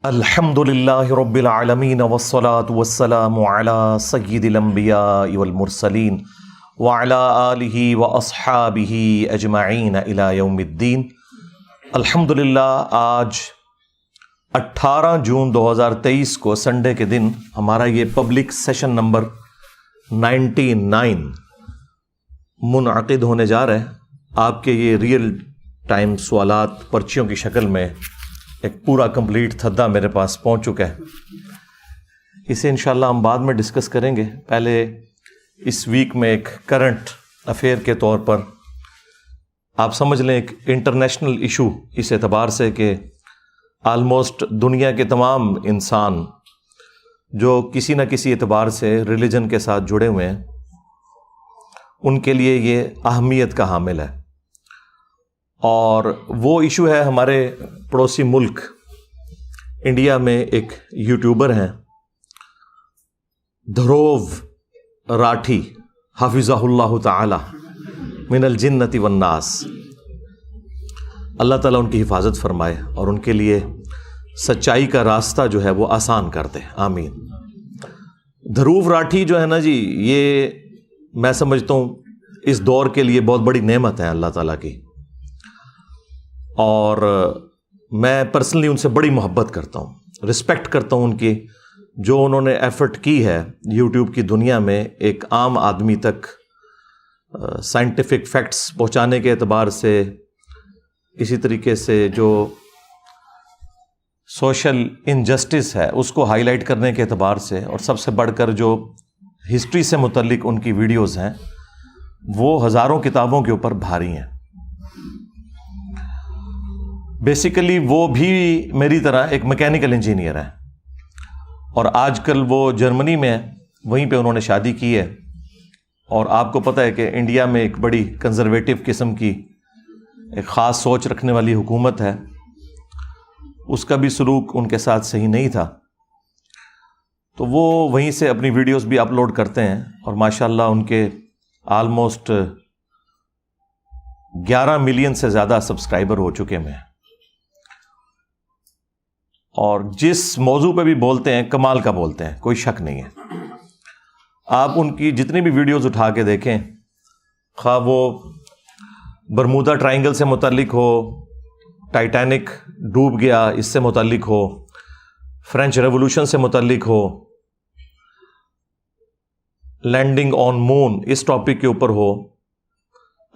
الحمدللہ رب العالمین والصلاة والسلام علی سید الانبیاء والمرسلین وعلی آلہ واصحابہ اجمعین الی یوم الدین۔ الحمدللہ آج 18 جون 2023 کو سنڈے کے دن ہمارا یہ پبلک سیشن نمبر 99 منعقد ہونے جا رہا ہے۔ آپ کے یہ ریئل ٹائم سوالات پرچیوں کی شکل میں ایک پورا کمپلیٹ تھدہ میرے پاس پہنچ چکا ہے۔ اسے انشاءاللہ ہم بعد میں ڈسکس کریں گے۔ پہلے اس ویک میں ایک کرنٹ افیئر کے طور پر آپ سمجھ لیں ایک انٹرنیشنل ایشو اس اعتبار سے کہ آلموسٹ دنیا کے تمام انسان جو کسی نہ کسی اعتبار سے ریلیجن کے ساتھ جڑے ہوئے ہیں ان کے لیے یہ اہمیت کا حامل ہے، اور وہ ایشو ہے ہمارے پڑوسی ملک انڈیا میں ایک یوٹیوبر ہیں دھروو راٹھی حفظہ اللہ تعالی من الجنت والناس۔ اللہ تعالیٰ ان کی حفاظت فرمائے اور ان کے لیے سچائی کا راستہ جو ہے وہ آسان کر دے، آمین۔ دھروو راٹھی جو ہے نا جی، یہ میں سمجھتا ہوں اس دور کے لیے بہت بڑی نعمت ہے اللہ تعالیٰ کی، اور میں پرسنلی ان سے بڑی محبت کرتا ہوں، رسپیکٹ کرتا ہوں ان کی، جو انہوں نے ایفرٹ کی ہے یوٹیوب کی دنیا میں ایک عام آدمی تک سائنٹیفک فیکٹس پہنچانے کے اعتبار سے، اسی طریقے سے جو سوشل انجسٹس ہے اس کو ہائی لائٹ کرنے کے اعتبار سے، اور سب سے بڑھ کر جو ہسٹری سے متعلق ان کی ویڈیوز ہیں وہ ہزاروں کتابوں کے اوپر بھاری ہیں۔ بیسیکلی وہ بھی میری طرح ایک میکینیکل انجینئر ہیں، اور آج کل وہ جرمنی میں ہیں، وہیں پہ انہوں نے شادی کی ہے، اور آپ کو پتہ ہے کہ انڈیا میں ایک بڑی کنزرویٹو قسم کی ایک خاص سوچ رکھنے والی حکومت ہے، اس کا بھی سلوک ان کے ساتھ صحیح نہیں تھا، تو وہ وہیں سے اپنی ویڈیوز بھی اپلوڈ کرتے ہیں، اور ماشاءاللہ ان کے آلموسٹ 11 ملین سے زیادہ سبسکرائبر ہو چکے ہیں، اور جس موضوع پہ بھی بولتے ہیں کمال کا بولتے ہیں، کوئی شک نہیں ہے۔ آپ ان کی جتنی بھی ویڈیوز اٹھا کے دیکھیں، خواہ وہ برمودا ٹرائنگل سے متعلق ہو، ٹائٹینک ڈوب گیا اس سے متعلق ہو، فرینچ ریولوشن سے متعلق ہو، لینڈنگ آن مون اس ٹاپک کے اوپر ہو،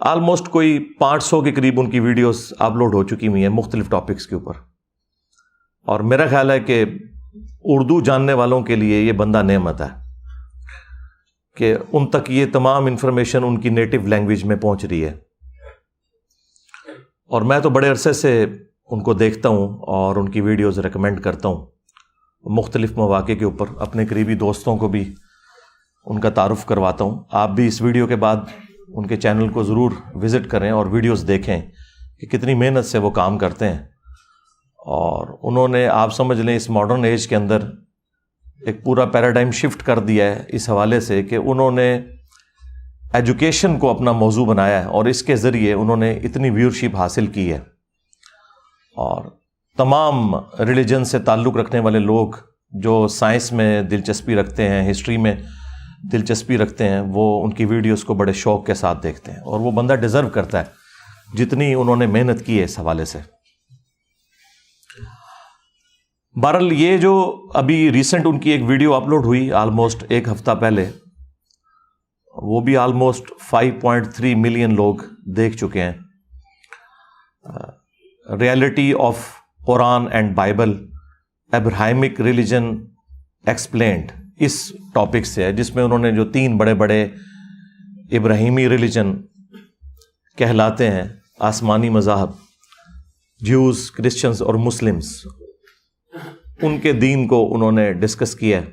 آلموسٹ کوئی 500 کے قریب ان کی ویڈیوز اپلوڈ ہو چکی ہوئی ہیں مختلف ٹاپکس کے اوپر، اور میرا خیال ہے کہ اردو جاننے والوں کے لیے یہ بندہ نعمت ہے کہ ان تک یہ تمام انفارمیشن ان کی نیٹو لینگویج میں پہنچ رہی ہے۔ اور میں تو بڑے عرصے سے ان کو دیکھتا ہوں اور ان کی ویڈیوز ریکمینڈ کرتا ہوں مختلف مواقع کے اوپر، اپنے قریبی دوستوں کو بھی ان کا تعارف کرواتا ہوں۔ آپ بھی اس ویڈیو کے بعد ان کے چینل کو ضرور وزٹ کریں اور ویڈیوز دیکھیں کہ کتنی محنت سے وہ کام کرتے ہیں، اور انہوں نے آپ سمجھ لیں اس ماڈرن ایج کے اندر ایک پورا پیراڈائم شفٹ کر دیا ہے اس حوالے سے کہ انہوں نے ایجوکیشن کو اپنا موضوع بنایا ہے، اور اس کے ذریعے انہوں نے اتنی ویورشپ حاصل کی ہے، اور تمام ریلیجن سے تعلق رکھنے والے لوگ جو سائنس میں دلچسپی رکھتے ہیں، ہسٹری میں دلچسپی رکھتے ہیں، وہ ان کی ویڈیوز کو بڑے شوق کے ساتھ دیکھتے ہیں، اور وہ بندہ ڈیزرو کرتا ہے جتنی انہوں نے محنت کی ہے اس حوالے سے۔ بہرحال یہ جو ابھی ریسنٹ ان کی ایک ویڈیو اپلوڈ ہوئی آلموسٹ ایک ہفتہ پہلے، وہ بھی آلموسٹ 5.3 ملین لوگ دیکھ چکے ہیں۔ Reality of Quran and Bible Abrahamic religion explained اس ٹاپک سے ہے، جس میں انہوں نے جو 3 بڑے بڑے ابراہیمی ریلیجن کہلاتے ہیں، آسمانی مذاہب، جیوز، کرسچنز اور مسلمز، ان کے دین کو انہوں نے ڈسکس کیا ہے،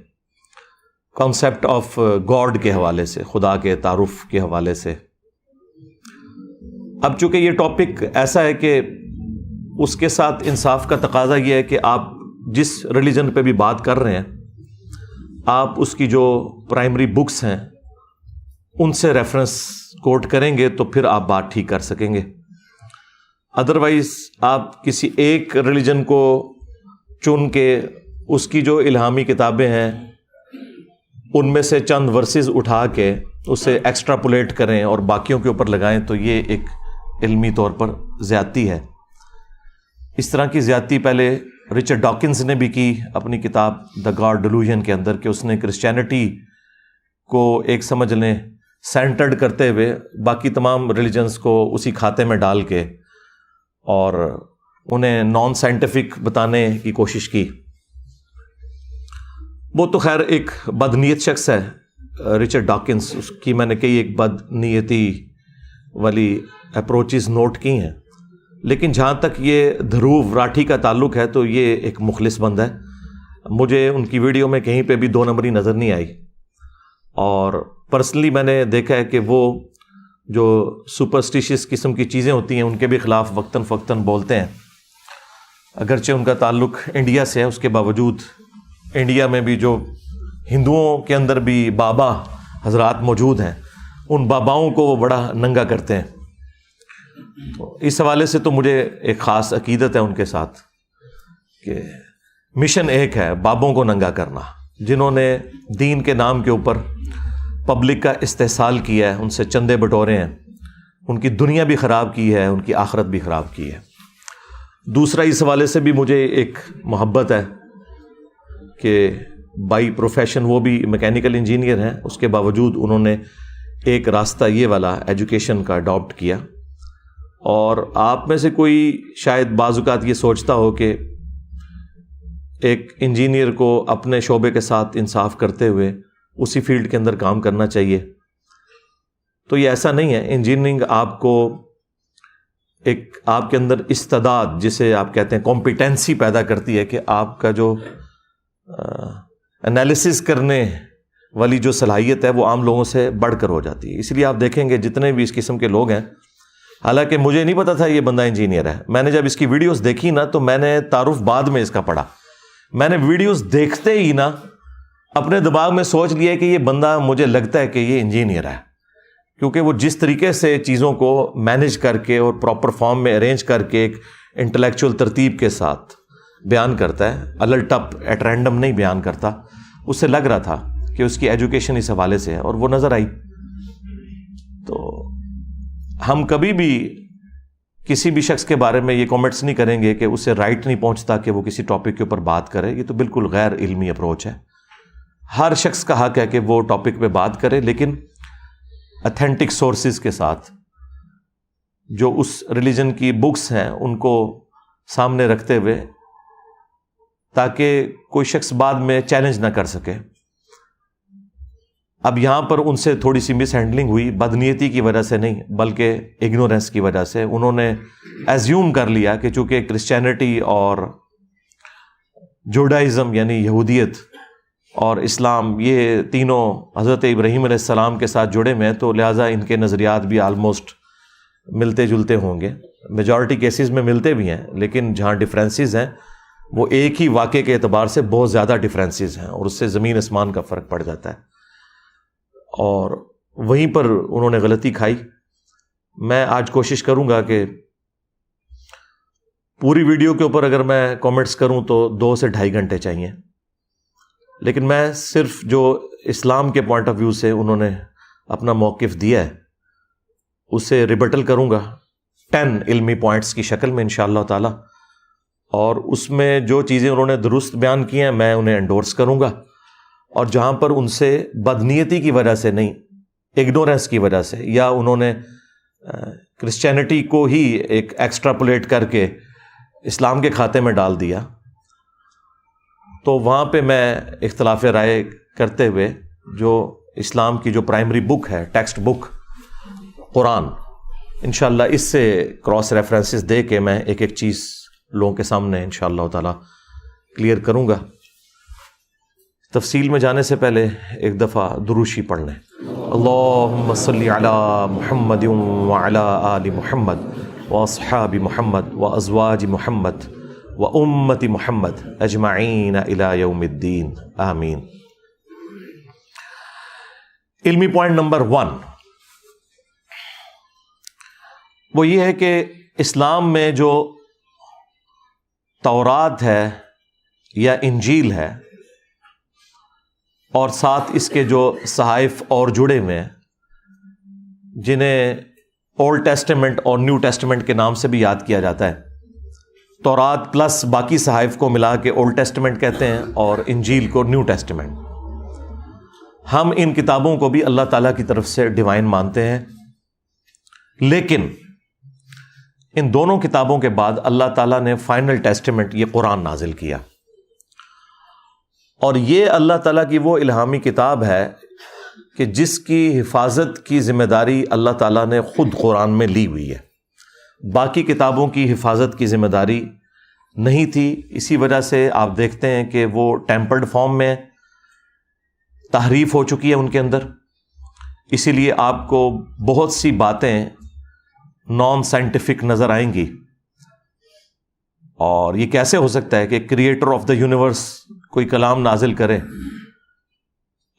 کانسیپٹ آف گاڈ کے حوالے سے، خدا کے تعارف کے حوالے سے۔ اب چونکہ یہ ٹاپک ایسا ہے کہ اس کے ساتھ انصاف کا تقاضا یہ ہے کہ آپ جس ریلیجن پہ بھی بات کر رہے ہیں، آپ اس کی جو پرائمری بکس ہیں ان سے ریفرنس کوٹ کریں گے تو پھر آپ بات ٹھیک کر سکیں گے۔ ادروائز آپ کسی ایک ریلیجن کو چن کے اس کی جو الہامی کتابیں ہیں ان میں سے چند ورسز اٹھا کے اسے ایکسٹراپولیٹ کریں اور باقیوں کے اوپر لگائیں تو یہ ایک علمی طور پر زیادتی ہے. اس طرح کی زیادتی پہلے رچرڈ ڈاکنز نے بھی کی اپنی کتاب دا گاڈ ڈیلوژن کے اندر، کہ اس نے کرسچینٹی کو ایک سمجھ لیں سینٹرڈ کرتے ہوئے باقی تمام ریلیجنز کو اسی کھاتے میں ڈال کے اور انہیں نان سائنٹیفک بتانے کی کوشش کی. وہ تو خیر ایک بدنیت شخص ہے رچرڈ ڈاکنز، اس کی میں نے کئی ایک بدنیتی والی اپروچز نوٹ کی ہیں، لیکن جہاں تک یہ دھروو راٹھی کا تعلق ہے تو یہ ایک مخلص بندہ ہے. مجھے ان کی ویڈیو میں کہیں پہ بھی دو نمبری نظر نہیں آئی، اور پرسنلی میں نے دیکھا ہے کہ وہ جو سپرسٹیشیس قسم کی چیزیں ہوتی ہیں ان کے بھی خلاف وقتاً فوقتاً بولتے ہیں. اگرچہ ان کا تعلق انڈیا سے ہے، اس کے باوجود انڈیا میں بھی جو ہندوؤں کے اندر بھی بابا حضرات موجود ہیں، ان باباؤں کو وہ بڑا ننگا کرتے ہیں. تو اس حوالے سے تو مجھے ایک خاص عقیدت ہے ان کے ساتھ کہ مشن ایک ہے، بابوں کو ننگا کرنا، جنہوں نے دین کے نام کے اوپر پبلک کا استحصال کیا ہے، ان سے چندے بٹورے ہیں، ان کی دنیا بھی خراب کی ہے، ان کی آخرت بھی خراب کی ہے. دوسرا اس حوالے سے بھی مجھے ایک محبت ہے کہ بائی پروفیشن وہ بھی میکینیکل انجینئر ہیں، اس کے باوجود انہوں نے ایک راستہ یہ والا ایجوکیشن کا اڈاپٹ کیا. اور آپ میں سے کوئی شاید بعض اوقات یہ سوچتا ہو کہ ایک انجینئر کو اپنے شعبے کے ساتھ انصاف کرتے ہوئے اسی فیلڈ کے اندر کام کرنا چاہیے، تو یہ ایسا نہیں ہے. انجینئرنگ آپ کو ایک آپ کے اندر استعداد، جسے آپ کہتے ہیں کمپیٹنسی، پیدا کرتی ہے کہ آپ کا جو انالیسس کرنے والی جو صلاحیت ہے وہ عام لوگوں سے بڑھ کر ہو جاتی ہے. اس لیے آپ دیکھیں گے جتنے بھی اس قسم کے لوگ ہیں، حالانکہ مجھے نہیں پتا تھا یہ بندہ انجینئر ہے، میں نے جب اس کی ویڈیوز دیکھی نا تو میں نے تعارف بعد میں اس کا پڑھا. میں نے ویڈیوز دیکھتے ہی نا اپنے دماغ میں سوچ لیا کہ یہ بندہ مجھے لگتا ہے کہ یہ انجینئر ہے، کیونکہ وہ جس طریقے سے چیزوں کو مینیج کر کے اور پراپر فارم میں ارینج کر کے ایک انٹلیکچوئل ترتیب کے ساتھ بیان کرتا ہے، الٹپ ایٹ رینڈم نہیں بیان کرتا. اس سے لگ رہا تھا کہ اس کی ایجوکیشن اس حوالے سے ہے، اور وہ نظر آئی. تو ہم کبھی بھی کسی بھی شخص کے بارے میں یہ کامنٹس نہیں کریں گے کہ اسے رائٹ نہیں پہنچتا کہ وہ کسی ٹاپک کے اوپر بات کرے. یہ تو بالکل غیر علمی اپروچ ہے. ہر شخص کا حق ہے کہ وہ ٹاپک پہ بات کرے، لیکن اتھینٹک سورسز کے ساتھ، جو اس ریلیجن کی بکس ہیں ان کو سامنے رکھتے ہوئے، تاکہ کوئی شخص بعد میں چیلنج نہ کر سکے. اب یہاں پر ان سے تھوڑی سی مس ہینڈلنگ ہوئی، بدنیتی کی وجہ سے نہیں بلکہ اگنورینس کی وجہ سے. انہوں نے ایزیوم کر لیا کہ چونکہ کرسچینٹی اور جوڈائزم یعنی یہودیت اور اسلام یہ تینوں حضرت ابراہیم علیہ السلام کے ساتھ جڑے ہوئے ہیں، تو لہٰذا ان کے نظریات بھی آلموسٹ ملتے جلتے ہوں گے. میجورٹی کیسز میں ملتے بھی ہیں، لیکن جہاں ڈفرینسز ہیں وہ ایک ہی واقعے کے اعتبار سے بہت زیادہ ڈفرینسز ہیں، اور اس سے زمین آسمان کا فرق پڑ جاتا ہے. اور وہیں پر انہوں نے غلطی کھائی. میں آج کوشش کروں گا کہ پوری ویڈیو کے اوپر اگر میں کامنٹس کروں تو 2 سے 2.5 گھنٹے چاہیے، لیکن میں صرف جو اسلام کے پوائنٹ آف ویو سے انہوں نے اپنا موقف دیا ہے اسے ریبٹل کروں گا 10 علمی پوائنٹس کی شکل میں انشاءاللہ تعالی. اور اس میں جو چیزیں انہوں نے درست بیان کی ہیں میں انہیں انڈورس کروں گا، اور جہاں پر ان سے بدنیتی کی وجہ سے نہیں، اگنورینس کی وجہ سے، یا انہوں نے کرسچینٹی کو ہی ایک ایکسٹراپولیٹ کر کے اسلام کے کھاتے میں ڈال دیا، تو وہاں پہ میں اختلاف رائے کرتے ہوئے جو اسلام کی جو پرائمری بک ہے، ٹیکسٹ بک قرآن، انشاءاللہ اس سے کراس ریفرنسز دے کے میں ایک ایک چیز لوگوں کے سامنے انشاءاللہ تعالی کلیئر کروں گا. تفصیل میں جانے سے پہلے ایک دفعہ دروشی پڑھ لیں. اللہم صلی علی محمد وعلی آل محمد واصحاب محمد وازواج محمد وامت محمد اجمعین الی یوم الدین آمین. علمی پوائنٹ نمبر 1 وہ یہ ہے کہ اسلام میں جو تورات ہے یا انجیل ہے، اور ساتھ اس کے جو صحائف اور جڑے ہوئے ہیں جنہیں اولڈ ٹیسٹمنٹ اور نیو ٹیسٹمنٹ کے نام سے بھی یاد کیا جاتا ہے، تورات پلس باقی صحائف کو ملا کے اولڈ ٹیسٹمنٹ کہتے ہیں اور انجیل کو نیو ٹیسٹمنٹ. ہم ان کتابوں کو بھی اللہ تعالیٰ کی طرف سے ڈیوائن مانتے ہیں، لیکن ان دونوں کتابوں کے بعد اللہ تعالیٰ نے فائنل ٹیسٹمنٹ یہ قرآن نازل کیا، اور یہ اللہ تعالیٰ کی وہ الہامی کتاب ہے کہ جس کی حفاظت کی ذمہ داری اللہ تعالیٰ نے خود قرآن میں لی ہوئی ہے. باقی کتابوں کی حفاظت کی ذمہ داری نہیں تھی. اسی وجہ سے آپ دیکھتے ہیں کہ وہ ٹیمپرڈ فارم میں تحریف ہو چکی ہے ان کے اندر. اسی لیے آپ کو بہت سی باتیں نان سائنٹیفک نظر آئیں گی. اور یہ کیسے ہو سکتا ہے کہ کریٹر آف دا یونیورس کوئی کلام نازل کرے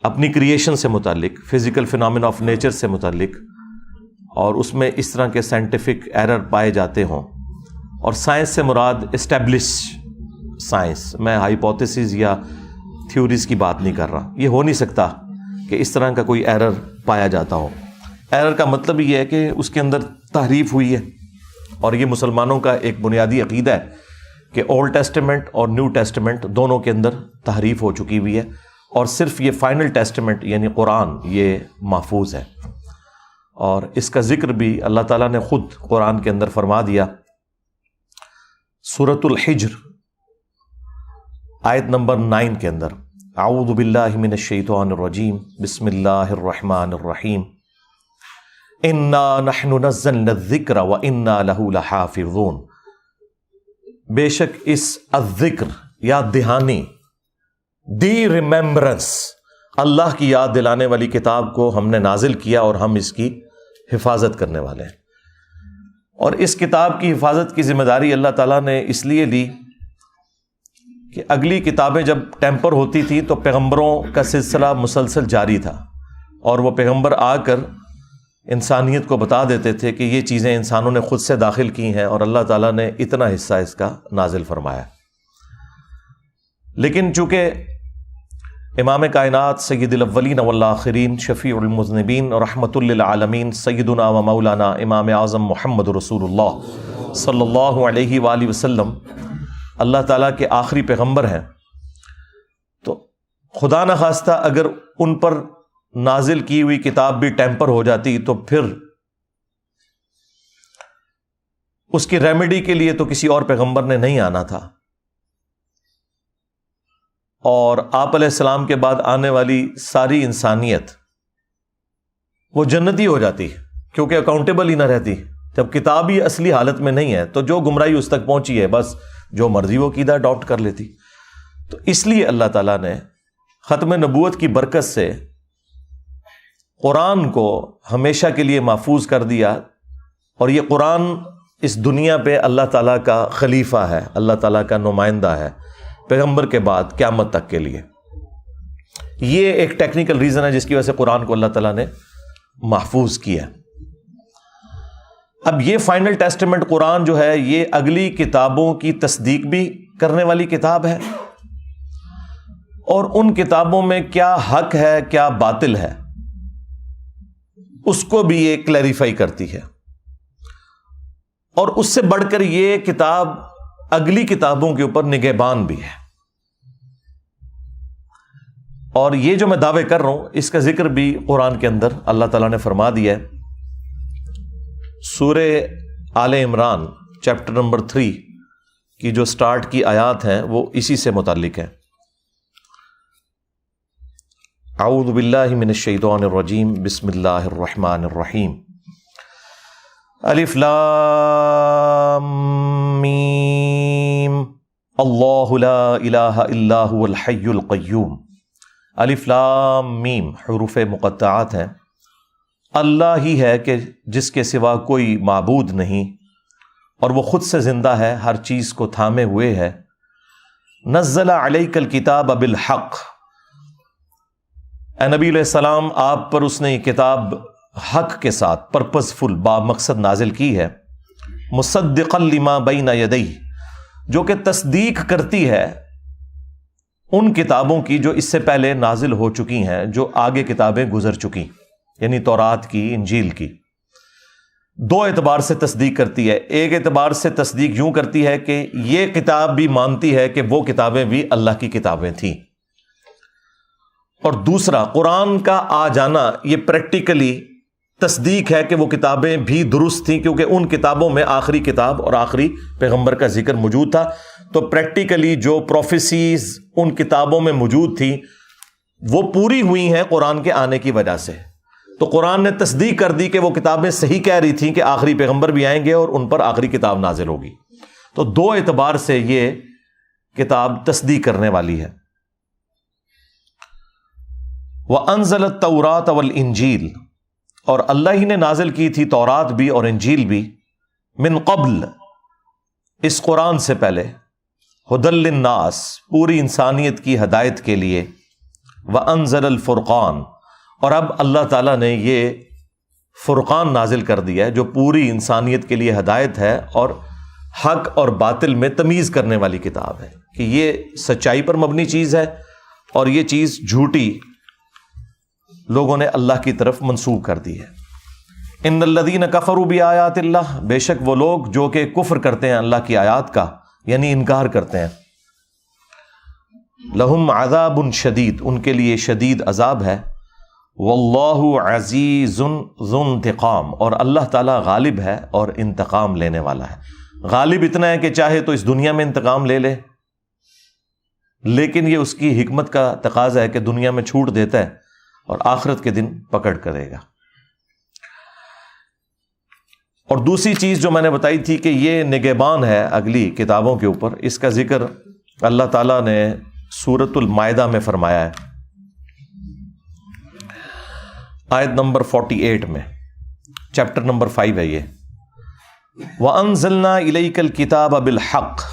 اپنی کریشن سے متعلق، فزیکل فینامنا آف نیچر سے متعلق، اور اس میں اس طرح کے سائنٹیفک ایرر پائے جاتے ہوں. اور سائنس سے مراد اسٹیبلش سائنس، میں ہائیپوتھیسز یا تھیوریز کی بات نہیں کر رہا. یہ ہو نہیں سکتا کہ اس طرح کا کوئی ایرر پایا جاتا ہو. ایرر کا مطلب یہ ہے کہ اس کے اندر تحریف ہوئی ہے، اور یہ مسلمانوں کا ایک بنیادی عقیدہ ہے کہ اولڈ ٹیسٹمنٹ اور نیو ٹیسٹمنٹ دونوں کے اندر تحریف ہو چکی ہوئی ہے، اور صرف یہ فائنل ٹیسٹمنٹ یعنی قرآن یہ محفوظ ہے. اور اس کا ذکر بھی اللہ تعالیٰ نے خود قرآن کے اندر فرما دیا. سورۃ الحجر آیت نمبر 9 کے اندر، اعوذ باللہ من الشیطان الرجیم، بسم اللہ الرحمن الرحیم، انا نحن نزلنا الذکر وانا لہ لحافظون. بے شک اس الذکر یاد دہانی، دی ریممبرنس، اللہ کی یاد دلانے والی کتاب کو ہم نے نازل کیا اور ہم اس کی حفاظت کرنے والے ہیں. اور اس کتاب کی حفاظت کی ذمہ داری اللہ تعالیٰ نے اس لیے لی کہ اگلی کتابیں جب ٹیمپر ہوتی تھی تو پیغمبروں کا سلسلہ مسلسل جاری تھا، اور وہ پیغمبر آ کر انسانیت کو بتا دیتے تھے کہ یہ چیزیں انسانوں نے خود سے داخل کی ہیں، اور اللہ تعالیٰ نے اتنا حصہ اس کا نازل فرمایا. لیکن چونکہ امام کائنات سید الاولین والآخرین شفیع المذنبین اور رحمت للعالمین سیدنا و مولانا امام اعظم محمد رسول اللہ صلی اللہ علیہ وآلہ وسلم اللہ تعالیٰ کے آخری پیغمبر ہیں، تو خدا نخواستہ اگر ان پر نازل کی ہوئی کتاب بھی ٹیمپر ہو جاتی تو پھر اس کی ریمیڈی کے لیے تو کسی اور پیغمبر نے نہیں آنا تھا، اور آپ علیہ السلام کے بعد آنے والی ساری انسانیت وہ جنتی ہو جاتی کیونکہ اکاؤنٹیبل ہی نہ رہتی. جب کتاب ہی اصلی حالت میں نہیں ہے تو جو گمراہی اس تک پہنچی ہے بس جو مرضی وہ عقیدہ اڈاپٹ کر لیتی. تو اس لیے اللہ تعالیٰ نے ختم نبوت کی برکت سے قرآن کو ہمیشہ کے لیے محفوظ کر دیا، اور یہ قرآن اس دنیا پہ اللہ تعالیٰ کا خلیفہ ہے، اللہ تعالیٰ کا نمائندہ ہے پیغمبر کے بعد قیامت تک کے لیے. یہ ایک ٹیکنیکل ریزن ہے جس کی وجہ سے قرآن کو اللہ تعالیٰ نے محفوظ کیا. اب یہ فائنل ٹیسٹمنٹ قرآن جو ہے یہ اگلی کتابوں کی تصدیق بھی کرنے والی کتاب ہے، اور ان کتابوں میں کیا حق ہے کیا باطل ہے اس کو بھی یہ کلیریفائی کرتی ہے. اور اس سے بڑھ کر یہ کتاب اگلی کتابوں کے اوپر نگہبان بھی ہے. اور یہ جو میں دعوے کر رہا ہوں اس کا ذکر بھی قرآن کے اندر اللہ تعالیٰ نے فرما دیا ہے. سورہ آل عمران چیپٹر نمبر 3 کی جو سٹارٹ کی آیات ہیں وہ اسی سے متعلق ہیں. اعوذ باللہ من الشیطان الرجیم، بسم اللہ الرحمن الرحیم، الف لام میم، اللہ لا الہ الا هو الحی القیوم. الف لام میم حروف مقطعات ہیں. اللہ ہی ہے کہ جس کے سوا کوئی معبود نہیں، اور وہ خود سے زندہ ہے، ہر چیز کو تھامے ہوئے ہے. نزل علیک الکتاب بالحق، اے نبی علیہ السلام آپ پر اس نے یہ کتاب حق کے ساتھ پرپزفل با مقصد نازل کی ہے. مصدقا لما بین یدیہ، جو کہ تصدیق کرتی ہے ان کتابوں کی جو اس سے پہلے نازل ہو چکی ہیں، جو آگے کتابیں گزر چکی، یعنی تورات کی، انجیل کی۔ دو اعتبار سے تصدیق کرتی ہے۔ ایک اعتبار سے تصدیق یوں کرتی ہے کہ یہ کتاب بھی مانتی ہے کہ وہ کتابیں بھی اللہ کی کتابیں تھیں، اور دوسرا قرآن کا آ جانا یہ پریکٹیکلی تصدیق ہے کہ وہ کتابیں بھی درست تھیں، کیونکہ ان کتابوں میں آخری کتاب اور آخری پیغمبر کا ذکر موجود تھا۔ تو پریکٹیکلی جو پروفیسیز ان کتابوں میں موجود تھیں وہ پوری ہوئی ہیں قرآن کے آنے کی وجہ سے۔ تو قرآن نے تصدیق کر دی کہ وہ کتابیں صحیح کہہ رہی تھیں کہ آخری پیغمبر بھی آئیں گے اور ان پر آخری کتاب نازل ہوگی۔ تو دو اعتبار سے یہ کتاب تصدیق کرنے والی ہے۔ وَأَنزَلَ التَّوْرَاةَ وَالْإِنجِيلَ، اور اللہ ہی نے نازل کی تھی تورات بھی اور انجیل بھی، من قبل، اس قرآن سے پہلے، ہدی للناس، پوری انسانیت کی ہدایت کے لیے، وَأَنزَلَ الْفُرْقَانَ، اور اب اللہ تعالیٰ نے یہ فرقان نازل کر دیا ہے جو پوری انسانیت کے لیے ہدایت ہے اور حق اور باطل میں تمیز کرنے والی کتاب ہے، کہ یہ سچائی پر مبنی چیز ہے اور یہ چیز جھوٹی لوگوں نے اللہ کی طرف منسوب کر دی ہے۔ ان الذین کفروا بآیات اللہ، بے شک وہ لوگ جو کہ کفر کرتے ہیں اللہ کی آیات کا، یعنی انکار کرتے ہیں، لہم عذاب شدید، ان کے لیے شدید عذاب ہے، واللہ عزیز ذو انتقام، اور اللہ تعالیٰ غالب ہے اور انتقام لینے والا ہے۔ غالب اتنا ہے کہ چاہے تو اس دنیا میں انتقام لے لے، لیکن یہ اس کی حکمت کا تقاضا ہے کہ دنیا میں چھوٹ دیتا ہے اور آخرت کے دن پکڑ کرے گا۔ اور دوسری چیز جو میں نے بتائی تھی کہ یہ نگہبان ہے اگلی کتابوں کے اوپر، اس کا ذکر اللہ تعالیٰ نے سورۃ المائدہ میں فرمایا ہے، آیت نمبر 48 میں، چیپٹر نمبر 5 ہے یہ۔ وَأَنزَلْنَا إِلَيْكَ الْكِتَابَ بِالْحَقِّ،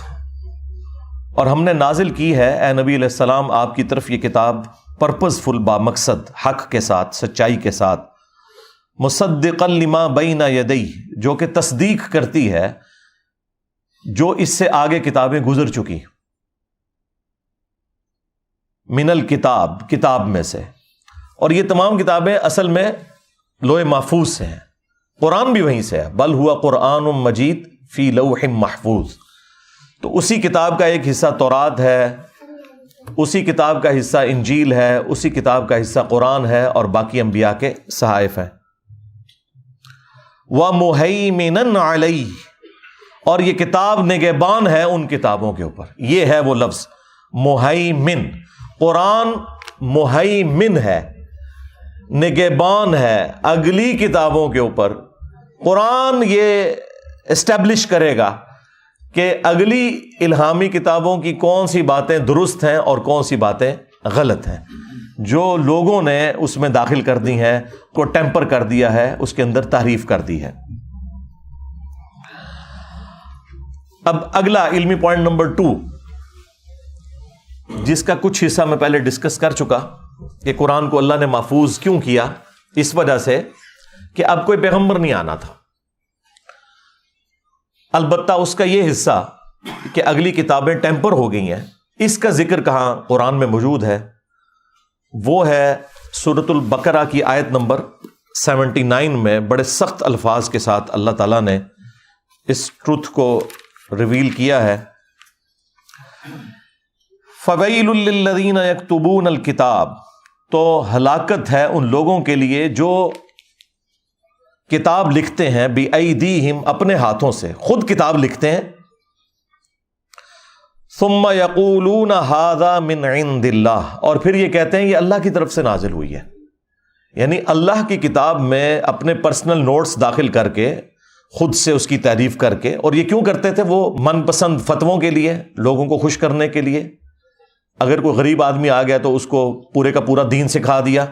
اور ہم نے نازل کی ہے اے نبی علیہ السلام آپ کی طرف یہ کتاب پرپز فل، با مقصد، حق کے ساتھ، سچائی کے ساتھ، مصدقا لما بین یدیہ، جو کہ تصدیق کرتی ہے جو اس سے آگے کتابیں گزر چکی، من الکتاب، کتاب میں سے، اور یہ تمام کتابیں اصل میں لوح محفوظ سے ہیں، قرآن بھی وہیں سے ہے، بل ہوا قرآن مجید فی لوح محفوظ۔ تو اسی کتاب کا ایک حصہ تورات ہے، اسی کتاب کا حصہ انجیل ہے، اسی کتاب کا حصہ قرآن ہے، اور باقی انبیاء کے صحائف ہیں۔ وَمُهَيْمِنًا عَلَيْهِ، اور یہ کتاب نگہبان ہے ان کتابوں کے اوپر۔ یہ ہے وہ لفظ مہیمن، قرآن مہیمن ہے، نگہبان ہے اگلی کتابوں کے اوپر۔ قرآن یہ اسٹیبلش کرے گا کہ اگلی الہامی کتابوں کی کون سی باتیں درست ہیں اور کون سی باتیں غلط ہیں، جو لوگوں نے اس میں داخل کر دی ہیں، کو ٹیمپر کر دیا ہے، اس کے اندر تحریف کر دی ہے۔ اب اگلا علمی پوائنٹ نمبر 2، جس کا کچھ حصہ میں پہلے ڈسکس کر چکا، کہ قرآن کو اللہ نے محفوظ کیوں کیا؟ اس وجہ سے کہ اب کوئی پیغمبر نہیں آنا تھا۔ البتہ اس کا یہ حصہ کہ اگلی کتابیں ٹیمپر ہو گئی ہیں، اس کا ذکر کہاں قرآن میں موجود ہے، وہ ہے سورۃ البقرہ کی آیت نمبر 79 میں، بڑے سخت الفاظ کے ساتھ اللہ تعالیٰ نے اس ٹروتھ کو ریویل کیا ہے۔ فَوَيْلٌ لِّلَّذِينَ يَكْتُبُونَ الْكِتَابَ، تو ہلاکت ہے ان لوگوں کے لیے جو کتاب لکھتے ہیں، بِأَيْدِيهِمْ، اپنے ہاتھوں سے، خود کتاب لکھتے ہیں، ثُمَّ يَقُولُونَ هَذَا مِنْ عِنْدِ اللَّهِ، اور پھر یہ کہتے ہیں یہ اللہ کی طرف سے نازل ہوئی ہے، یعنی اللہ کی کتاب میں اپنے پرسنل نوٹس داخل کر کے، خود سے اس کی تعریف کر کے، اور یہ کیوں کرتے تھے؟ وہ من پسند فتووں کے لیے، لوگوں کو خوش کرنے کے لیے۔ اگر کوئی غریب آدمی آ گیا تو اس کو پورے کا پورا دین سکھا دیا،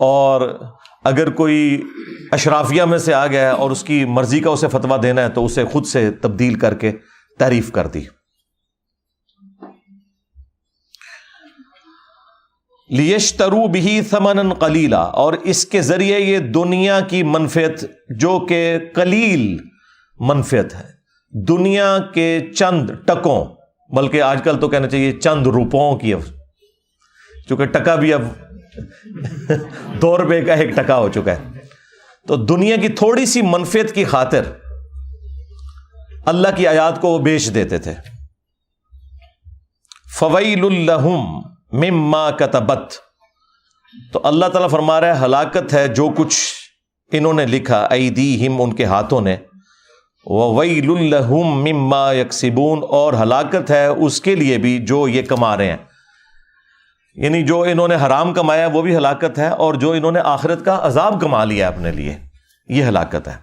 اور اگر کوئی اشرافیہ میں سے آ گیا اور اس کی مرضی کا اسے فتویٰ دینا ہے تو اسے خود سے تبدیل کر کے تعریف کر دی۔ لِيَشْتَرُوا بِهِ ثَمَنًا قَلِيلًا، اور اس کے ذریعے یہ دنیا کی منفعت، جو کہ قلیل منفعت ہے، دنیا کے چند ٹکوں، بلکہ آج کل تو کہنا چاہیے چند روپوں کی چونکہ ٹکا بھی اب 2 روپے کا 1 ٹکا ہو چکا ہے. تو دنیا کی تھوڑی سی منفعت کی خاطر اللہ کی آیات کو وہ بیچ دیتے تھے. فویل لہم مما کتبت، تو اللہ تعالیٰ فرما رہا ہے ہلاکت ہے جو کچھ انہوں نے لکھا، ایدیہم ان کے ہاتھوں نے، وویل لہم مما یکسبون، اور ہلاکت ہے اس کے لیے بھی جو یہ کما رہے ہیں. یعنی جو انہوں نے حرام کمایا وہ بھی ہلاکت ہے، اور جو انہوں نے آخرت کا عذاب کما لیا اپنے لیے یہ ہلاکت ہے.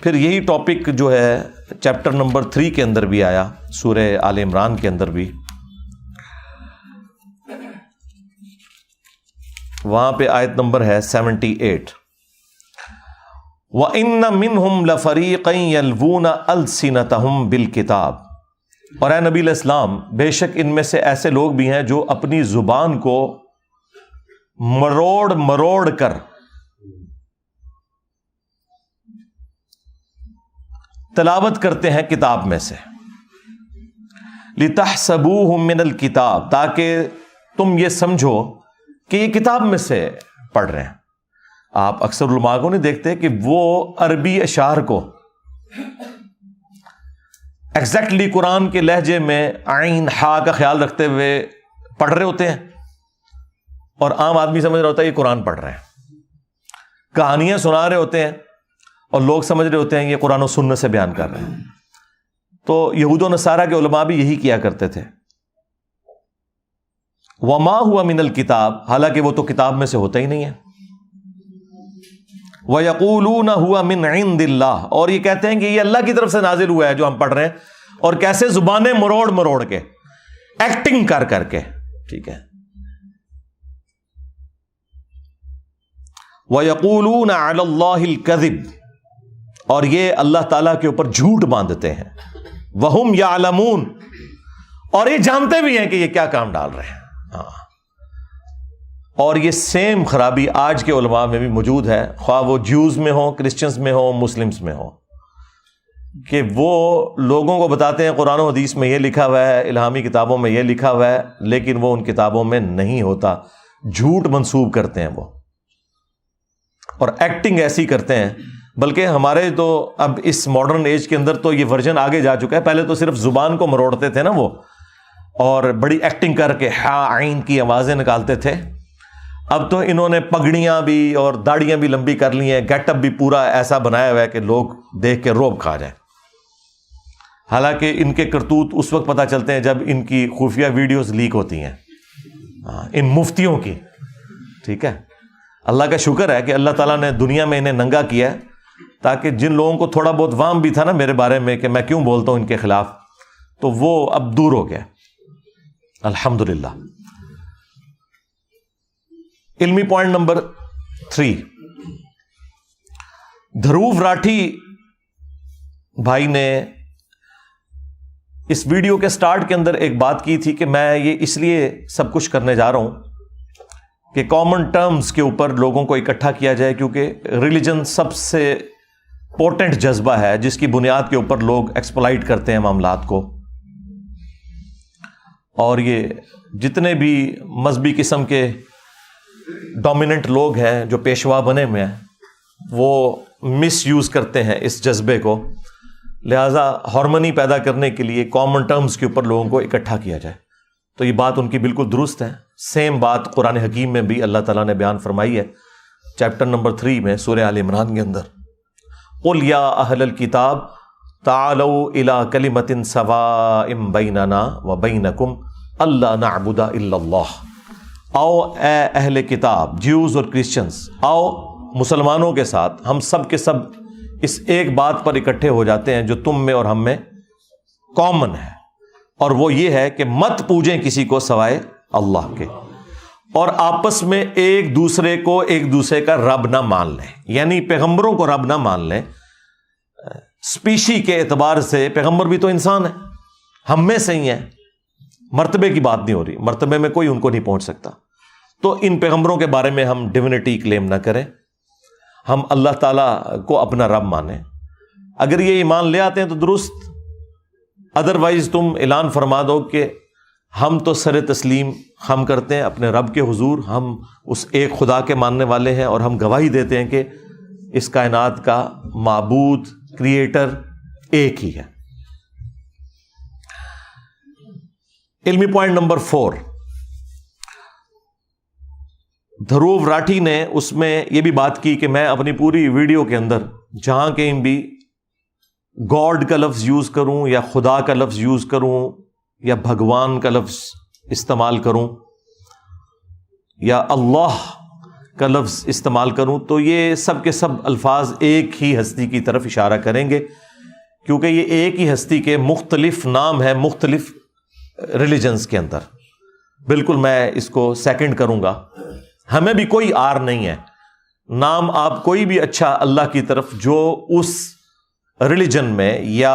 پھر یہی ٹاپک جو ہے چیپٹر نمبر 3 کے اندر بھی آیا، سورہ آل عمران کے اندر بھی. وہاں پہ آیت نمبر ہے 78. وَإِنَّ مِنْهُمْ لَفَرِيقًا يَلْوُونَ أَلْسِنَتَهُمْ بِالْكِتَابِ، اور اے نبی علیہ السلام بے شک ان میں سے ایسے لوگ بھی ہیں جو اپنی زبان کو مروڑ مروڑ کر تلاوت کرتے ہیں کتاب میں سے. لِتَحْسَبُوهُ مِنَ الْكِتَابِ، تاکہ تم یہ سمجھو کہ یہ کتاب میں سے پڑھ رہے ہیں. آپ اکثر علماء کو نہیں دیکھتے کہ وہ عربی اشعار کو ایگزیکٹلی قرآن کے لہجے میں عین ہا کا خیال رکھتے ہوئے پڑھ رہے ہوتے ہیں، اور عام آدمی سمجھ رہا ہوتا ہے یہ قرآن پڑھ رہے ہیں. کہانیاں سنا رہے ہوتے ہیں اور لوگ سمجھ رہے ہوتے ہیں یہ قرآن و سنت سے بیان کر رہے ہیں. تو یہود و نصارہ کے علماء بھی یہی کیا کرتے تھے. وما ہوا من الکتاب، حالانکہ وہ تو کتاب میں سے ہوتا ہی نہیں ہے. وَيَقُولُونَ هُوَ مِنْ عِنْدِ اللَّهِ، اور یہ کہتے ہیں کہ یہ اللہ کی طرف سے نازل ہوا ہے جو ہم پڑھ رہے ہیں. اور کیسے؟ زبانیں مروڑ مروڑ کے، ایکٹنگ کر کر کے. ٹھیک ہے. وَيَقُولُونَ عَلَى اللَّهِ الْكَذِبِ، اور یہ اللہ تعالیٰ کے اوپر جھوٹ باندھتے ہیں. وَهُمْ يَعْلَمُونَ، اور یہ جانتے بھی ہیں کہ یہ کیا کام ڈال رہے ہیں. ہاں. اور یہ سیم خرابی آج کے علماء میں بھی موجود ہے، خواہ وہ جیوز میں ہوں، کرسچنز میں ہوں، مسلمز میں ہوں، کہ وہ لوگوں کو بتاتے ہیں قرآن و حدیث میں یہ لکھا ہوا ہے، الہامی کتابوں میں یہ لکھا ہوا ہے، لیکن وہ ان کتابوں میں نہیں ہوتا. جھوٹ منسوب کرتے ہیں وہ، اور ایکٹنگ ایسی کرتے ہیں. بلکہ ہمارے تو اب اس ماڈرن ایج کے اندر تو یہ ورژن آگے جا چکا ہے. پہلے تو صرف زبان کو مروڑتے تھے نا وہ، اور بڑی ایکٹنگ کر کے ہا عین کی آوازیں نکالتے تھے. اب تو انہوں نے پگڑیاں بھی اور داڑیاں بھی لمبی کر لی ہیں، گیٹ اپ بھی پورا ایسا بنایا ہوا ہے کہ لوگ دیکھ کے روب کھا جائیں. حالانکہ ان کے کرتوت اس وقت پتہ چلتے ہیں جب ان کی خفیہ ویڈیوز لیک ہوتی ہیں، ان مفتیوں کی. ٹھیک ہے. اللہ کا شکر ہے کہ اللہ تعالیٰ نے دنیا میں انہیں ننگا کیا ہے، تاکہ جن لوگوں کو تھوڑا بہت وہم بھی تھا نا میرے بارے میں کہ میں کیوں بولتا ہوں ان کے خلاف، تو وہ اب دور ہو گیا الحمدللہ. علمی پوائنٹ نمبر 3، دھروو راٹھی بھائی نے اس ویڈیو کے سٹارٹ کے اندر ایک بات کی تھی کہ میں یہ اس لیے سب کچھ کرنے جا رہا ہوں کہ کامن ٹرمز کے اوپر لوگوں کو اکٹھا کیا جائے، کیونکہ ریلیجن سب سے پوٹنٹ جذبہ ہے جس کی بنیاد کے اوپر لوگ ایکسپلائٹ کرتے ہیں معاملات کو. اور یہ جتنے بھی مذہبی قسم کے ڈومیننٹ لوگ ہیں جو پیشوا بنے ہوئے ہیں وہ مس یوز کرتے ہیں اس جذبے کو. لہٰذا ہارمنی پیدا کرنے کے لیے کامن ٹرمز کے اوپر لوگوں کو اکٹھا کیا جائے. تو یہ بات ان کی بالکل درست ہے. سیم بات قرآن حکیم میں بھی اللہ تعالیٰ نے بیان فرمائی ہے چیپٹر نمبر 3 میں سورہ آل عمران کے اندر. قُلْ يَا أَهْلَ الْكِتَابِ تَعَالَوْا إِلَىٰ كَلِمَةٍ سَوَاءٍ بَيْنَنَا وَبَيْنَكُمْ أَلَّا نَعْبُدَ إِلَّا اللَّهَ. آؤ اے اہل کتاب، جیوز اور کرسچنز، آؤ مسلمانوں کے ساتھ ہم سب کے سب اس ایک بات پر اکٹھے ہو جاتے ہیں جو تم میں اور ہم میں کامن ہے، اور وہ یہ ہے کہ مت پوجیں کسی کو سوائے اللہ کے، اور آپس میں ایک دوسرے کو ایک دوسرے کا رب نہ مان لیں. یعنی پیغمبروں کو رب نہ مان لیں. سپیشی کے اعتبار سے پیغمبر بھی تو انسان ہے، ہم میں سے ہی ہیں. مرتبے کی بات نہیں ہو رہی، مرتبے میں کوئی ان کو نہیں پہنچ سکتا. تو ان پیغمبروں کے بارے میں ہم ڈیوینٹی کلیم نہ کریں، ہم اللہ تعالیٰ کو اپنا رب مانیں. اگر یہ ایمان لے آتے ہیں تو درست، ادروائز تم اعلان فرما دو کہ ہم تو سر تسلیم ہم کرتے ہیں اپنے رب کے حضور، ہم اس ایک خدا کے ماننے والے ہیں، اور ہم گواہی دیتے ہیں کہ اس کائنات کا معبود، کریٹر ایک ہی ہے۔ علمی پوائنٹ نمبر 4، دھروو راٹھی نے اس میں یہ بھی بات کی کہ میں اپنی پوری ویڈیو کے اندر جہاں کہیں بھی گاڈ کا لفظ یوز کروں یا خدا کا لفظ یوز کروں یا بھگوان کا لفظ استعمال کروں یا اللہ کا لفظ استعمال کروں تو یہ سب کے سب الفاظ ایک ہی ہستی کی طرف اشارہ کریں گے، کیونکہ یہ ایک ہی ہستی کے مختلف نام ہیں مختلف ریلیجنز کے اندر۔ بالکل میں اس کو سیکنڈ کروں گا، ہمیں بھی کوئی آر نہیں ہے، نام آپ کوئی بھی اچھا اللہ کی طرف جو اس ریلیجن میں یا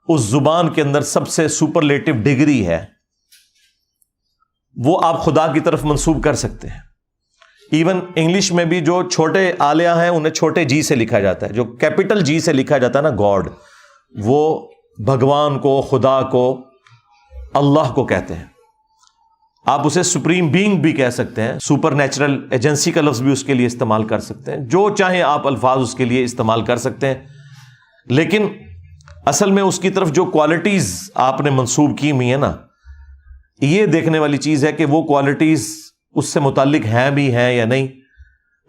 اس زبان کے اندر سب سے سپرلیٹو ڈگری ہے وہ آپ خدا کی طرف منسوب کر سکتے ہیں۔ ایون انگلش میں بھی جو چھوٹے آلیہ ہیں انہیں چھوٹے جی سے لکھا جاتا ہے، جو کیپٹل جی سے لکھا جاتا ہے نا گاڈ، وہ بھگوان کو، خدا کو، اللہ کو کہتے ہیں۔ آپ اسے سپریم بینگ بھی کہہ سکتے ہیں، سپر نیچرل ایجنسی کا لفظ بھی اس کے لیے استعمال کر سکتے ہیں، جو چاہیں آپ الفاظ اس کے لیے استعمال کر سکتے ہیں، لیکن اصل میں اس کی طرف جو کوالٹیز آپ نے منسوب کی ہوئی ہیں نا، یہ دیکھنے والی چیز ہے کہ وہ کوالٹیز اس سے متعلق ہیں بھی ہیں یا نہیں۔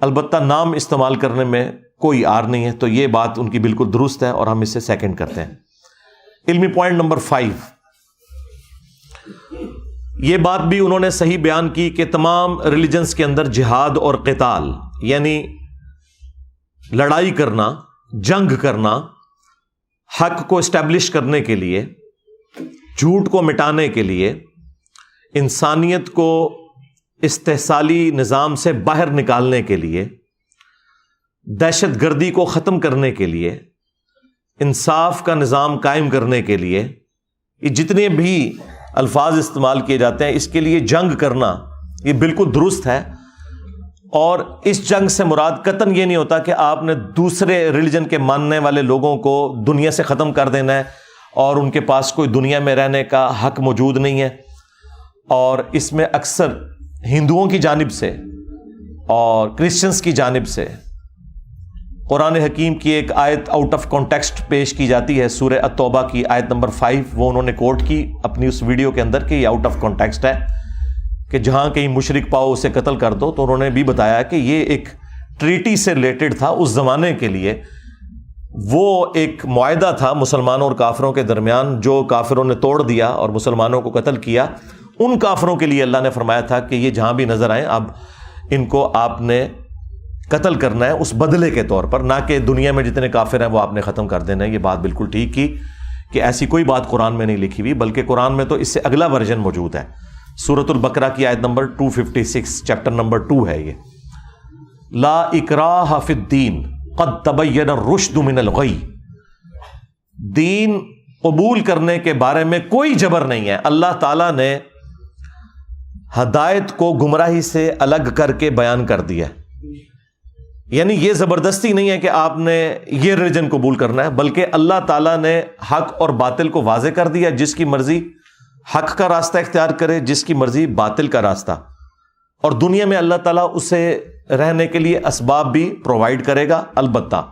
البتہ نام استعمال کرنے میں کوئی آر نہیں ہے، تو یہ بات ان کی بالکل درست ہے اور ہم اس سے سیکنڈ کرتے ہیں۔ علمی پوائنٹ نمبر 5، یہ بات بھی انہوں نے صحیح بیان کی کہ تمام ریلیجنز کے اندر جہاد اور قتال یعنی لڑائی کرنا، جنگ کرنا، حق کو اسٹیبلش کرنے کے لیے، جھوٹ کو مٹانے کے لیے، انسانیت کو استحصالی نظام سے باہر نکالنے کے لیے، دہشت گردی کو ختم کرنے کے لیے، انصاف کا نظام قائم کرنے کے لیے، یہ جتنے بھی الفاظ استعمال کیے جاتے ہیں اس کے لیے جنگ کرنا یہ بالکل درست ہے۔ اور اس جنگ سے مراد قطعاً یہ نہیں ہوتا کہ آپ نے دوسرے ریلیجن کے ماننے والے لوگوں کو دنیا سے ختم کر دینا ہے اور ان کے پاس کوئی دنیا میں رہنے کا حق موجود نہیں ہے۔ اور اس میں اکثر ہندوؤں کی جانب سے اور کرسچنز کی جانب سے قرآن حکیم کی ایک آیت آؤٹ آف کانٹیکسٹ پیش کی جاتی ہے، سورہ التوبہ کی آیت نمبر 5، وہ انہوں نے کوٹ کی اپنی اس ویڈیو کے اندر کہ یہ آؤٹ آف کانٹیکسٹ ہے، کہ جہاں کہیں مشرک پاؤ اسے قتل کر دو۔ تو انہوں نے بھی بتایا کہ یہ ایک ٹریٹی سے ریلیٹڈ تھا، اس زمانے کے لیے وہ ایک معاہدہ تھا مسلمانوں اور کافروں کے درمیان، جو کافروں نے توڑ دیا اور مسلمانوں کو قتل کیا۔ ان کافروں کے لیے اللہ نے فرمایا تھا کہ یہ جہاں بھی نظر آئیں اب ان کو آپ نے قتل کرنا ہے اس بدلے کے طور پر، نہ کہ دنیا میں جتنے کافر ہیں وہ آپ نے ختم کر دینا ہے۔ یہ بات بالکل ٹھیک کی کہ ایسی کوئی بات قرآن میں نہیں لکھی ہوئی، بلکہ قرآن میں تو اس سے اگلا ورژن موجود ہے، سورۃ البقرہ کی آیت نمبر 256، چیپٹر نمبر 2 ہے یہ، لا اکراہ فی الدین قد تبین الرشد من الغی، دین قبول کرنے کے بارے میں کوئی جبر نہیں ہے۔ اللہ تعالیٰ نے ہدایت کو گمراہی سے الگ کر کے بیان کر دیا، یعنی یہ زبردستی نہیں ہے کہ آپ نے یہ ریلیجن قبول کرنا ہے، بلکہ اللہ تعالیٰ نے حق اور باطل کو واضح کر دیا، جس کی مرضی حق کا راستہ اختیار کرے، جس کی مرضی باطل کا راستہ، اور دنیا میں اللہ تعالیٰ اسے رہنے کے لیے اسباب بھی پرووائڈ کرے گا۔ البتہ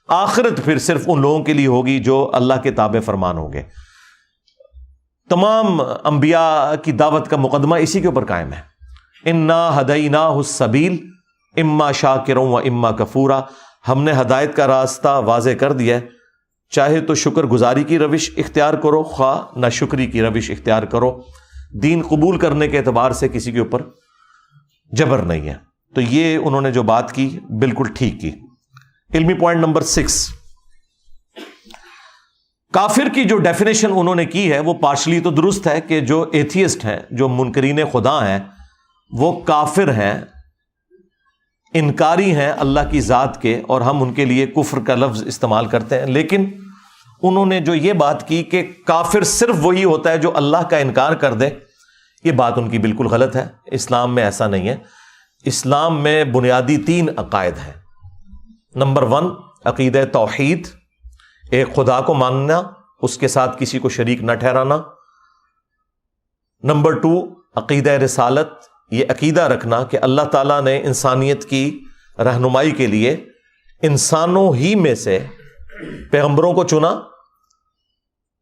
آخرت پھر صرف ان لوگوں کے لیے ہوگی جو اللہ کے تابع فرمان ہوں گے۔ تمام انبیاء کی دعوت کا مقدمہ اسی کے اوپر قائم ہے، انا ہدیناہ السبیل اما شاکرا و اما کفورا، ہم نے ہدایت کا راستہ واضح کر دیا ہے، چاہے تو شکر گزاری کی روش اختیار کرو، خواہ نہ شکری کی روش اختیار کرو۔ دین قبول کرنے کے اعتبار سے کسی کے اوپر جبر نہیں ہے۔ تو یہ انہوں نے جو بات کی بالکل ٹھیک کی۔ علمی پوائنٹ نمبر 6، کافر کی جو ڈیفینیشن انہوں نے کی ہے وہ پارشلی تو درست ہے کہ جو ایتھیسٹ ہیں، جو منکرین خدا ہیں، وہ کافر ہیں، انکاری ہیں اللہ کی ذات کے، اور ہم ان کے لیے کفر کا لفظ استعمال کرتے ہیں۔ لیکن انہوں نے جو یہ بات کی کہ کافر صرف وہی ہوتا ہے جو اللہ کا انکار کر دے، یہ بات ان کی بالکل غلط ہے۔ اسلام میں ایسا نہیں ہے۔ اسلام میں بنیادی 3 عقائد ہیں۔ نمبر 1 عقیدہ توحید، ایک خدا کو ماننا، اس کے ساتھ کسی کو شریک نہ ٹھہرانا۔ نمبر 2 عقیدہ رسالت، یہ عقیدہ رکھنا کہ اللہ تعالیٰ نے انسانیت کی رہنمائی کے لیے انسانوں ہی میں سے پیغمبروں کو چنا،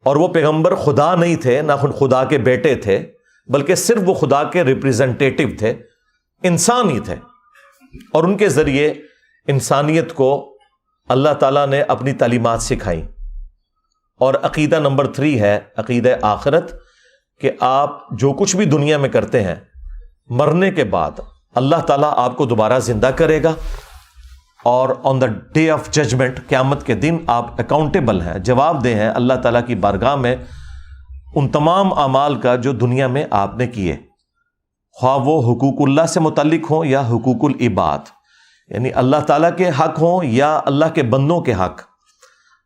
اور وہ پیغمبر خدا نہیں تھے، نہ خدا کے بیٹے تھے، بلکہ صرف وہ خدا کے ریپریزنٹیٹو تھے، انسان ہی تھے، اور ان کے ذریعے انسانیت کو اللہ تعالیٰ نے اپنی تعلیمات سکھائیں۔ اور عقیدہ نمبر 3 ہے عقیدہ آخرت، کہ آپ جو کچھ بھی دنیا میں کرتے ہیں، مرنے کے بعد اللہ تعالیٰ آپ کو دوبارہ زندہ کرے گا، اور آن دا ڈے آف ججمنٹ، قیامت کے دن آپ اکاؤنٹیبل ہیں، جواب دہ ہیں اللہ تعالیٰ کی بارگاہ میں ان تمام اعمال کا جو دنیا میں آپ نے کیے، خواہ وہ حقوق اللہ سے متعلق ہوں یا حقوق العباد، یعنی اللہ تعالیٰ کے حق ہوں یا اللہ کے بندوں کے حق۔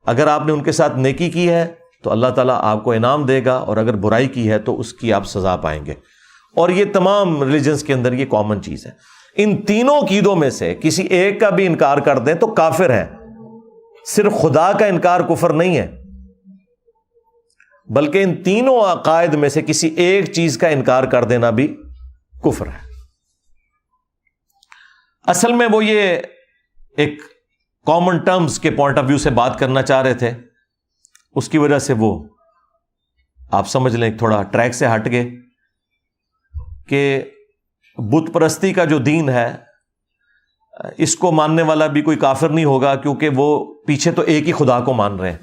اگر آپ نے ان کے ساتھ نیکی کی ہے تو اللہ تعالیٰ آپ کو انعام دے گا، اور اگر برائی کی ہے تو اس کی آپ سزا پائیں گے۔ اور یہ تمام ریلیجنز کے اندر یہ کامن چیز ہے۔ ان تینوں عقیدوں میں سے کسی ایک کا بھی انکار کر دیں تو کافر ہے۔ صرف خدا کا انکار کفر نہیں ہے، بلکہ ان تینوں عقائد میں سے کسی ایک چیز کا انکار کر دینا بھی کفر ہے۔ اصل میں وہ یہ ایک کامن ٹرمز کے پوائنٹ آف ویو سے بات کرنا چاہ رہے تھے، اس کی وجہ سے وہ آپ سمجھ لیں تھوڑا ٹریک سے ہٹ گئے کہ بت پرستی کا جو دین ہے اس کو ماننے والا بھی کوئی کافر نہیں ہوگا، کیونکہ وہ پیچھے تو ایک ہی خدا کو مان رہے ہیں۔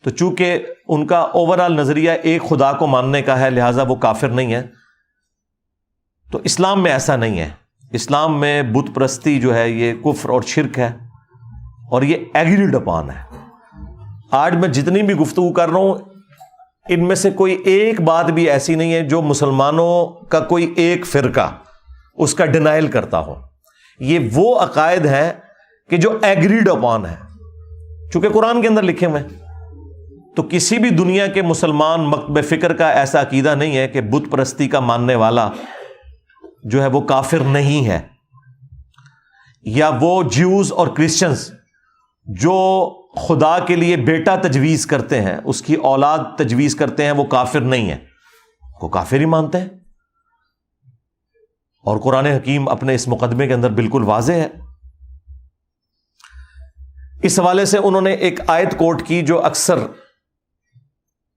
تو چونکہ ان کا اوورال نظریہ ایک خدا کو ماننے کا ہے، لہٰذا وہ کافر نہیں ہے۔ تو اسلام میں ایسا نہیں ہے۔ اسلام میں بت پرستی جو ہے یہ کفر اور شرک ہے، اور یہ ایگریڈ اپان ہے۔ آج میں جتنی بھی گفتگو کر رہا ہوں، ان میں سے کوئی ایک بات بھی ایسی نہیں ہے جو مسلمانوں کا کوئی ایک فرقہ اس کا ڈینائل کرتا ہو۔ یہ وہ عقائد ہیں کہ جو ایگریڈ اپان ہے، چونکہ قرآن کے اندر لکھے ہوئے ہیں۔ تو کسی بھی دنیا کے مسلمان مکتب فکر کا ایسا عقیدہ نہیں ہے کہ بت پرستی کا ماننے والا جو ہے وہ کافر نہیں ہے، یا وہ جیوز اور کرسچنز جو خدا کے لیے بیٹا تجویز کرتے ہیں، اس کی اولاد تجویز کرتے ہیں، وہ کافر نہیں ہے، وہ کافر ہی مانتے ہیں۔ اور قرآن حکیم اپنے اس مقدمے کے اندر بالکل واضح ہے۔ اس حوالے سے انہوں نے ایک آیت کوٹ کی جو اکثر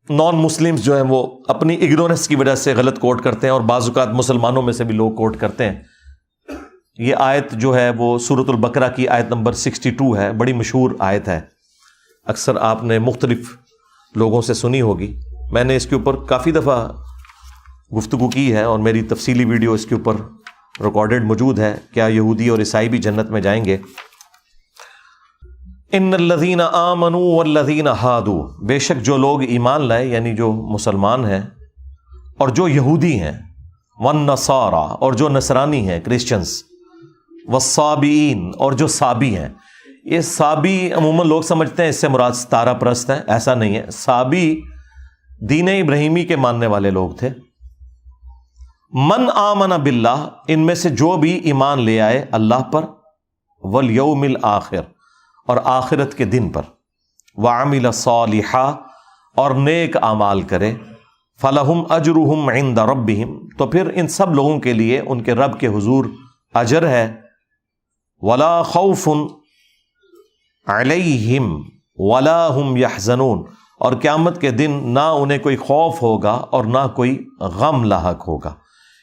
نان مسلمز جو ہیں وہ اپنی اگنورنس کی وجہ سے غلط کوٹ کرتے ہیں، اور بعض اوقات مسلمانوں میں سے بھی لوگ کوٹ کرتے ہیں۔ یہ آیت جو ہے وہ سورۃ البقرہ کی آیت نمبر 62 ہے، بڑی مشہور آیت ہے، اکثر آپ نے مختلف لوگوں سے سنی ہوگی۔ میں نے اس کے اوپر کافی دفعہ گفتگو کی ہے، اور میری تفصیلی ویڈیو اس کے اوپر ریکارڈڈ موجود ہے، کیا یہودی اور عیسائی بھی جنت میں جائیں گے۔ ان الذین آمنوا والذین ہادوا، بے شک جو لوگ ایمان لائے یعنی جو مسلمان ہیں اور جو یہودی ہیں، والنصارى اور جو نصرانی ہیں کرسچنز، والصابئین اور جو صابی ہیں۔ یہ صابی عموماً لوگ سمجھتے ہیں اس سے مراد ستارہ پرست ہیں، ایسا نہیں ہے۔ صابی دین ابراہیمی کے ماننے والے لوگ تھے۔ من آمن باللہ، ان میں سے جو بھی ایمان لے آئے اللہ پر، والیوم الآخر اور آخرت کے دن پر، وعمل صالحا اور نیک اعمال کرے، فلہم اجرہم عند ربہم، تو پھر ان سب لوگوں کے لیے ان کے رب کے حضور اجر ہے، ولا خوف علیہم ولا ہم یحزنون، اور قیامت کے دن نہ انہیں کوئی خوف ہوگا اور نہ کوئی غم لاحق ہوگا،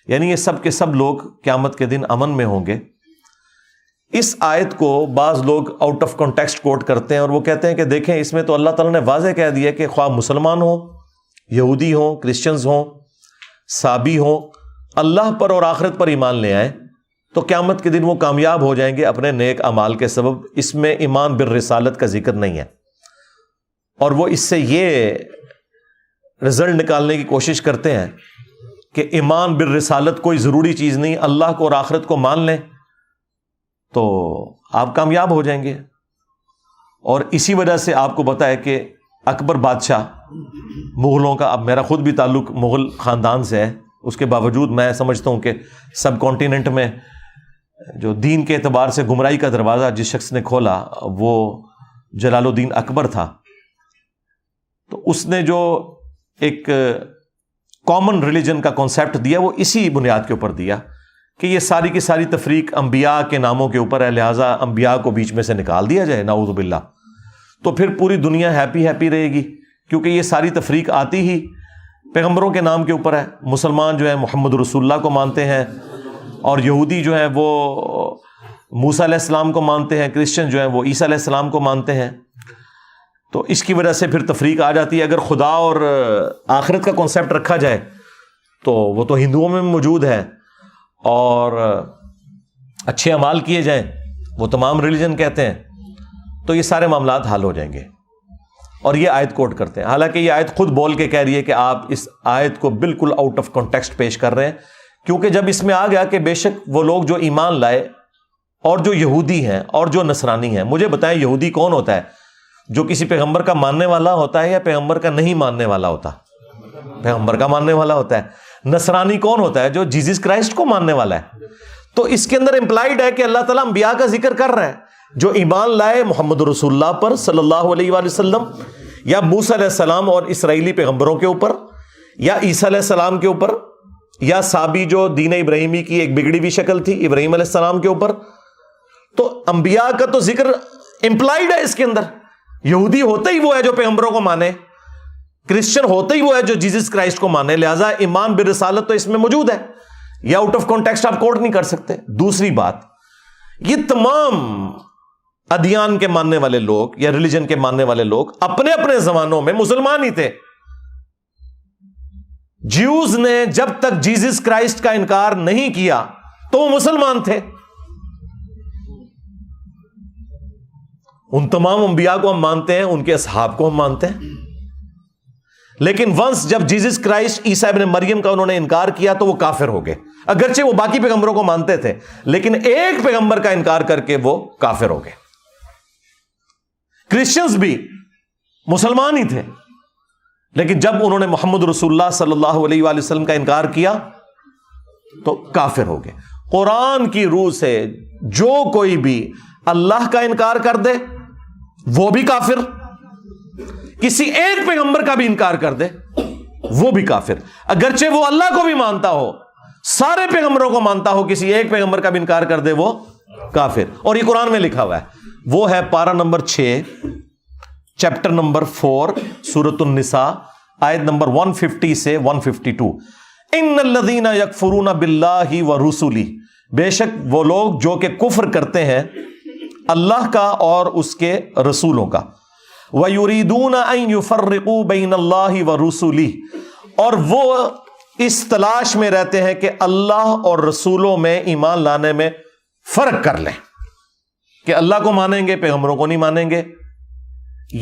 یعنی یہ سب کے سب لوگ قیامت کے دن امن میں ہوں گے۔ اس آیت کو بعض لوگ آؤٹ آف کانٹیکسٹ کوٹ کرتے ہیں، اور وہ کہتے ہیں کہ دیکھیں اس میں تو اللہ تعالیٰ نے واضح کہہ دیا کہ خواہ مسلمان ہوں، یہودی ہوں، کرسچنز ہوں، صابی ہوں، اللہ پر اور آخرت پر ایمان لے آئیں تو قیامت کے دن وہ کامیاب ہو جائیں گے اپنے نیک اعمال کے سبب۔ اس میں ایمان بالرسالت کا ذکر نہیں ہے، اور وہ اس سے یہ رزلٹ نکالنے کی کوشش کرتے ہیں کہ ایمان بالرسالت کوئی ضروری چیز نہیں، اللہ کو اور آخرت کو مان لیں تو آپ کامیاب ہو جائیں گے۔ اور اسی وجہ سے آپ کو پتہ ہے کہ اکبر بادشاہ مغلوں کا، اب میرا خود بھی تعلق مغل خاندان سے ہے، اس کے باوجود میں سمجھتا ہوں کہ سب کانٹیننٹ میں جو دین کے اعتبار سے گمراہی کا دروازہ جس شخص نے کھولا وہ جلال الدین اکبر تھا۔ تو اس نے جو ایک کامن ریلیجن کا کانسیپٹ دیا وہ اسی بنیاد کے اوپر دیا کہ یہ ساری کی ساری تفریق انبیاء کے ناموں کے اوپر ہے، لہٰذا انبیاء کو بیچ میں سے نکال دیا جائے، نعوذ باللہ، تو پھر پوری دنیا ہیپی رہے گی، کیونکہ یہ ساری تفریق آتی ہی پیغمبروں کے نام کے اوپر ہے۔ مسلمان جو ہیں محمد رسول اللہ کو مانتے ہیں، اور یہودی جو ہیں وہ موسیٰ علیہ السلام کو مانتے ہیں، کرسچن جو ہیں وہ عیسیٰ علیہ السلام کو مانتے ہیں، تو اس کی وجہ سے پھر تفریق آ جاتی ہے۔ اگر خدا اور آخرت کا کانسیپٹ رکھا جائے تو وہ تو ہندوؤں میں موجود ہے، اور اچھے اعمال کیے جائیں وہ تمام ریلیجن کہتے ہیں، تو یہ سارے معاملات حل ہو جائیں گے۔ اور یہ آیت کوٹ کرتے ہیں، حالانکہ یہ آیت خود بول کے کہہ رہی ہے کہ آپ اس آیت کو بالکل آؤٹ آف کانٹیکسٹ پیش کر رہے ہیں، کیونکہ جب اس میں آ گیا کہ بے شک وہ لوگ جو ایمان لائے اور جو یہودی ہیں اور جو نصرانی ہیں، مجھے بتائیں یہودی کون ہوتا ہے؟ جو کسی پیغمبر کا ماننے والا ہوتا ہے یا پیغمبر کا نہیں ماننے والا ہوتا؟ پیغمبر کا ماننے والا ہوتا ہے۔ نصرانی کون ہوتا ہے؟ جو جیزس کرائسٹ کو ماننے والا ہے۔ تو اس کے اندر امپلائڈ ہے کہ اللہ تعالیٰ انبیاء کا ذکر کر رہا ہے جو ایمان لائے محمد رسول اللہ پر صلی اللہ علیہ وآلہ وسلم، یا موسیٰ علیہ السلام اور اسرائیلی پیغمبروں کے اوپر، یا عیسیٰ علیہ السلام کے اوپر، یا سابی جو دین ابراہیمی کی ایک بگڑی ہوئی شکل تھی ابراہیم علیہ السلام کے اوپر۔ تو انبیاء کا تو ذکر امپلائڈ ہے اس کے اندر۔ یہودی ہوتا ہی وہ ہے جو پیغمبروں کو مانے، کرسچن ہوتا ہی وہ ہے جو جیزس کرائسٹ کو مانے، لہذا ایمان بالرسالت تو اس میں موجود ہے، یہ آؤٹ آف کانٹیکسٹ آپ کوٹ نہیں کر سکتے۔ دوسری بات، یہ تمام ادیان کے ماننے والے لوگ یا ریلیجن کے ماننے والے لوگ اپنے اپنے زمانوں میں مسلمان ہی تھے۔ جیوز نے جب تک جیزس کرائسٹ کا انکار نہیں کیا تو وہ مسلمان تھے۔ ان تمام انبیاء کو ہم مانتے ہیں، ان کے اصحاب کو ہم مانتے ہیں، لیکن ونس جب جیزس کرائسٹ عیسیٰ ابن مریم کا انہوں نے انکار کیا تو وہ کافر ہو گئے، اگرچہ وہ باقی پیغمبروں کو مانتے تھے لیکن ایک پیغمبر کا انکار کر کے وہ کافر ہو گئے۔ کرسچنز بھی مسلمان ہی تھے، لیکن جب انہوں نے محمد رسول اللہ صلی اللہ علیہ وآلہ وسلم کا انکار کیا تو کافر ہو گئے۔ قرآن کی روح سے جو کوئی بھی اللہ کا انکار کر دے وہ بھی کافر، کسی ایک پیغمبر کا بھی انکار کر دے وہ بھی کافر، اگرچہ وہ اللہ کو بھی مانتا ہو، سارے پیغمبروں کو مانتا ہو، کسی ایک پیغمبر کا بھی انکار کر دے وہ کافر۔ اور یہ قرآن میں لکھا ہوا ہے، وہ ہے پارہ نمبر 6 چیپٹر نمبر 4 سورۃ النساء آیت نمبر 150 سے 152۔ ان الذین یکفرون باللہ ورسلہ، بے شک وہ لوگ جو کہ کفر کرتے ہیں اللہ کا اور اس کے رسولوں کا، وَيُرِيدُونَ أَن يُفَرِّقُوا بَيْنَ اللَّهِ وَرُسُلِهِ، اور وہ اس تلاش میں رہتے ہیں کہ اللہ اور رسولوں میں ایمان لانے میں فرق کر لیں، کہ اللہ کو مانیں گے پیغمبروں کو نہیں مانیں گے،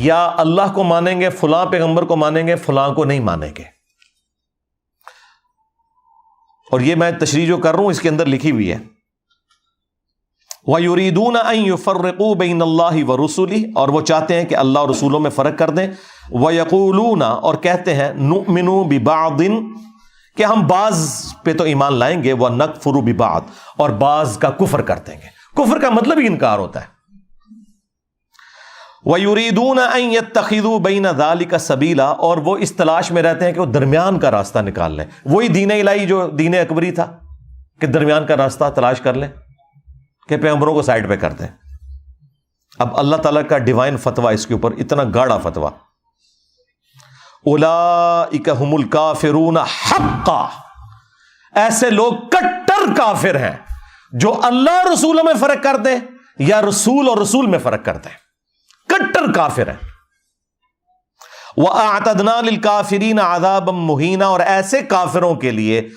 یا اللہ کو مانیں گے فلاں پیغمبر کو مانیں گے فلاں کو نہیں مانیں گے۔ اور یہ میں تشریح جو کر رہا ہوں اس کے اندر لکھی ہوئی ہے، وَيُرِيدُونَ أَن يُفَرِّقُوا بَيْنَ اللَّهِ وَرُسُلِهِ، اور وہ چاہتے ہیں کہ اللہ اور رسولوں میں فرق کر دیں، وَيَقُولُونَ، اور کہتے ہیں، نُؤْمِنُ بِبَعْضٍ، کہ ہم بعض پہ تو ایمان لائیں گے، وَنَكْفُرُ بِبَعْضٍ، اور بعض کا کفر کر دیں گے۔ کفر کا مطلب ہی انکار ہوتا ہے۔ وَيُرِيدُونَ أَن يَتَّخِذُوا بَيْنَ ذَلِكَ سَبِيلًا، اور وہ اس تلاش میں رہتے ہیں کہ وہ درمیان کا راستہ نکال لیں، وہی دین الہی جو دین اکبری تھا کہ درمیان کا راستہ تلاش کر لیں، کہ پیغمبروں کو سائڈ پہ کر دیں۔ اب اللہ تعالیٰ کا ڈیوائن فتویٰ اس کے اوپر، اتنا گاڑا فتویٰ، اولئک ھم الکافرون حقا، ایسے لوگ کٹر کافر ہیں جو اللہ رسولوں میں فرق کر دیں یا رسول اور رسول میں فرق کر دیں، کٹر کافر ہیں۔ وَأَعْتَدْنَا لِلْكَافِرِينَ عَذَابًا مُهِينًا، اور ایسے کافروں کے لیے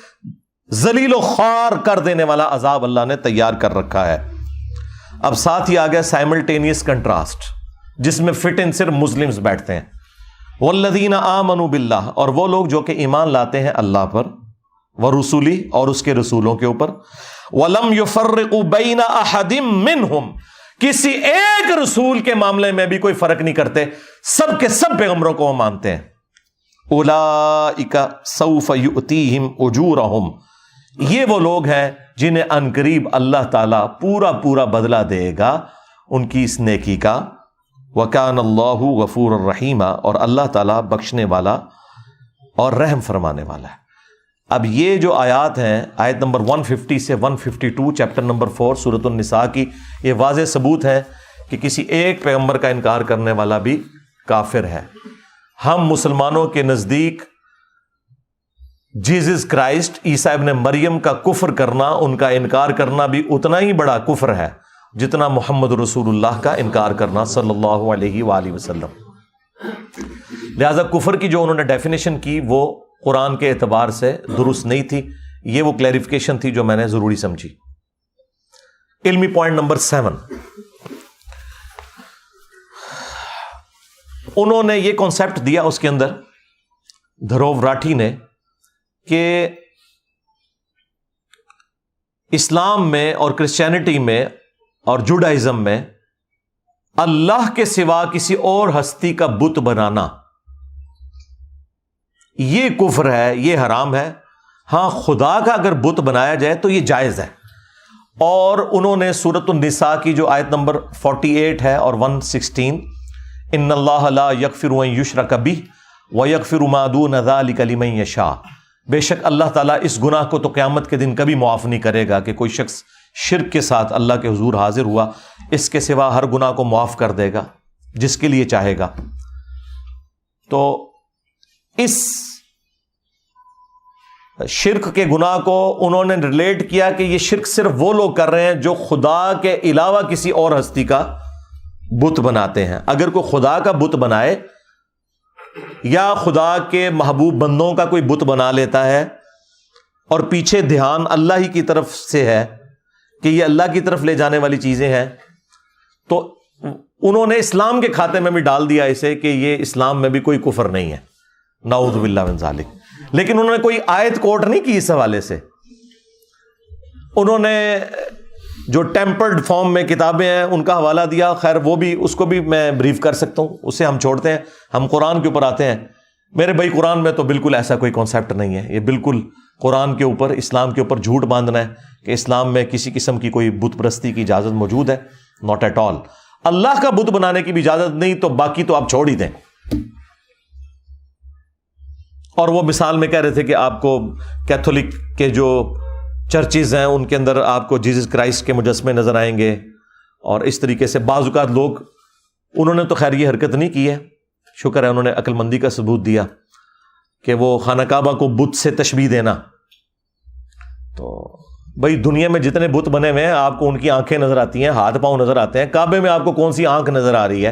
ذلیل و خوار کر دینے والا عذاب اللہ نے تیار کر رکھا ہے۔ اب ساتھ ہی آ گیا سائملٹینیس کنٹراسٹ، جس میں فٹ ان صرف مسلمز بیٹھتے ہیں۔ والذین آمنوا باللہ، اور وہ لوگ جو کہ ایمان لاتے ہیں اللہ پر، ورسولہ، اور اس کے رسولوں کے اوپر، ولم یفرقوا بین احد منہم، کسی ایک رسول کے معاملے میں بھی کوئی فرق نہیں کرتے، سب کے سب پیغمبروں کو وہ مانتے ہیں۔ اولئک سوف یؤتیہم اجورہم، یہ وہ لوگ ہیں جنہیں عنقریب اللہ تعالیٰ پورا پورا بدلہ دے گا ان کی اس نیکی کا۔ وَكَانَ اللَّهُ غَفُورًا رَحِيمًا، اور اللہ تعالیٰ بخشنے والا اور رحم فرمانے والا ہے۔ اب یہ جو آیات ہیں آیت نمبر 150 سے 152 چیپٹر نمبر 4 سورۃ النساء کی، یہ واضح ثبوت ہے کہ کسی ایک پیغمبر کا انکار کرنے والا بھی کافر ہے۔ ہم مسلمانوں کے نزدیک جیزس کرائسٹ عیسیٰ ابن مریم کا کفر کرنا، ان کا انکار کرنا بھی اتنا ہی بڑا کفر ہے جتنا محمد رسول اللہ کا انکار کرنا صلی اللہ علیہ وآلہ وسلم۔ لہذا کفر کی جو انہوں نے ڈیفینیشن کی وہ قرآن کے اعتبار سے درست نہیں تھی، یہ وہ کلیریفیکیشن تھی جو میں نے ضروری سمجھی۔ علمی پوائنٹ نمبر 7، انہوں نے یہ کانسیپٹ دیا اس کے اندر دھروو راٹھی نے کہ اسلام میں اور کرسچینٹی میں اور جوڈائزم میں اللہ کے سوا کسی اور ہستی کا بت بنانا یہ کفر ہے، یہ حرام ہے۔ ہاں، خدا کا اگر بت بنایا جائے تو یہ جائز ہے۔ اور انہوں نے سورۃ النساء کی جو آیت نمبر 48 ہے اور 116، ان اللہ لا یغفر ان یشرک بہ ویغفر ما دون ذلک لمن یشاء، بے شک اللہ تعالیٰ اس گناہ کو تو قیامت کے دن کبھی معاف نہیں کرے گا کہ کوئی شخص شرک کے ساتھ اللہ کے حضور حاضر ہوا، اس کے سوا ہر گناہ کو معاف کر دے گا جس کے لیے چاہے گا۔ تو اس شرک کے گناہ کو انہوں نے ریلیٹ کیا کہ یہ شرک صرف وہ لوگ کر رہے ہیں جو خدا کے علاوہ کسی اور ہستی کا بت بناتے ہیں۔ اگر کوئی خدا کا بت بنائے یا خدا کے محبوب بندوں کا کوئی بت بنا لیتا ہے اور پیچھے دھیان اللہ ہی کی طرف سے ہے کہ یہ اللہ کی طرف لے جانے والی چیزیں ہیں، تو انہوں نے اسلام کے کھاتے میں بھی ڈال دیا اسے کہ یہ اسلام میں بھی کوئی کفر نہیں ہے، نعوذ باللہ من ذالک۔ لیکن انہوں نے کوئی آیت کوٹ نہیں کی اس حوالے سے۔ انہوں نے جو ٹیمپرڈ فارم میں کتابیں ہیں ان کا حوالہ دیا، خیر وہ بھی، اس کو بھی میں بریف کر سکتا ہوں، اسے ہم چھوڑتے ہیں، ہم قرآن کے اوپر آتے ہیں۔ میرے بھائی قرآن میں تو بالکل ایسا کوئی کانسیپٹ نہیں ہے، یہ بالکل قرآن کے اوپر، اسلام کے اوپر جھوٹ باندھنا ہے کہ اسلام میں کسی قسم کی کوئی بت پرستی کی اجازت موجود ہے، ناٹ ایٹ آل۔ اللہ کا بت بنانے کی بھی اجازت نہیں، تو باقی تو آپ چھوڑ ہی دیں۔ اور وہ مثال میں کہہ رہے تھے کہ آپ کو کیتھولک کے جو چرچز ہیں ان کے اندر آپ کو جیزس کرائسٹ کے مجسمے نظر آئیں گے، اور اس طریقے سے بعض اوقات لوگ، انہوں نے تو خیر یہ حرکت نہیں کی ہے، شکر ہے انہوں نے عقل مندی کا ثبوت دیا کہ وہ خانہ کعبہ کو بت سے تشبیہ دینا۔ تو بھائی دنیا میں جتنے بت بنے ہوئے ہیں آپ کو ان کی آنکھیں نظر آتی ہیں، ہاتھ پاؤں نظر آتے ہیں، کعبے میں آپ کو کون سی آنکھ نظر آ رہی ہے؟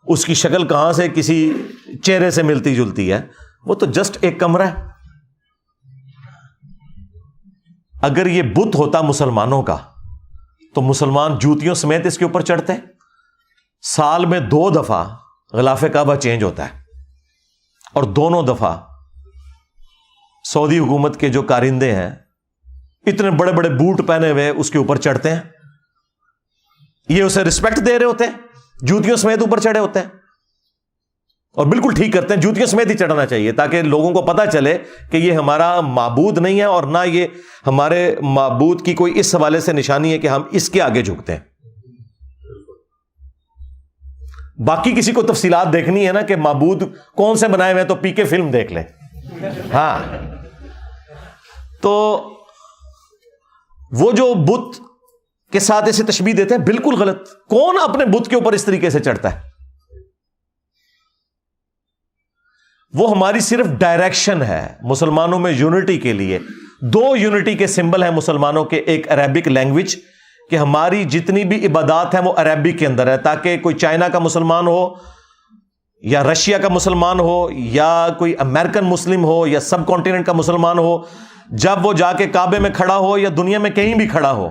اس کی شکل کہاں سے کسی چہرے سے ملتی جلتی ہے؟ وہ تو جسٹ ایک کمرہ ہے۔ اگر یہ بت ہوتا مسلمانوں کا تو مسلمان جوتیوں سمیت اس کے اوپر چڑھتے۔ سال میں 2 دفعہ غلاف کعبہ چینج ہوتا ہے، اور دونوں دفعہ سعودی حکومت کے جو کارندے ہیں اتنے بڑے بڑے بوٹ پہنے ہوئے اس کے اوپر چڑھتے ہیں، یہ اسے رسپیکٹ دے رہے ہوتے ہیں، جوتیوں سمیت اوپر چڑھے ہوتے ہیں، اور بالکل ٹھیک کرتے ہیں، جوتیوں سمیت ہی چڑھنا چاہیے تاکہ لوگوں کو پتہ چلے کہ یہ ہمارا معبود نہیں ہے، اور نہ یہ ہمارے معبود کی کوئی اس حوالے سے نشانی ہے کہ ہم اس کے آگے جھکتے ہیں۔ باقی کسی کو تفصیلات دیکھنی ہے نا کہ معبود کون سے بنائے ہوئے ہیں تو پی کے فلم دیکھ لیں۔ ہاں، تو وہ جو بت کے ساتھ اسے تشبیہ دیتے ہیں بالکل غلط۔ کون اپنے بت کے اوپر اس طریقے سے چڑھتا ہے؟ وہ ہماری صرف ڈائریکشن ہے مسلمانوں میں یونٹی کے لیے۔ 2 یونٹی کے سمبل ہیں مسلمانوں کے، ایک عربک لینگویج کہ ہماری جتنی بھی عبادات ہیں وہ عربک کے اندر ہے، تاکہ کوئی چائنا کا مسلمان ہو یا رشیا کا مسلمان ہو یا کوئی امریکن مسلم ہو یا سب کانٹیننٹ کا مسلمان ہو، جب وہ جا کے کعبے میں کھڑا ہو یا دنیا میں کہیں بھی کھڑا ہو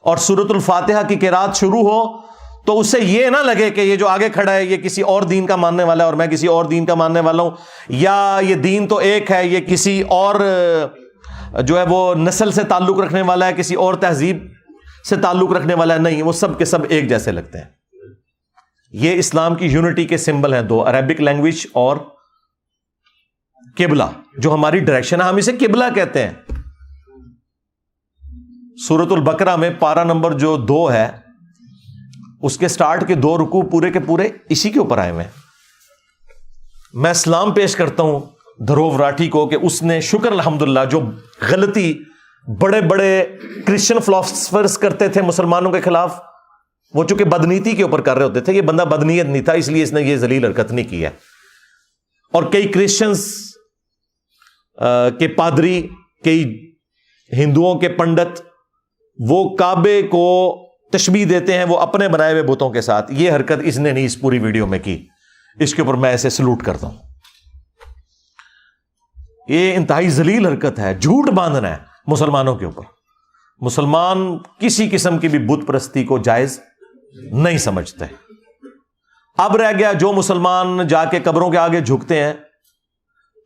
اور سورۃ الفاتحہ کی قرات شروع ہو تو اس سے یہ نہ لگے کہ یہ جو آگے کھڑا ہے یہ کسی اور دین کا ماننے والا ہے اور میں کسی اور دین کا ماننے والا ہوں، یا یہ دین تو ایک ہے، یہ کسی اور جو ہے وہ نسل سے تعلق رکھنے والا ہے، کسی اور تہذیب سے تعلق رکھنے والا ہے۔ نہیں، وہ سب کے سب ایک جیسے لگتے ہیں۔ یہ اسلام کی یونٹی کے سمبل ہیں 2، عربک لینگویج اور قبلہ، جو ہماری ڈائریکشن ہے، ہم اسے قبلہ کہتے ہیں۔ سورۃ البقرہ میں پارہ نمبر جو 2 ہے اس کے سٹارٹ کے 2 رکوع پورے کے پورے اسی کے اوپر آئے ہوئے ہیں۔ میں سلام پیش کرتا ہوں دھروو راٹھی کو کہ اس نے شکر الحمدللہ جو غلطی بڑے بڑے کرسچن فلاسفرز کرتے تھے مسلمانوں کے خلاف، وہ چونکہ بدنیتی کے اوپر کر رہے ہوتے تھے، یہ بندہ بدنیت نہیں تھا، اس لیے اس نے یہ ذلیل حرکت نہیں کی ہے. اور کئی کرسچنز کے پادری، کئی ہندوؤں کے پنڈت، وہ کعبے کو تشبیہ دیتے ہیں وہ اپنے بنائے ہوئے بتوں کے ساتھ. یہ حرکت اس نے نہیں اس پوری ویڈیو میں کی، اس کے اوپر میں ایسے سلوٹ کرتا ہوں. یہ انتہائی ذلیل حرکت ہے، جھوٹ باندھنا ہے مسلمانوں کے اوپر. مسلمان کسی قسم کی بھی بت پرستی کو جائز نہیں سمجھتے. اب رہ گیا جو مسلمان جا کے قبروں کے آگے جھکتے ہیں،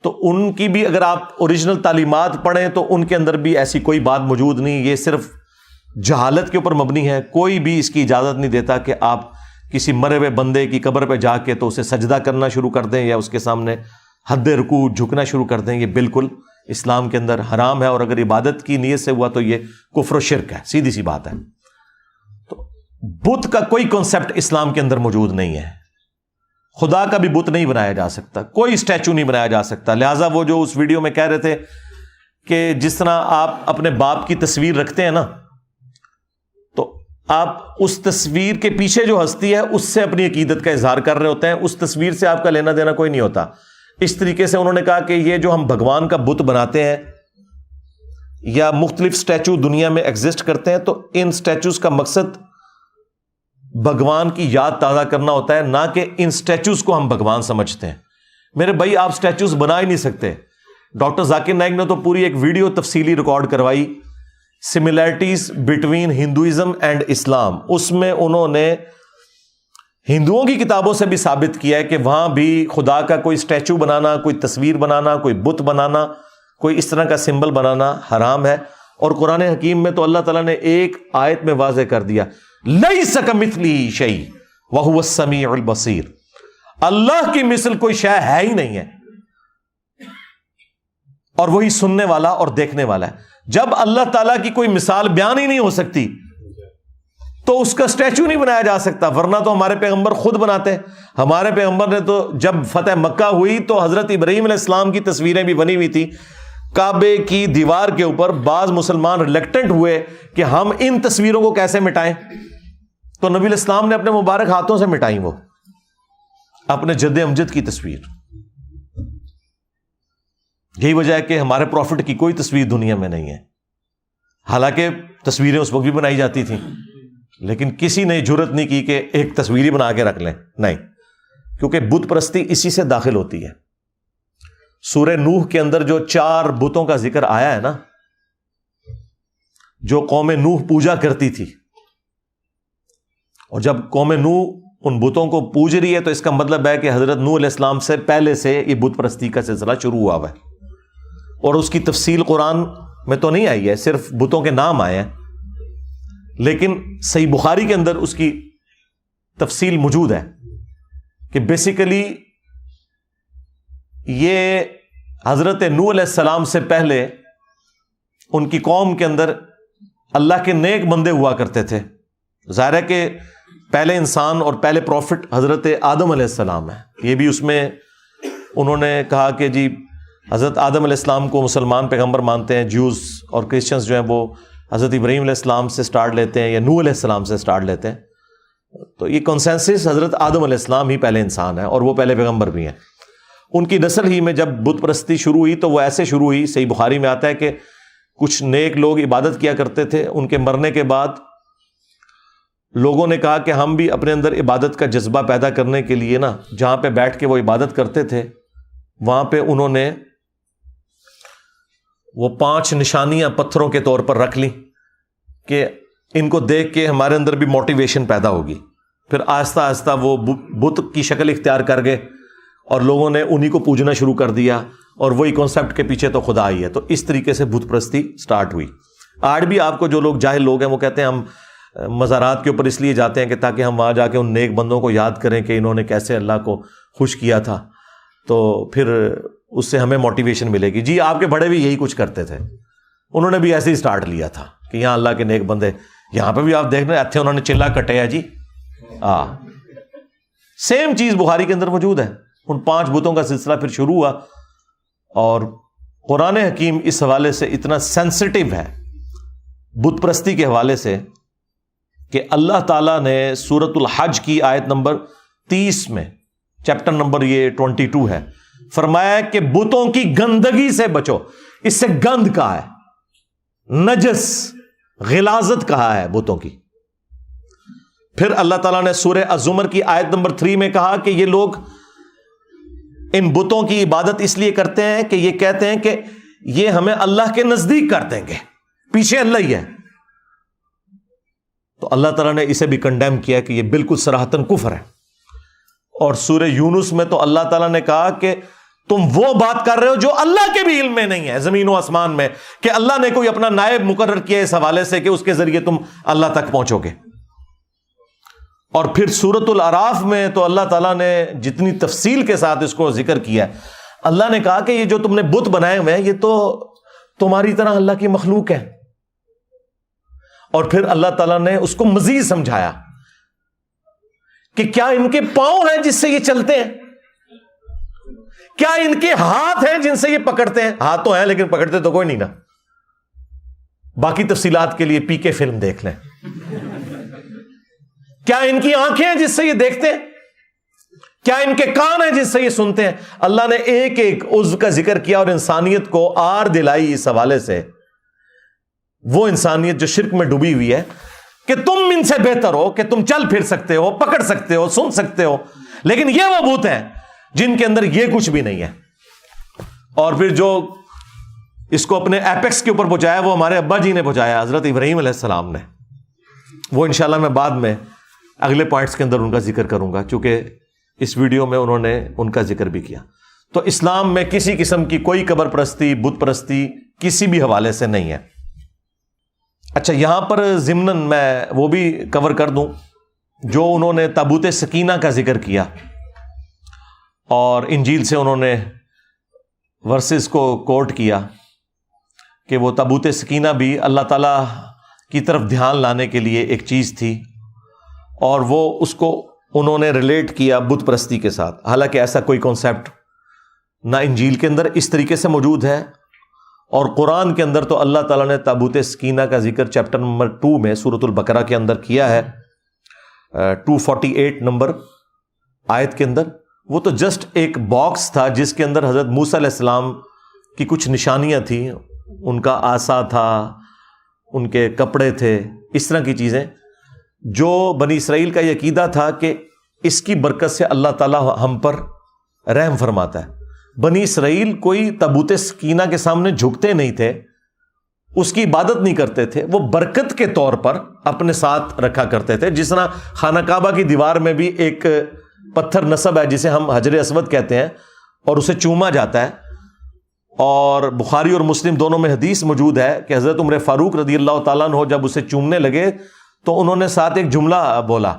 تو ان کی بھی اگر آپ اوریجنل تعلیمات پڑھیں تو ان کے اندر بھی ایسی کوئی بات موجود نہیں. یہ صرف جہالت کے اوپر مبنی ہے. کوئی بھی اس کی اجازت نہیں دیتا کہ آپ کسی مرے ہوئے بندے کی قبر پہ جا کے تو اسے سجدہ کرنا شروع کر دیں یا اس کے سامنے حد رکوع جھکنا شروع کر دیں. یہ بالکل اسلام کے اندر حرام ہے، اور اگر عبادت کی نیت سے ہوا تو یہ کفر و شرک ہے، سیدھی سی بات ہے. تو بت کا کوئی کانسیپٹ اسلام کے اندر موجود نہیں ہے. خدا کا بھی بت نہیں بنایا جا سکتا، کوئی اسٹیچو نہیں بنایا جا سکتا. لہٰذا وہ جو اس ویڈیو میں کہہ رہے تھے کہ جس طرح آپ اپنے باپ کی تصویر رکھتے ہیں نا، تو آپ اس تصویر کے پیچھے جو ہستی ہے اس سے اپنی عقیدت کا اظہار کر رہے ہوتے ہیں، اس تصویر سے آپ کا لینا دینا کوئی نہیں ہوتا. اس طریقے سے انہوں نے کہا کہ یہ جو ہم بھگوان کا بت بناتے ہیں یا مختلف اسٹیچو دنیا میں ایگزسٹ کرتے ہیں، تو ان اسٹیچوز کا مقصد بھگوان کی یاد تازہ کرنا ہوتا ہے، نہ کہ ان اسٹیچوز کو ہم بھگوان سمجھتے ہیں. میرے بھائی آپ اسٹیچوز بنا ہی نہیں سکتے. ڈاکٹر ذاکر نائک نے تو پوری ایک ویڈیو تفصیلی ریکارڈ کروائی، سملیرٹیز بٹوین ہندوازم اینڈ اسلام. اس میں انہوں نے ہندوؤں کی کتابوں سے بھی ثابت کیا ہے کہ وہاں بھی خدا کا کوئی اسٹیچو بنانا، کوئی تصویر بنانا، کوئی بت بنانا، کوئی اس طرح کا سمبل بنانا حرام ہے. اور قرآن حکیم میں تو اللہ تعالیٰ نے ایک آیت میں واضح کر دیا، لیس کمثلہ شیء وہو السمیع البصیر. اللہ کی مثل کوئی شے ہے ہی نہیں ہے، اور وہی سننے والا اور دیکھنے والا ہے. جب اللہ تعالیٰ کی کوئی مثال بیان ہی نہیں ہو سکتی تو اس کا اسٹیچو نہیں بنایا جا سکتا. ورنہ تو ہمارے پیغمبر خود بناتے. ہمارے پیغمبر نے تو جب فتح مکہ ہوئی تو حضرت ابراہیم علیہ السلام کی تصویریں بھی بنی ہوئی تھی کعبے کی دیوار کے اوپر. بعض مسلمان ریلیکٹنٹ ہوئے کہ ہم ان تصویروں کو کیسے مٹائیں، تو نبی علیہ السلام نے اپنے مبارک ہاتھوں سے مٹائیں وہ اپنے جد امجد کی تصویر. یہی وجہ ہے کہ ہمارے پروفٹ کی کوئی تصویر دنیا میں نہیں ہے. حالانکہ تصویریں اس وقت بھی بنائی جاتی تھیں، لیکن کسی نے جرت نہیں کی کہ ایک تصویر ہی بنا کے رکھ لیں. نہیں، کیونکہ بت پرستی اسی سے داخل ہوتی ہے. سورہ نوح کے اندر جو 4 بتوں کا ذکر آیا ہے نا، جو قوم نوح پوجا کرتی تھی، اور جب قوم نوح ان بتوں کو پوج رہی ہے تو اس کا مطلب ہے کہ حضرت نوح علیہ السلام سے پہلے سے یہ بت پرستی کا سلسلہ شروع ہوا ہے. اور اس کی تفصیل قرآن میں تو نہیں آئی ہے، صرف بتوں کے نام آئے ہیں، لیکن صحیح بخاری کے اندر اس کی تفصیل موجود ہے کہ بیسیکلی یہ حضرت نوح علیہ السلام سے پہلے ان کی قوم کے اندر اللہ کے نیک بندے ہوا کرتے تھے. ظاہر ہے کہ پہلے انسان اور پہلے پروفٹ حضرت آدم علیہ السلام ہے. یہ بھی اس میں انہوں نے کہا کہ جی حضرت آدم علیہ السلام کو مسلمان پیغمبر مانتے ہیں، جیوز اور کرسچنز جو ہیں وہ حضرت ابراہیم علیہ السلام سے سٹارٹ لیتے ہیں یا نوح علیہ السلام سے سٹارٹ لیتے ہیں. تو یہ کنسنسس حضرت آدم علیہ السلام ہی پہلے انسان ہے اور وہ پہلے پیغمبر بھی ہیں. ان کی نسل ہی میں جب بت پرستی شروع ہوئی تو وہ ایسے شروع ہوئی، صحیح بخاری میں آتا ہے کہ کچھ نیک لوگ عبادت کیا کرتے تھے. ان کے مرنے کے بعد لوگوں نے کہا کہ ہم بھی اپنے اندر عبادت کا جذبہ پیدا کرنے کے لیے نا، جہاں پہ بیٹھ کے وہ عبادت کرتے تھے وہاں پہ انہوں نے وہ 5 نشانیاں پتھروں کے طور پر رکھ لیں کہ ان کو دیکھ کے ہمارے اندر بھی موٹیویشن پیدا ہوگی. پھر آہستہ آہستہ وہ بت کی شکل اختیار کر گئے اور لوگوں نے انہی کو پوجنا شروع کر دیا، اور وہی کانسیپٹ کے پیچھے تو خدا ہی ہے. تو اس طریقے سے بت پرستی سٹارٹ ہوئی. آج بھی آپ کو جو لوگ جاہل لوگ ہیں وہ کہتے ہیں ہم مزارات کے اوپر اس لیے جاتے ہیں کہ تاکہ ہم وہاں جا کے ان نیک بندوں کو یاد کریں کہ انہوں نے کیسے اللہ کو خوش کیا تھا، تو پھر اس سے ہمیں موٹیویشن ملے گی. جی آپ کے بڑے بھی یہی کچھ کرتے تھے، انہوں نے بھی ایسے ہی سٹارٹ لیا تھا کہ یہاں اللہ کے نیک بندے. یہاں پہ بھی آپ دیکھ رہے ہیں اتھے انہوں نے چلا کٹیا جی. سیم چیز بخاری کے اندر موجود ہے. ان 5 بتوں کا سلسلہ پھر شروع ہوا اور قرآن حکیم اس حوالے سے اتنا سینسٹیو ہے بت پرستی کے حوالے سے کہ اللہ تعالیٰ نے سورۃ الحج کی آیت نمبر 30 میں، چیپٹر نمبر یہ 22 ہے، فرمایا کہ بتوں کی گندگی سے بچو. اس سے گند کہا ہے، نجس، غلاظت کہا ہے بتوں کی. پھر اللہ تعالیٰ نے سورہ الزمر کی آیت نمبر 3 میں کہا کہ یہ لوگ ان بتوں کی عبادت اس لیے کرتے ہیں کہ یہ کہتے ہیں کہ یہ ہمیں اللہ کے نزدیک کر دیں گے، پیچھے اللہ ہی ہے. تو اللہ تعالیٰ نے اسے بھی کنڈیم کیا کہ یہ بالکل صراحتاً کفر ہے. اور سورہ یونس میں تو اللہ تعالیٰ نے کہا کہ تم وہ بات کر رہے ہو جو اللہ کے بھی علم میں نہیں ہے، زمین و آسمان میں، کہ اللہ نے کوئی اپنا نائب مقرر کیا اس حوالے سے کہ اس کے ذریعے تم اللہ تک پہنچو گے. اور پھر سورۃ الاعراف میں تو اللہ تعالیٰ نے جتنی تفصیل کے ساتھ اس کو ذکر کیا ہے، اللہ نے کہا کہ یہ جو تم نے بت بنائے ہوئے ہیں یہ تو تمہاری طرح اللہ کی مخلوق ہے. اور پھر اللہ تعالیٰ نے اس کو مزید سمجھایا کہ کیا ان کے پاؤں ہیں جس سے یہ چلتے ہیں، کیا ان کے ہاتھ ہیں جن سے یہ پکڑتے ہیں؟ ہاتھ تو ہیں لیکن پکڑتے تو کوئی نہیں نا. باقی تفصیلات کے لیے پی کے فلم دیکھ لیں. کیا ان کی آنکھیں ہیں جس سے یہ دیکھتے ہیں؟ کیا ان کے کان ہیں جس سے یہ سنتے ہیں؟ اللہ نے ایک ایک عضو کا ذکر کیا اور انسانیت کو آر دلائی اس حوالے سے. وہ انسانیت جو شرک میں ڈوبی ہوئی ہے کہ تم ان سے بہتر ہو، کہ تم چل پھر سکتے ہو، پکڑ سکتے ہو، سن سکتے ہو، لیکن یہ وہ بت ہیں جن کے اندر یہ کچھ بھی نہیں ہے. اور پھر جو اس کو اپنے ایپیکس کے اوپر پہنچایا وہ ہمارے ابا جی نے پہنچایا، حضرت ابراہیم علیہ السلام نے. وہ انشاءاللہ میں بعد میں اگلے پوائنٹس کے اندر ان کا ذکر کروں گا، چونکہ اس ویڈیو میں انہوں نے ان کا ذکر بھی کیا. تو اسلام میں کسی قسم کی کوئی قبر پرستی، بت پرستی کسی بھی حوالے سے نہیں ہے. اچھا، یہاں پر ضمناً میں وہ بھی کور کر دوں جو انہوں نے تابوت سکینہ کا ذکر کیا اور انجیل سے انہوں نے ورسز کو کوٹ کیا کہ وہ تابوت سکینہ بھی اللہ تعالیٰ کی طرف دھیان لانے کے لیے ایک چیز تھی، اور وہ اس کو انہوں نے ریلیٹ کیا بت پرستی کے ساتھ. حالانکہ ایسا کوئی کانسیپٹ نہ انجیل کے اندر اس طریقے سے موجود ہے، اور قرآن کے اندر تو اللہ تعالیٰ نے تابوت سکینہ کا ذکر چیپٹر نمبر 2 میں سورۃ البقرہ کے اندر کیا ہے، 248 نمبر آیت کے اندر. وہ تو جسٹ ایک باکس تھا جس کے اندر حضرت موسیٰ علیہ السلام کی کچھ نشانیاں تھیں، ان کا عصا تھا، ان کے کپڑے تھے، اس طرح کی چیزیں، جو بنی اسرائیل کا یہ عقیدہ تھا کہ اس کی برکت سے اللہ تعالیٰ ہم پر رحم فرماتا ہے. بنی اسرائیل کوئی تابوت سکینہ کے سامنے جھکتے نہیں تھے، اس کی عبادت نہیں کرتے تھے، وہ برکت کے طور پر اپنے ساتھ رکھا کرتے تھے. جس طرح خانہ کعبہ کی دیوار میں بھی ایک پتھر نصب ہے جسے ہم حجر اسود کہتے ہیں، اور اسے چوما جاتا ہے. اور بخاری اور مسلم دونوں میں حدیث موجود ہے کہ حضرت عمر فاروق رضی اللہ تعالیٰ عنہ جب اسے چومنے لگے تو انہوں نے ساتھ ایک جملہ بولا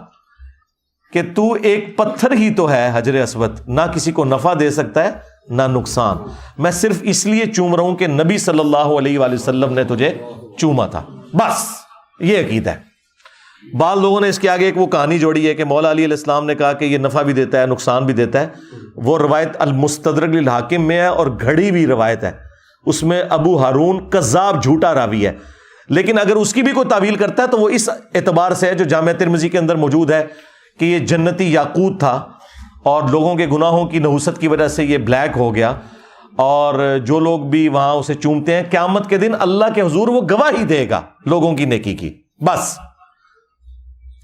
کہ تو ایک پتھر ہی تو ہے حجر اسود، نہ کسی کو نفع دے سکتا ہے نہ نقصان، میں صرف اس لیے چوم رہا ہوں کہ نبی صلی اللہ علیہ وآلہ وسلم نے تجھے چوما تھا. بس یہ عقیدہ ہے. بعض لوگوں نے اس کے آگے ایک وہ کہانی جوڑی ہے کہ مولا علی علیہ السلام نے کہا کہ یہ نفع بھی دیتا ہے نقصان بھی دیتا ہے. وہ روایت المستدرک للحاکم میں ہے اور گھڑی بھی روایت ہے، اس میں ابو ہارون کذاب جھوٹا راوی ہے. لیکن اگر اس کی بھی کوئی تعویل کرتا ہے تو وہ اس اعتبار سے ہے جو جامع ترمذی کے اندر موجود ہے کہ یہ جنتی یاقوت تھا اور لوگوں کے گناہوں کی نحوست کی وجہ سے یہ بلیک ہو گیا، اور جو لوگ بھی وہاں اسے چومتے ہیں قیامت کے دن اللہ کے حضور وہ گواہی دے گا لوگوں کی نیکی کی. بس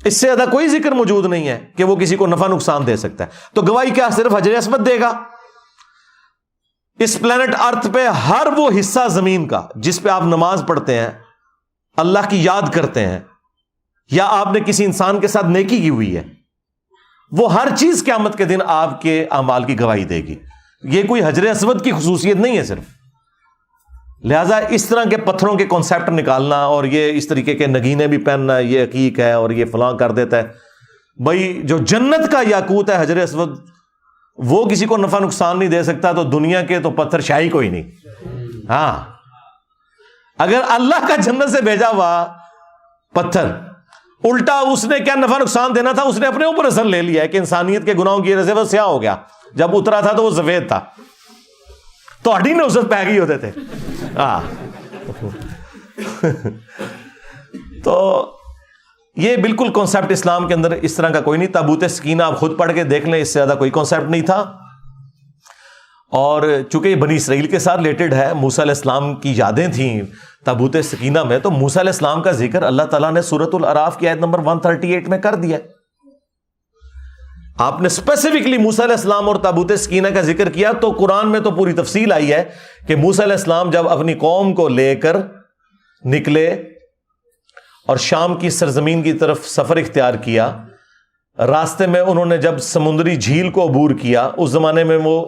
اس سے زیادہ کوئی ذکر موجود نہیں ہے کہ وہ کسی کو نفع نقصان دے سکتا ہے. تو گواہی کیا صرف حجر اسود دے گا؟ اس پلانٹ ارتھ پہ ہر وہ حصہ زمین کا جس پہ آپ نماز پڑھتے ہیں، اللہ کی یاد کرتے ہیں، یا آپ نے کسی انسان کے ساتھ نیکی کی ہوئی ہے، وہ ہر چیز قیامت کے دن آپ کے اعمال کی گواہی دے گی. یہ کوئی حجر اسود کی خصوصیت نہیں ہے صرف. لہٰذا اس طرح کے پتھروں کے کانسیپٹ نکالنا اور یہ اس طریقے کے نگینے بھی پہننا، یہ عقیق ہے اور یہ فلاں کر دیتا ہے. بھائی جو جنت کا یاقوت ہے حجر اسود، وہ کسی کو نفع نقصان نہیں دے سکتا، تو دنیا کے تو پتھر شاہی کوئی نہیں. ہاں، اگر اللہ کا جنت سے بھیجا ہوا پتھر الٹا اس نے کیا نفع نقصان دینا تھا، اس نے اپنے اوپر اثر لے لیا ہے کہ انسانیت کے گناہوں کی وجہ سے وہ سیاہ ہو گیا. جب اترا تھا تو وہ سفید تھا. تہاڈی نوزت پی گئی ہوتے تھے. تو یہ بالکل کانسیپٹ اسلام کے اندر اس طرح کا کوئی نہیں. تابوت سکینہ آپ خود پڑھ کے دیکھ لیں, اس سے زیادہ کوئی کانسیپٹ نہیں تھا. اور چونکہ یہ بنی اسرائیل کے ساتھ ریلیٹڈ ہے, موسیٰ علیہ السلام کی یادیں تھیں تابوت سکینہ میں, تو موسیٰ علیہ السلام کا ذکر اللہ تعالیٰ نے سورۃ الاعراف کی آیت نمبر 138 میں کر دیا. آپ نے اسپیسیفکلی موسیٰ علیہ السلام اور تابوت سکینہ کا ذکر کیا, تو قرآن میں تو پوری تفصیل آئی ہے کہ موسیٰ علیہ السلام جب اپنی قوم کو لے کر نکلے اور شام کی سرزمین کی طرف سفر اختیار کیا, راستے میں انہوں نے جب سمندری جھیل کو عبور کیا, اس زمانے میں وہ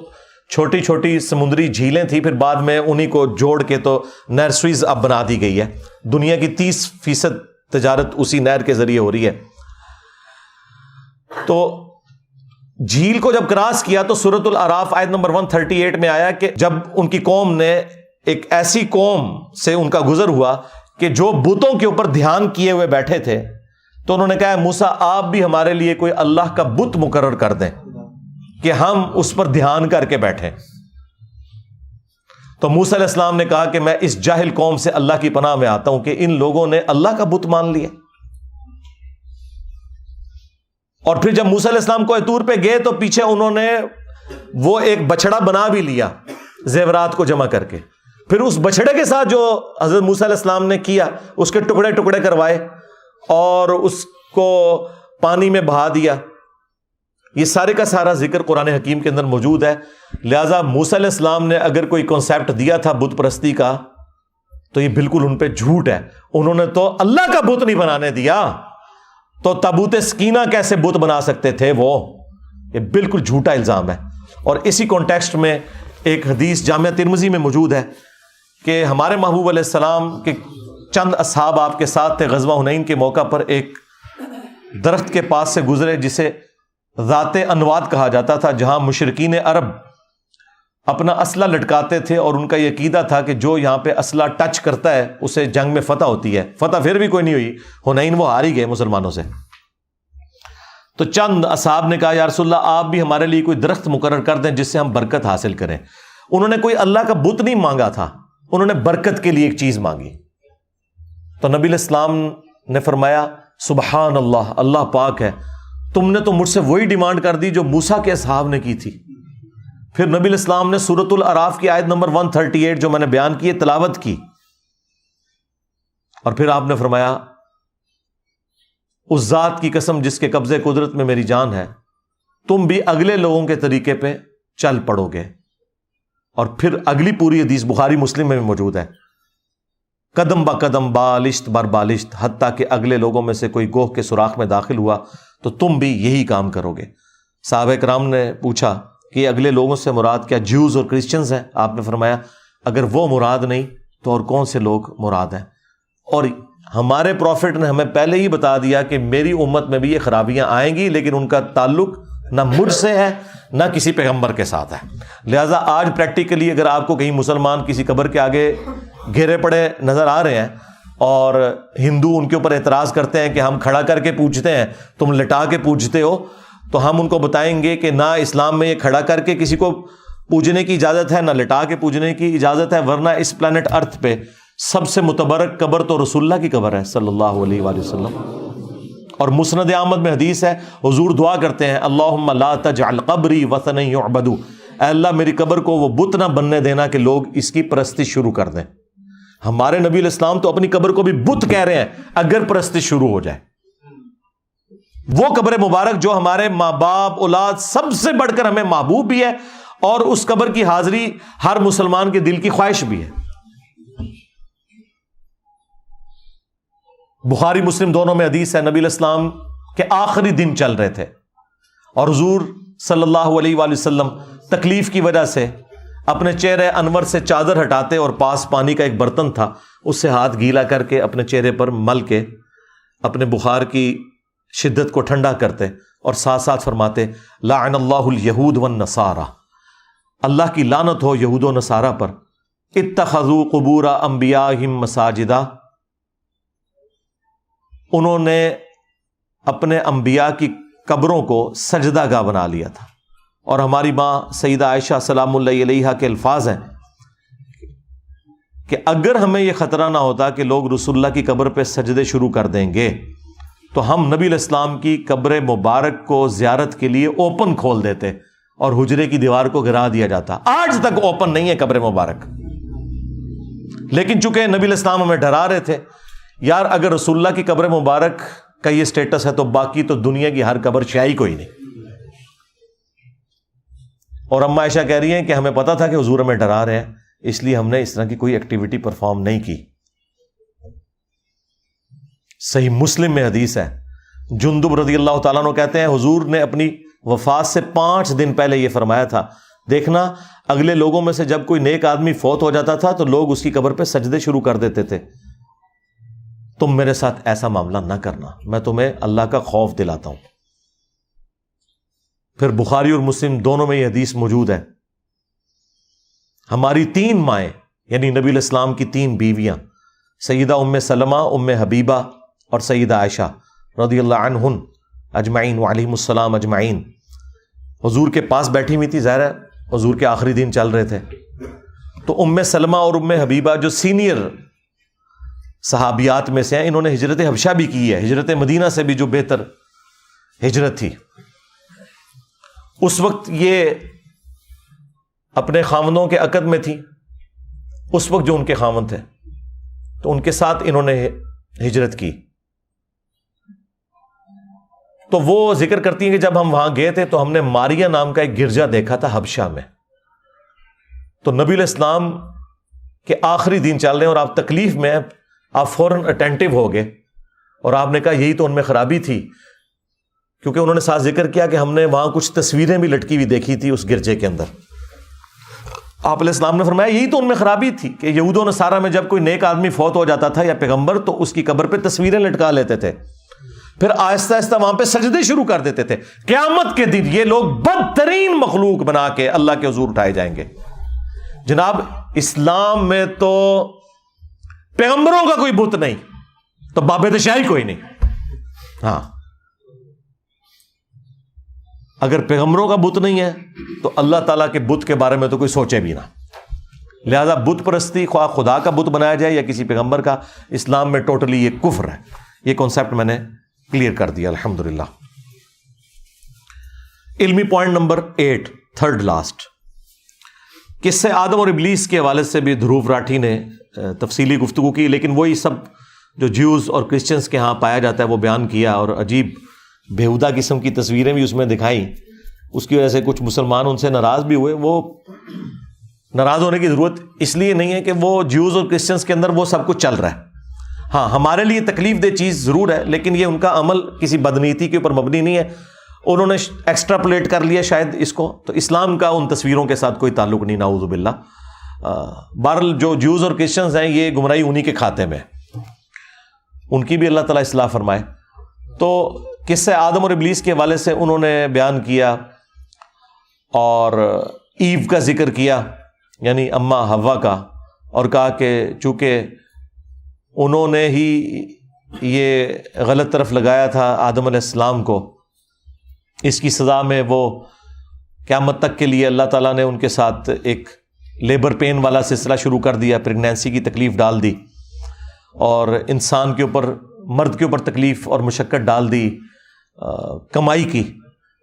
چھوٹی چھوٹی سمندری جھیلیں تھیں, پھر بعد میں انہی کو جوڑ کے تو نہر سوئز اب بنا دی گئی ہے. دنیا کی 30% تجارت اسی نہر کے ذریعے ہو رہی ہے. تو جھیل کو جب کراس کیا تو سورۃ الاعراف آیت نمبر 138 میں آیا کہ جب ان کی قوم نے, ایک ایسی قوم سے ان کا گزر ہوا کہ جو بتوں کے اوپر دھیان کیے ہوئے بیٹھے تھے, تو انہوں نے کہا موسیٰ آپ بھی ہمارے لیے کوئی اللہ کا بت مقرر کر دیں کہ ہم اس پر دھیان کر کے بیٹھیں. تو موسیٰ علیہ السلام نے کہا کہ میں اس جاہل قوم سے اللہ کی پناہ میں آتا ہوں کہ ان لوگوں نے اللہ کا بت مان لیا. اور پھر جب موسیٰ علیہ السلام کوہ طور پہ گئے تو پیچھے انہوں نے وہ ایک بچڑا بنا بھی لیا زیورات کو جمع کر کے. پھر اس بچڑے کے ساتھ جو حضرت موسیٰ علیہ السلام نے کیا, اس کے ٹکڑے ٹکڑے کروائے اور اس کو پانی میں بہا دیا. یہ سارے کا سارا ذکر قرآن حکیم کے اندر موجود ہے. لہٰذا موسیٰ علیہ السلام نے اگر کوئی کانسیپٹ دیا تھا بت پرستی کا, تو یہ بالکل ان پہ جھوٹ ہے. انہوں نے تو اللہ کا بت نہیں بنانے دیا, تو تابوت سکینہ کیسے بت بنا سکتے تھے وہ؟ یہ بالکل جھوٹا الزام ہے. اور اسی کانٹیکسٹ میں ایک حدیث جامعہ ترمذی میں موجود ہے کہ ہمارے محبوب علیہ السلام کے چند اصحاب آپ کے ساتھ تھے. غزوہ حنین کے موقع پر ایک درخت کے پاس سے گزرے جسے ذات انواد کہا جاتا تھا, جہاں مشرکین عرب اپنا اسلحہ لٹکاتے تھے اور ان کا یہ عقیدہ تھا کہ جو یہاں پہ اسلحہ ٹچ کرتا ہے اسے جنگ میں فتح ہوتی ہے. فتح پھر بھی کوئی نہیں ہوئی, حنین وہ ہار ہی گئے مسلمانوں سے. تو چند اصحاب نے کہا یا رسول اللہ آپ بھی ہمارے لیے کوئی درخت مقرر کر دیں جس سے ہم برکت حاصل کریں. انہوں نے کوئی اللہ کا بت نہیں مانگا تھا, انہوں نے برکت کے لیے ایک چیز مانگی. تو نبی علیہ السلام نے فرمایا سبحان اللہ, اللہ پاک ہے, تم نے تو مجھ سے وہی ڈیمانڈ کر دی جو موسیٰ کے اصحاب نے کی تھی. پھر نبی علیہ السلام نے سورۃ الاعراف کی آیت نمبر 138 جو میں نے بیان کی ہے تلاوت کی, اور پھر آپ نے فرمایا اس ذات کی قسم جس کے قبضے قدرت میں میری جان ہے, تم بھی اگلے لوگوں کے طریقے پہ چل پڑو گے. اور پھر اگلی پوری حدیث بخاری مسلم میں موجود ہے, قدم با قدم بالشت بر بالشت, حتیٰ کہ اگلے لوگوں میں سے کوئی گوہ کے سوراخ میں داخل ہوا تو تم بھی یہی کام کرو گے. صحابہ کرام نے پوچھا کہ اگلے لوگوں سے مراد کیا جیوز اور کرسچنز ہیں؟ آپ نے فرمایا اگر وہ مراد نہیں تو اور کون سے لوگ مراد ہیں؟ اور ہمارے پروفٹ نے ہمیں پہلے ہی بتا دیا کہ میری امت میں بھی یہ خرابیاں آئیں گی, لیکن ان کا تعلق نہ مجھ سے ہے نہ کسی پیغمبر کے ساتھ ہے. لہٰذا آج پریکٹیکلی اگر آپ کو کہیں مسلمان کسی قبر کے آگے گھیرے پڑے نظر آ رہے ہیں اور ہندو ان کے اوپر اعتراض کرتے ہیں کہ ہم کھڑا کر کے پوجتے ہیں, تم لٹا کے پوجتے ہو, تو ہم ان کو بتائیں گے کہ نہ اسلام میں یہ کھڑا کر کے کسی کو پوجنے کی اجازت ہے, نہ لٹا کے پوجنے کی اجازت ہے, ورنہ اس پلانٹ ارتھ پہ سب سے متبرک قبر تو رسول اللہ کی قبر ہے صلی اللہ علیہ وآلہ وسلم. اور مسند احمد میں حدیث ہے, حضور دعا کرتے ہیں اللہم لا تجعل قبری وثنا یعبد, اے اللہ میری قبر کو وہ بت نہ بننے دینا کہ لوگ اس کی پرستش شروع کر دیں. ہمارے نبی علیہ السلام تو اپنی قبر کو بھی بت کہہ رہے ہیں اگر پرستش شروع ہو جائے. وہ قبر مبارک جو ہمارے ماں باپ اولاد سب سے بڑھ کر ہمیں محبوب بھی ہے, اور اس قبر کی حاضری ہر مسلمان کے دل کی خواہش بھی ہے. بخاری مسلم دونوں میں حدیث ہے, نبی علیہ السلام کے آخری دن چل رہے تھے اور حضور صلی اللہ علیہ وآلہ وسلم تکلیف کی وجہ سے اپنے چہرے انور سے چادر ہٹاتے اور پاس پانی کا ایک برتن تھا, اس سے ہاتھ گیلا کر کے اپنے چہرے پر مل کے اپنے بخار کی شدت کو ٹھنڈا کرتے اور ساتھ ساتھ فرماتے لعن اللہ الیہود والنصارى, اللہ کی لعنت ہو یہود و نصارہ پر, اتخذوا قبور انبیائہم مساجدا, انہوں نے اپنے انبیاء کی قبروں کو سجدہ گاہ بنا لیا تھا. اور ہماری ماں سیدہ عائشہ سلام اللہ علیہا کے الفاظ ہیں کہ اگر ہمیں یہ خطرہ نہ ہوتا کہ لوگ رسول اللہ کی قبر پہ سجدے شروع کر دیں گے تو ہم نبی علیہ السلام کی قبر مبارک کو زیارت کے لیے اوپن کھول دیتے اور حجرے کی دیوار کو گرا دیا جاتا. آج تک اوپن نہیں ہے قبر مبارک، لیکن چونکہ نبی علیہ السلام ہمیں ڈرا رہے تھے یار اگر رسول اللہ کی قبر مبارک کا یہ سٹیٹس ہے تو باقی تو دنیا کی ہر قبر شاہی کوئی نہیں. اور اما عائشہ کہہ رہی ہیں کہ ہمیں پتا تھا کہ حضور ہمیں ڈرا رہے ہیں، اس لیے ہم نے اس طرح کی کوئی ایکٹیویٹی پرفارم نہیں کی. صحیح مسلم میں حدیث ہے، جندب رضی اللہ تعالیٰ عنہ کہتے ہیں حضور نے اپنی وفات سے 5 دن پہلے یہ فرمایا تھا، دیکھنا اگلے لوگوں میں سے جب کوئی نیک آدمی فوت ہو جاتا تھا تو لوگ اس کی قبر پہ سجدے شروع کر دیتے تھے، تم میرے ساتھ ایسا معاملہ نہ کرنا، میں تمہیں اللہ کا خوف دلاتا ہوں. پھر بخاری اور مسلم دونوں میں یہ حدیث موجود ہے. ہماری 3 مائیں یعنی نبی علیہ السلام کی 3 بیویاں سیدہ ام سلمہ، ام حبیبہ اور سیدہ عائشہ رضی اللہ عنہن اجمعین وعلیہم السلام اجمعین حضور کے پاس بیٹھی ہوئی تھی. ظاہر ہے حضور کے آخری دن چل رہے تھے، تو ام سلمہ اور ام حبیبہ جو سینئر صحابیات میں سے ہیں، انہوں نے ہجرت حبشہ بھی کی ہے، ہجرت مدینہ سے بھی جو بہتر ہجرت تھی. اس وقت یہ اپنے خاوندوں کے عقد میں تھی، اس وقت جو ان کے خاوند تھے تو ان کے ساتھ انہوں نے ہجرت کی. تو وہ ذکر کرتی ہیں کہ جب ہم وہاں گئے تھے تو ہم نے ماریا نام کا ایک گرجا دیکھا تھا حبشہ میں. تو نبی علیہ السلام کے آخری دن چل رہے ہیں اور آپ تکلیف میں ہیں، آپ فوراً اٹینٹو ہو گئے اور آپ نے کہا یہی تو ان میں خرابی تھی، کیونکہ انہوں نے ساتھ ذکر کیا کہ ہم نے وہاں کچھ تصویریں بھی لٹکی ہوئی دیکھی تھی اس گرجے کے اندر. آپ علیہ السلام نے فرمایا یہی تو ان میں خرابی تھی کہ یہود و نصارہ میں جب کوئی نیک آدمی فوت ہو جاتا تھا یا پیغمبر تو اس کی قبر پہ تصویریں لٹکا لیتے تھے، پھر آہستہ آہستہ وہاں پہ سجدے شروع کر دیتے تھے. قیامت کے دن یہ لوگ بدترین مخلوق بنا کے اللہ کے حضور اٹھائے جائیں گے. جناب اسلام میں تو پیغمبروں کا کوئی بت نہیں تو بابے دشاہی کوئی نہیں. ہاں اگر پیغمبروں کا بت نہیں ہے تو اللہ تعالیٰ کے بت کے بارے میں تو کوئی سوچے بھی نہ. لہذا بت پرستی خواہ خدا کا بت بنایا جائے یا کسی پیغمبر کا، اسلام میں ٹوٹلی یہ کفر ہے. یہ کانسیپٹ میں نے کلیئر کر دیا الحمدللہ. علمی پوائنٹ نمبر 8 تھرڈ لاسٹ، قصے آدم اور ابلیس کے حوالے سے بھی دھروو راٹھی نے تفصیلی گفتگو کی، لیکن وہی سب جو جیوز اور کرسچنس کے ہاں پایا جاتا ہے وہ بیان کیا اور عجیب بےہودہ قسم کی تصویریں بھی اس میں دکھائیں. اس کی وجہ سے کچھ مسلمان ان سے ناراض بھی ہوئے. وہ ناراض ہونے کی ضرورت اس لیے نہیں ہے کہ وہ جیوز اور کرسچنس کے اندر وہ سب کچھ چل رہا ہے. ہاں ہمارے لیے تکلیف دہ چیز ضرور ہے، لیکن یہ ان کا عمل کسی بدنیتی کے اوپر مبنی نہیں ہے. انہوں نے ایکسٹراپولیٹ کر لیا شاید اس کو، تو اسلام کا ان تصویروں کے ساتھ کوئی تعلق نہیں، نعوذ باللہ. بہرحال جو جیوز اور کرسچنز ہیں یہ گمراہی انہی کے کھاتے میں، ان کی بھی اللہ تعالیٰ اصلاح فرمائے. تو قصہ آدم اور ابلیس کے حوالے سے انہوں نے بیان کیا اور ایو کا ذکر کیا یعنی اما حوا کا، اور کہا کہ چونکہ انہوں نے ہی یہ غلط طرف لگایا تھا آدم علیہ السلام کو، اس کی سزا میں وہ قیامت تک کے لیے اللہ تعالیٰ نے ان کے ساتھ ایک لیبر پین والا سلسلہ شروع کر دیا، پریگنینسی کی تکلیف ڈال دی اور انسان کے اوپر، مرد کے اوپر تکلیف اور مشقت ڈال دی کمائی کی.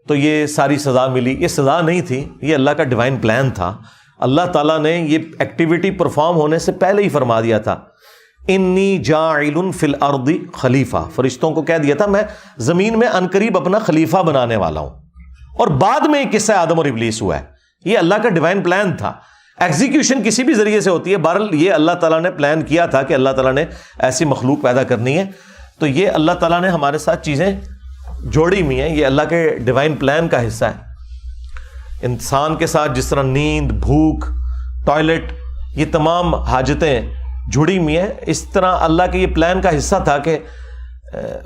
تو یہ ساری سزا ملی. یہ سزا نہیں تھی، یہ اللہ کا ڈیوائن پلان تھا. اللہ تعالیٰ نے یہ ایکٹیویٹی پرفارم ہونے سے پہلے ہی فرما دیا تھا، انی جاعل فی الارض خلیفہ. فرشتوں کو کہہ دیا تھا میں زمین میں عنقریب اپنا خلیفہ بنانے والا ہوں. اور بعد میں قصہ آدم اور ابلیس ہوا ہے. یہ اللہ کا ڈیوائن پلان تھا. ایگزیکیوشن کسی بھی ذریعے سے ہوتی ہے، بہرحال یہ اللہ تعالیٰ نے پلان کیا تھا کہ اللہ تعالیٰ نے ایسی مخلوق پیدا کرنی ہے. تو یہ اللہ تعالیٰ نے ہمارے ساتھ چیزیں جوڑی ہوئی ہیں، یہ اللہ کے ڈیوائن پلان کا حصہ ہے. انسان کے ساتھ جس طرح نیند، بھوک، ٹوائلٹ، یہ تمام حاجتیں جڑی ہوئی ہیں، اس طرح اللہ کے یہ پلان کا حصہ تھا کہ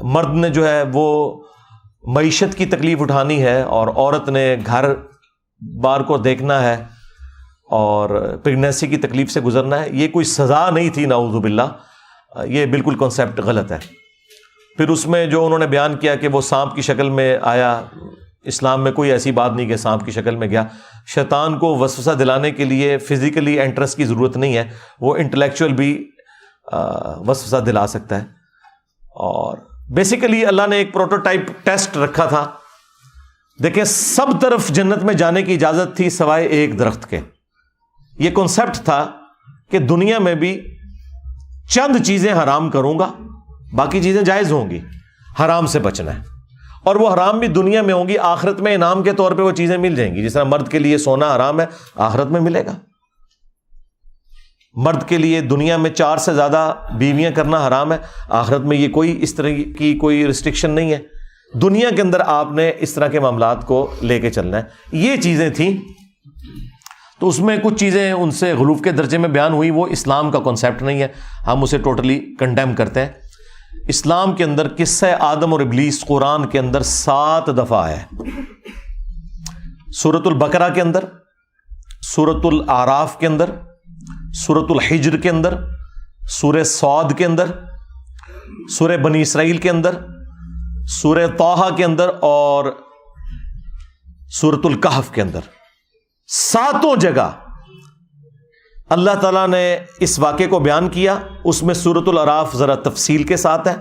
مرد نے جو ہے وہ معیشت کی تکلیف اٹھانی ہے اور عورت نے گھر بار کو دیکھنا ہے اور پریگنینسی کی تکلیف سے گزرنا ہے. یہ کوئی سزا نہیں تھی، نعوذ باللہ. یہ بالکل کانسیپٹ غلط ہے. پھر اس میں جو انہوں نے بیان کیا کہ وہ سانپ کی شکل میں آیا، اسلام میں کوئی ایسی بات نہیں کہ سانپ کی شکل میں گیا. شیطان کو وسوسہ دلانے کے لیے فزیکلی انٹرسٹ کی ضرورت نہیں ہے, وہ انٹلیکچوئل بھی وسوسہ دلا سکتا ہے. اور بیسیکلی اللہ نے ایک پروٹوٹائپ ٹیسٹ رکھا تھا. دیکھیں سب طرف جنت میں جانے کی اجازت تھی سوائے ایک درخت کے. یہ کنسپٹ تھا کہ دنیا میں بھی چند چیزیں حرام کروں گا, باقی چیزیں جائز ہوں گی, حرام سے بچنا ہے. اور وہ حرام بھی دنیا میں ہوں گی, آخرت میں انعام کے طور پہ وہ چیزیں مل جائیں گی. جس طرح مرد کے لیے سونا حرام ہے, آخرت میں ملے گا. مرد کے لیے دنیا میں 4 سے زیادہ بیویاں کرنا حرام ہے, آخرت میں یہ کوئی اس طرح کی کوئی ریسٹرکشن نہیں ہے. دنیا کے اندر آپ نے اس طرح کے معاملات کو لے کے چلنا ہے. یہ چیزیں تھیں, تو اس میں کچھ چیزیں ان سے غلوف کے درجے میں بیان ہوئی, وہ اسلام کا کنسیپٹ نہیں ہے, ہم اسے ٹوٹلی کنڈیم کرتے ہیں. اسلام کے اندر قصہ آدم اور ابلیس قرآن کے اندر 7 دفعہ ہے. سورۃ البقرہ کے اندر, سورۃ الاعراف کے اندر, سورۃ الحجر کے اندر, سورہ صاد کے اندر, سورہ بنی اسرائیل کے اندر, سورہ طٰہٰ کے اندر اور سورۃ الکہف کے اندر. 7 جگہ اللہ تعالیٰ نے اس واقعے کو بیان کیا. اس میں سورۃ الاعراف ذرا تفصیل کے ساتھ ہے,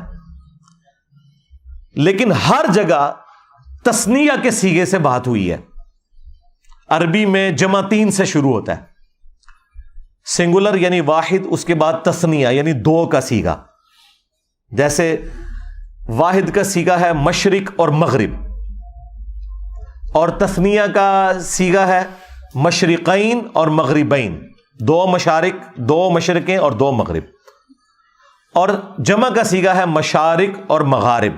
لیکن ہر جگہ تثنیہ کے صیغے سے بات ہوئی ہے. عربی میں جمع 3 سے شروع ہوتا ہے, سنگولر یعنی واحد, اس کے بعد تثنیہ یعنی 2 کا صیغہ. جیسے واحد کا صیغہ ہے مشرق اور مغرب, اور تثنیہ کا صیغہ ہے مشرقین اور مغربین, 2 مشارق, 2 مشرقیں اور 2 مغرب. اور جمع کا صیغہ ہے مشارق اور مغارب,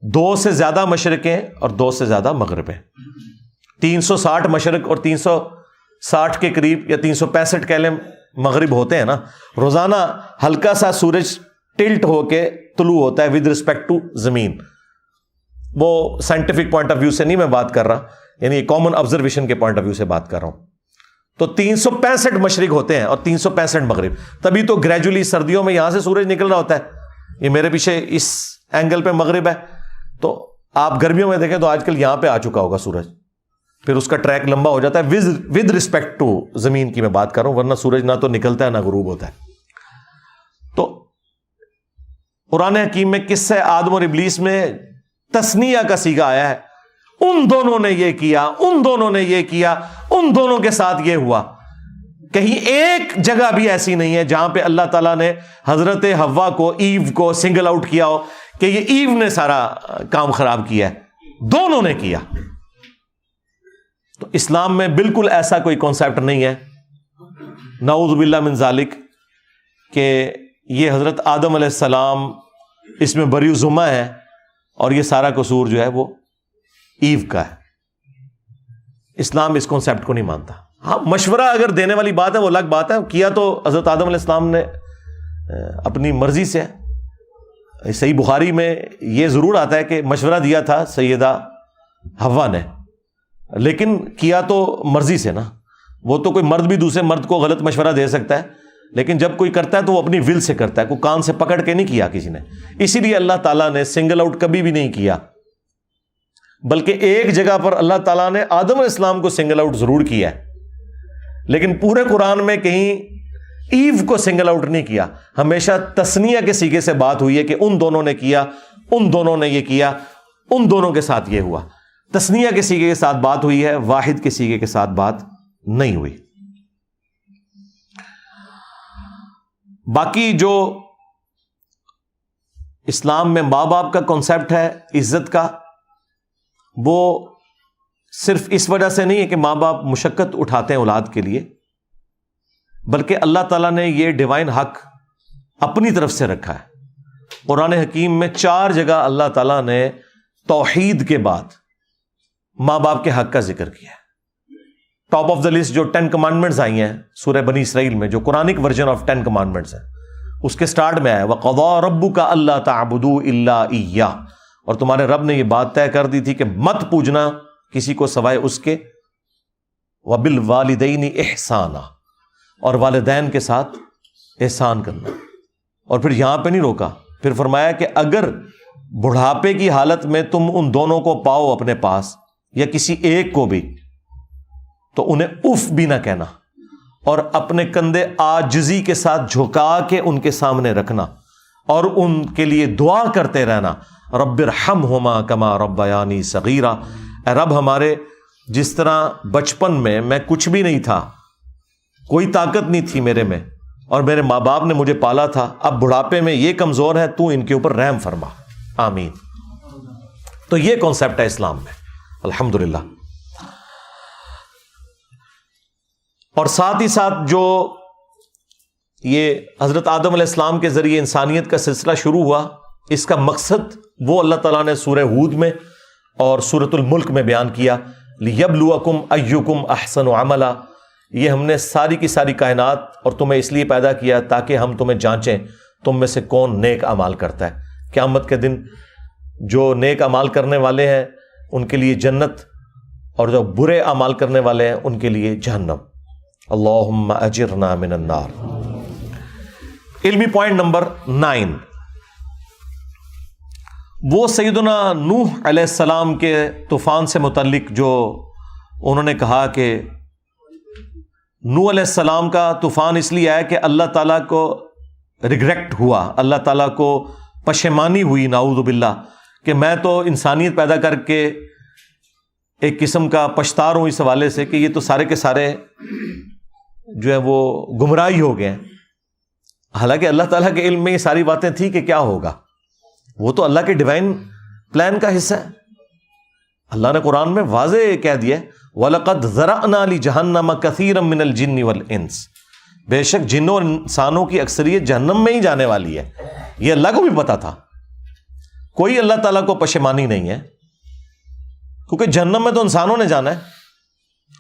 2 سے زیادہ مشرقیں اور 2 سے زیادہ مغربیں. 360 مشرق اور 360 کے قریب یا 365 کہہ لیں مغرب ہوتے ہیں نا. روزانہ ہلکا سا سورج ٹلٹ ہو کے طلوع ہوتا ہے ود رسپیکٹ ٹو زمین. وہ سائنٹیفک پوائنٹ آف ویو سے نہیں میں بات کر رہا, یعنی کامن آبزرویشن کے پوائنٹ آف ویو سے بات کر رہا ہوں. تو 365 مشرق ہوتے ہیں اور 365 مغرب. تبھی تو گریجولی سردیوں میں یہاں سے سورج نکل رہا ہوتا ہے, یہ میرے پیچھے اس اینگل پہ مغرب ہے, تو آپ گرمیوں میں دیکھیں تو آج کل یہاں پہ آ چکا ہوگا سورج, پھر اس کا ٹریک لمبا ہو جاتا ہے. ود رسپیکٹ ٹو زمین کی میں بات کر رہا ہوں, ورنہ سورج نہ تو نکلتا ہے نہ غروب ہوتا ہے. تو قرآن حکیم میں قصہ آدم اور ابلیس میں تثنیہ کا صیغہ آیا ہے. ان دونوں نے یہ کیا, ان دونوں نے یہ کیا, ان دونوں کے ساتھ یہ ہوا. کہیں ایک جگہ بھی ایسی نہیں ہے جہاں پہ اللہ تعالیٰ نے حضرت حوا کو, ایو کو سنگل آؤٹ کیا ہو کہ یہ ایو نے سارا کام خراب کیا ہے. دونوں نے کیا. تو اسلام میں بالکل ایسا کوئی کانسیپٹ نہیں ہے, نعوذ باللہ من ذالک, کہ یہ حضرت آدم علیہ السلام اس میں بری ذمہ ہے اور یہ سارا قصور جو ہے وہ ایو کا ہے. اسلام اس کانسیپٹ کو نہیں مانتا. ہاں مشورہ اگر دینے والی بات ہے وہ الگ بات ہے, کیا تو حضرت آدم علیہ السلام نے اپنی مرضی سے. صحیح بخاری میں یہ ضرور آتا ہے کہ مشورہ دیا تھا سیدہ حوا نے, لیکن کیا تو مرضی سے نا. وہ تو کوئی مرد بھی دوسرے مرد کو غلط مشورہ دے سکتا ہے, لیکن جب کوئی کرتا ہے تو وہ اپنی ول سے کرتا ہے, کوئی کان سے پکڑ کے نہیں کیا کسی نے. اسی لیے اللہ تعالیٰ نے سنگل آؤٹ کبھی بھی نہیں کیا, بلکہ ایک جگہ پر اللہ تعالیٰ نے آدم علیہ السلام کو سنگل آؤٹ ضرور کیا ہے, لیکن پورے قرآن میں کہیں ایو کو سنگل آؤٹ نہیں کیا. ہمیشہ تثنیہ کے صیغے سے بات ہوئی ہے کہ ان دونوں نے کیا, ان دونوں نے یہ کیا, ان دونوں کے ساتھ یہ ہوا. تثنیہ کے صیغے کے ساتھ بات ہوئی ہے, واحد کے صیغے کے ساتھ بات نہیں ہوئی. باقی جو اسلام میں ماں باپ کا کانسیپٹ ہے عزت کا, وہ صرف اس وجہ سے نہیں ہے کہ ماں باپ مشقت اٹھاتے ہیں اولاد کے لیے, بلکہ اللہ تعالیٰ نے یہ ڈیوائن حق اپنی طرف سے رکھا ہے. قرآن حکیم میں 4 جگہ اللہ تعالیٰ نے توحید کے بعد ماں باپ کے حق کا ذکر کیا ہے. ٹاپ آف دا لسٹ جو 10 کمانڈمنٹس آئی ہیں سورہ بنی اسرائیل میں, جو قرآنک ورژن آف 10 کمانڈمنٹس ہیں, اس کے سٹارٹ میں آیا وَقَضَىٰ رَبُّكَ أَلَّا تَعْبُدُوا إِلَّا إِيَّاهُ, اور تمہارے رب نے یہ بات طے کر دی تھی کہ مت پوجنا کسی کو سوائے اس کے, وَبِالْوَالِدَيْنِ إِحْسَانًا, اور والدین کے ساتھ احسان کرنا. اور پھر یہاں پہ نہیں روکا, پھر فرمایا کہ اگر بڑھاپے کی حالت میں تم ان دونوں کو پاؤ اپنے پاس یا کسی ایک کو بھی تو انہیں اف بھی نہ کہنا اور اپنے کندھے عاجزی کے ساتھ جھکا کے ان کے سامنے رکھنا اور ان کے لیے دعا کرتے رہنا، رب ارحمہما کما ربیانی صغیرا، اے رب ہمارے جس طرح بچپن میں کچھ بھی نہیں تھا، کوئی طاقت نہیں تھی میرے میں اور میرے ماں باپ نے مجھے پالا تھا، اب بڑھاپے میں یہ کمزور ہے، تو ان کے اوپر رحم فرما، آمین۔ تو یہ کانسیپٹ ہے اسلام میں، الحمدللہ۔ اور ساتھ ہی ساتھ جو یہ حضرت آدم علیہ السلام کے ذریعے انسانیت کا سلسلہ شروع ہوا، اس کا مقصد وہ اللہ تعالیٰ نے سورہ ہود میں اور سورۃ الملک میں بیان کیا، لِيَبْلُوَكُمْ أَيُّكُمْ أَحْسَنُ عَمَلًا۔ یہ ہم نے ساری کی ساری کائنات اور تمہیں اس لیے پیدا کیا تاکہ ہم تمہیں جانچیں تم میں سے کون نیک اعمال کرتا ہے۔ قیامت کے دن جو نیک اعمال کرنے والے ہیں ان کے لیے جنت اور جو برے اعمال کرنے والے ہیں ان کے لیے جہنم۔ اللہم اجرنا من النار۔ علمی پوائنٹ نمبر 9، وہ سیدنا نوح علیہ السلام کے طوفان سے متعلق جو انہوں نے کہا کہ نوح علیہ السلام کا طوفان اس لیے آیا کہ اللہ تعالیٰ کو ریگریکٹ ہوا، اللہ تعالیٰ کو پشیمانی ہوئی، نعوذ باللہ، کہ میں تو انسانیت پیدا کر کے ایک قسم کا پچھتا رہا ہوں اس حوالے سے کہ یہ تو سارے کے سارے جو ہے وہ گمراہی ہو گئے ہیں۔ حالانکہ اللہ تعالیٰ کے علم میں یہ ساری باتیں تھی کہ کیا ہوگا، وہ تو اللہ کے ڈیوائن پلان کا حصہ ہے۔ اللہ نے قرآن میں واضح کہہ دیا، وَلَقَدْ ذَرَأْنَا لِجَهَنَّمَ كَثِيرًا مِّنَ الْجِنِّ وَالْإِنسِ، بے شک جنوں اور انسانوں کی اکثریت جہنم میں ہی جانے والی ہے۔ یہ اللہ کو بھی پتا تھا، کوئی اللہ تعالیٰ کو پشیمانی نہیں ہے، کیونکہ جہنم میں تو انسانوں نے جانا ہے،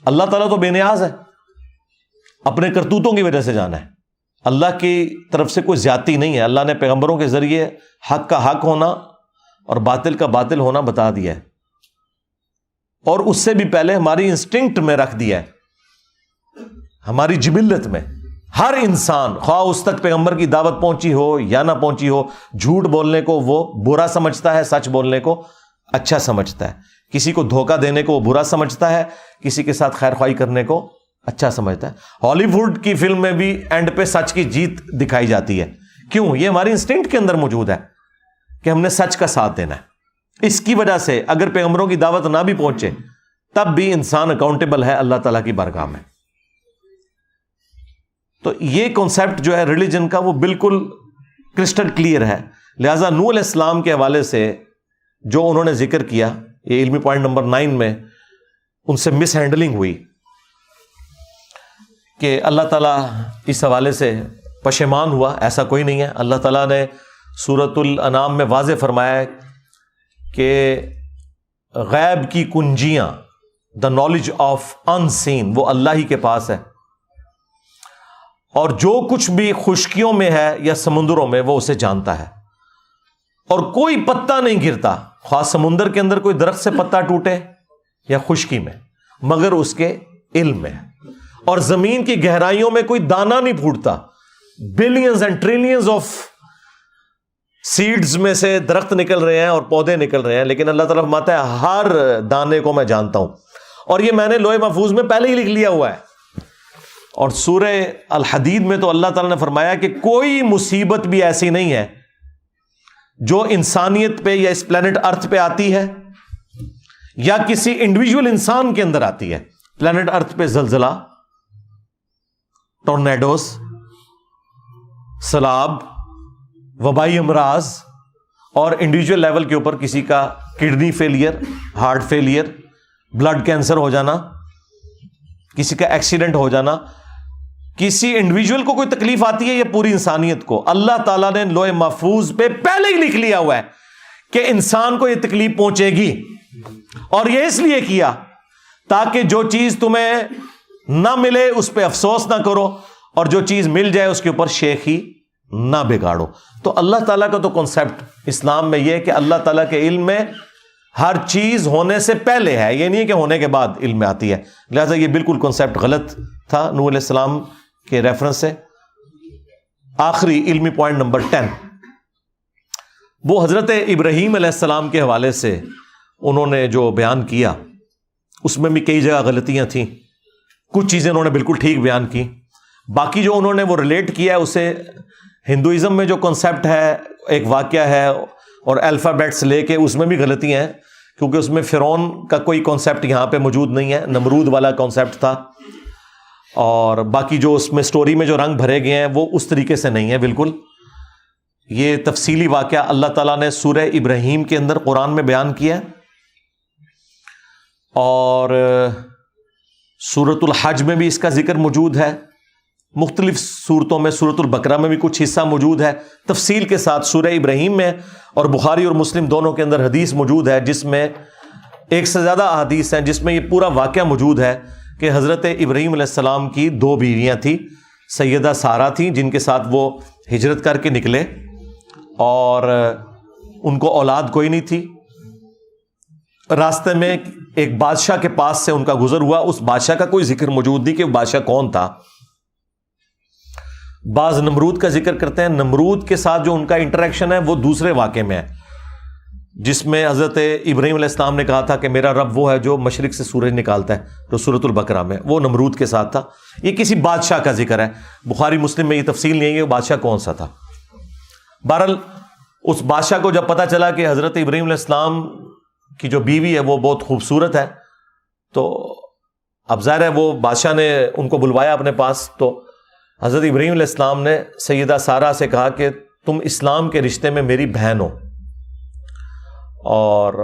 اللہ تعالیٰ تو بے نیاز ہے، اپنے کرتوتوں کی وجہ سے جانا ہے۔ اللہ کی طرف سے کوئی زیادتی نہیں ہے، اللہ نے پیغمبروں کے ذریعے حق کا حق ہونا اور باطل کا باطل ہونا بتا دیا ہے، اور اس سے بھی پہلے ہماری انسٹنکٹ میں رکھ دیا ہے، ہماری جبلت میں۔ ہر انسان خواہ اس تک پیغمبر کی دعوت پہنچی ہو یا نہ پہنچی ہو، جھوٹ بولنے کو وہ برا سمجھتا ہے، سچ بولنے کو اچھا سمجھتا ہے، کسی کو دھوکہ دینے کو وہ برا سمجھتا ہے، کسی کے ساتھ خیر خواہی کرنے کو اچھا سمجھتا ہے۔ ہالی ووڈ کی فلم میں بھی اینڈ پہ سچ کی جیت دکھائی جاتی ہے، کیوں؟ یہ ہماری انسٹنکٹ کے اندر موجود ہے کہ ہم نے سچ کا ساتھ دینا ہے۔ اس کی وجہ سے اگر پیغمبروں کی دعوت نہ بھی پہنچے تب بھی انسان اکاؤنٹیبل ہے اللہ تعالیٰ کی بارگاہ میں۔ تو یہ کانسیپٹ جو ہے ریلیجن کا وہ بالکل کرسٹل کلیئر ہے۔ لہٰذا نوح علیہ السلام کے حوالے سے جو انہوں نے ذکر کیا، یہ علمی پوائنٹ نمبر 9 میں ان سے مس ہینڈلنگ ہوئی کہ اللہ تعالیٰ اس حوالے سے پشیمان ہوا، ایسا کوئی نہیں ہے۔ اللہ تعالیٰ نے سورۃ الانعام میں واضح فرمایا ہے کہ غیب کی کنجیاں، دا نالج آف ان سین، وہ اللہ ہی کے پاس ہے، اور جو کچھ بھی خشکیوں میں ہے یا سمندروں میں وہ اسے جانتا ہے، اور کوئی پتا نہیں گرتا، خواہ سمندر کے اندر کوئی درخت سے پتا ٹوٹے یا خشکی میں، مگر اس کے علم میں، اور زمین کی گہرائیوں میں کوئی دانہ نہیں پھوٹتا۔ Billions and trillions of seeds میں سے درخت نکل رہے ہیں اور پودے نکل رہے ہیں، لیکن اللہ تعالیٰ فرماتا ہے ہر دانے کو میں جانتا ہوں، اور یہ میں نے لوح محفوظ میں پہلے ہی لکھ لیا ہوا ہے۔ اور سورہ الحدید میں تو اللہ تعالیٰ نے فرمایا کہ کوئی مصیبت بھی ایسی نہیں ہے جو انسانیت پہ یا اس پلانٹ ارتھ پہ آتی ہے یا کسی انڈیویجول انسان کے اندر آتی ہے۔ پلانٹ ارتھ پہ زلزلہ، ٹورنیڈوز، سیلاب، وبائی امراض، اور انڈیویجول لیول کے اوپر کسی کا kidney failure, heart failure, blood cancer ہو جانا، کسی کا ایکسیڈنٹ ہو جانا، کسی انڈیویجول کو کوئی تکلیف آتی ہے یا پوری انسانیت کو، اللہ تعالیٰ نے لوح محفوظ پہ پہلے ہی لکھ لیا ہوا ہے کہ انسان کو یہ تکلیف پہنچے گی، اور یہ اس لیے کیا تاکہ جو چیز تمہیں نہ ملے اس پہ افسوس نہ کرو، اور جو چیز مل جائے اس کے اوپر شیخی نہ بگاڑو۔ تو اللہ تعالیٰ کا تو کنسیپٹ اسلام میں یہ کہ اللہ تعالیٰ کے علم میں ہر چیز ہونے سے پہلے ہے، یہ نہیں ہے کہ ہونے کے بعد علم میں آتی ہے۔ لہٰذا یہ بالکل کنسیپٹ غلط تھا نوح علیہ السلام کے ریفرنس سے۔ آخری علمی پوائنٹ نمبر 10، وہ حضرت ابراہیم علیہ السلام کے حوالے سے انہوں نے جو بیان کیا اس میں بھی کئی جگہ غلطیاں تھیں، کچھ چیزیں انہوں نے بالکل ٹھیک بیان کی، باقی جو انہوں نے وہ ریلیٹ کیا ہے اسے ہندوازم میں جو کنسیپٹ ہے، ایک واقعہ ہے اور الفابیٹس لے کے اس میں بھی غلطیاں ہیں، کیونکہ اس میں فرعون کا کوئی کنسیپٹ یہاں پہ موجود نہیں ہے، نمرود والا کنسیپٹ تھا، اور باقی جو اس میں سٹوری میں جو رنگ بھرے گئے ہیں وہ اس طریقے سے نہیں ہے بالکل۔ یہ تفصیلی واقعہ اللہ تعالیٰ نے سورہ ابراہیم کے اندر قرآن میں بیان کیا ہے، اور سورۃ الحج میں بھی اس کا ذکر موجود ہے، مختلف صورتوں میں، سورۃ البقرہ میں بھی کچھ حصہ موجود ہے تفصیل کے ساتھ، سورہ ابراہیم میں اور بخاری اور مسلم دونوں کے اندر حدیث موجود ہے جس میں ایک سے زیادہ احادیث ہیں جس میں یہ پورا واقعہ موجود ہے کہ حضرت ابراہیم علیہ السلام کی 2 بیویاں تھیں، سیدہ سارہ تھیں جن کے ساتھ وہ ہجرت کر کے نکلے اور ان کو اولاد کوئی نہیں تھی، راستے میں ایک بادشاہ کے پاس سے ان کا گزر ہوا، اس بادشاہ کا کوئی ذکر موجود نہیں کہ وہ بادشاہ کون تھا۔ بعض نمرود کا ذکر کرتے ہیں، نمرود کے ساتھ جو ان کا انٹریکشن ہے وہ دوسرے واقعے میں ہے جس میں حضرت ابراہیم علیہ السلام نے کہا تھا کہ میرا رب وہ ہے جو مشرق سے سورج نکالتا ہے، جو سورۃ البقرہ میں، وہ نمرود کے ساتھ تھا۔ یہ کسی بادشاہ کا ذکر ہے، بخاری مسلم میں یہ تفصیل نہیں ہے کہ وہ بادشاہ کون سا تھا۔ بہرحال اس بادشاہ کو جب پتا چلا کہ حضرت ابراہیم علیہ السلام کی جو بیوی ہے وہ بہت خوبصورت ہے، تو اب ظاہر ہے وہ بادشاہ نے ان کو بلوایا اپنے پاس، تو حضرت ابراہیم علیہ السلام نے سیدہ سارہ سے کہا کہ تم اسلام کے رشتے میں میری بہن ہو، اور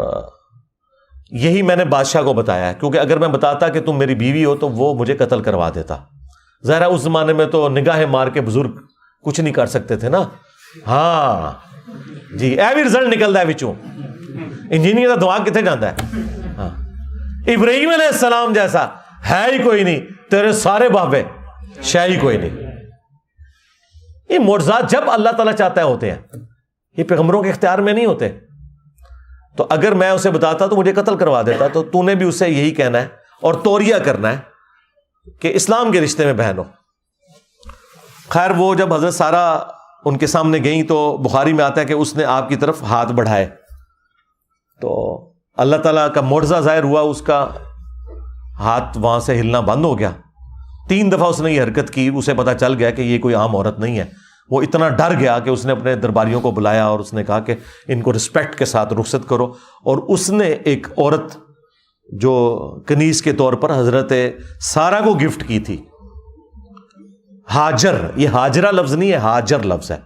یہی میں نے بادشاہ کو بتایا ہے، کیونکہ اگر میں بتاتا کہ تم میری بیوی ہو تو وہ مجھے قتل کروا دیتا۔ ظاہر ہے اس زمانے میں تو نگاہیں مار کے بزرگ کچھ نہیں کر سکتے تھے نا، ہاں جی اے بھی رزلٹ نکلتا ہے بچوں، انجینئر کا دماغ کتنے جاتا ہے، ہاں ابراہیم علیہ السلام جیسا ہے ہی کوئی نہیں، تیرے سارے بابے شے ہی کوئی نہیں۔ یہ معجزات جب اللہ تعالیٰ چاہتا ہے ہوتے ہیں، یہ پیغمبروں کے اختیار میں نہیں ہوتے۔ تو اگر میں اسے بتاتا تو مجھے قتل کروا دیتا، تو تو نے بھی اسے یہی کہنا ہے اور توریہ کرنا ہے کہ اسلام کے رشتے میں بہن ہو۔ خیر وہ جب حضرت سارہ ان کے سامنے گئیں تو بخاری میں آتا ہے کہ اس نے آپ کی طرف ہاتھ بڑھائے، تو اللہ تعالیٰ کا معجزہ ظاہر ہوا، اس کا ہاتھ وہاں سے ہلنا بند ہو گیا۔ 3 دفعہ اس نے یہ حرکت کی، اسے پتا چل گیا کہ یہ کوئی عام عورت نہیں ہے۔ وہ اتنا ڈر گیا کہ اس نے اپنے درباریوں کو بلایا اور اس نے کہا کہ ان کو رسپیکٹ کے ساتھ رخصت کرو، اور اس نے ایک عورت جو کنیز کے طور پر حضرت سارہ کو گفٹ کی تھی، ہاجر، یہ ہاجرہ لفظ نہیں ہے، ہاجر لفظ ہے۔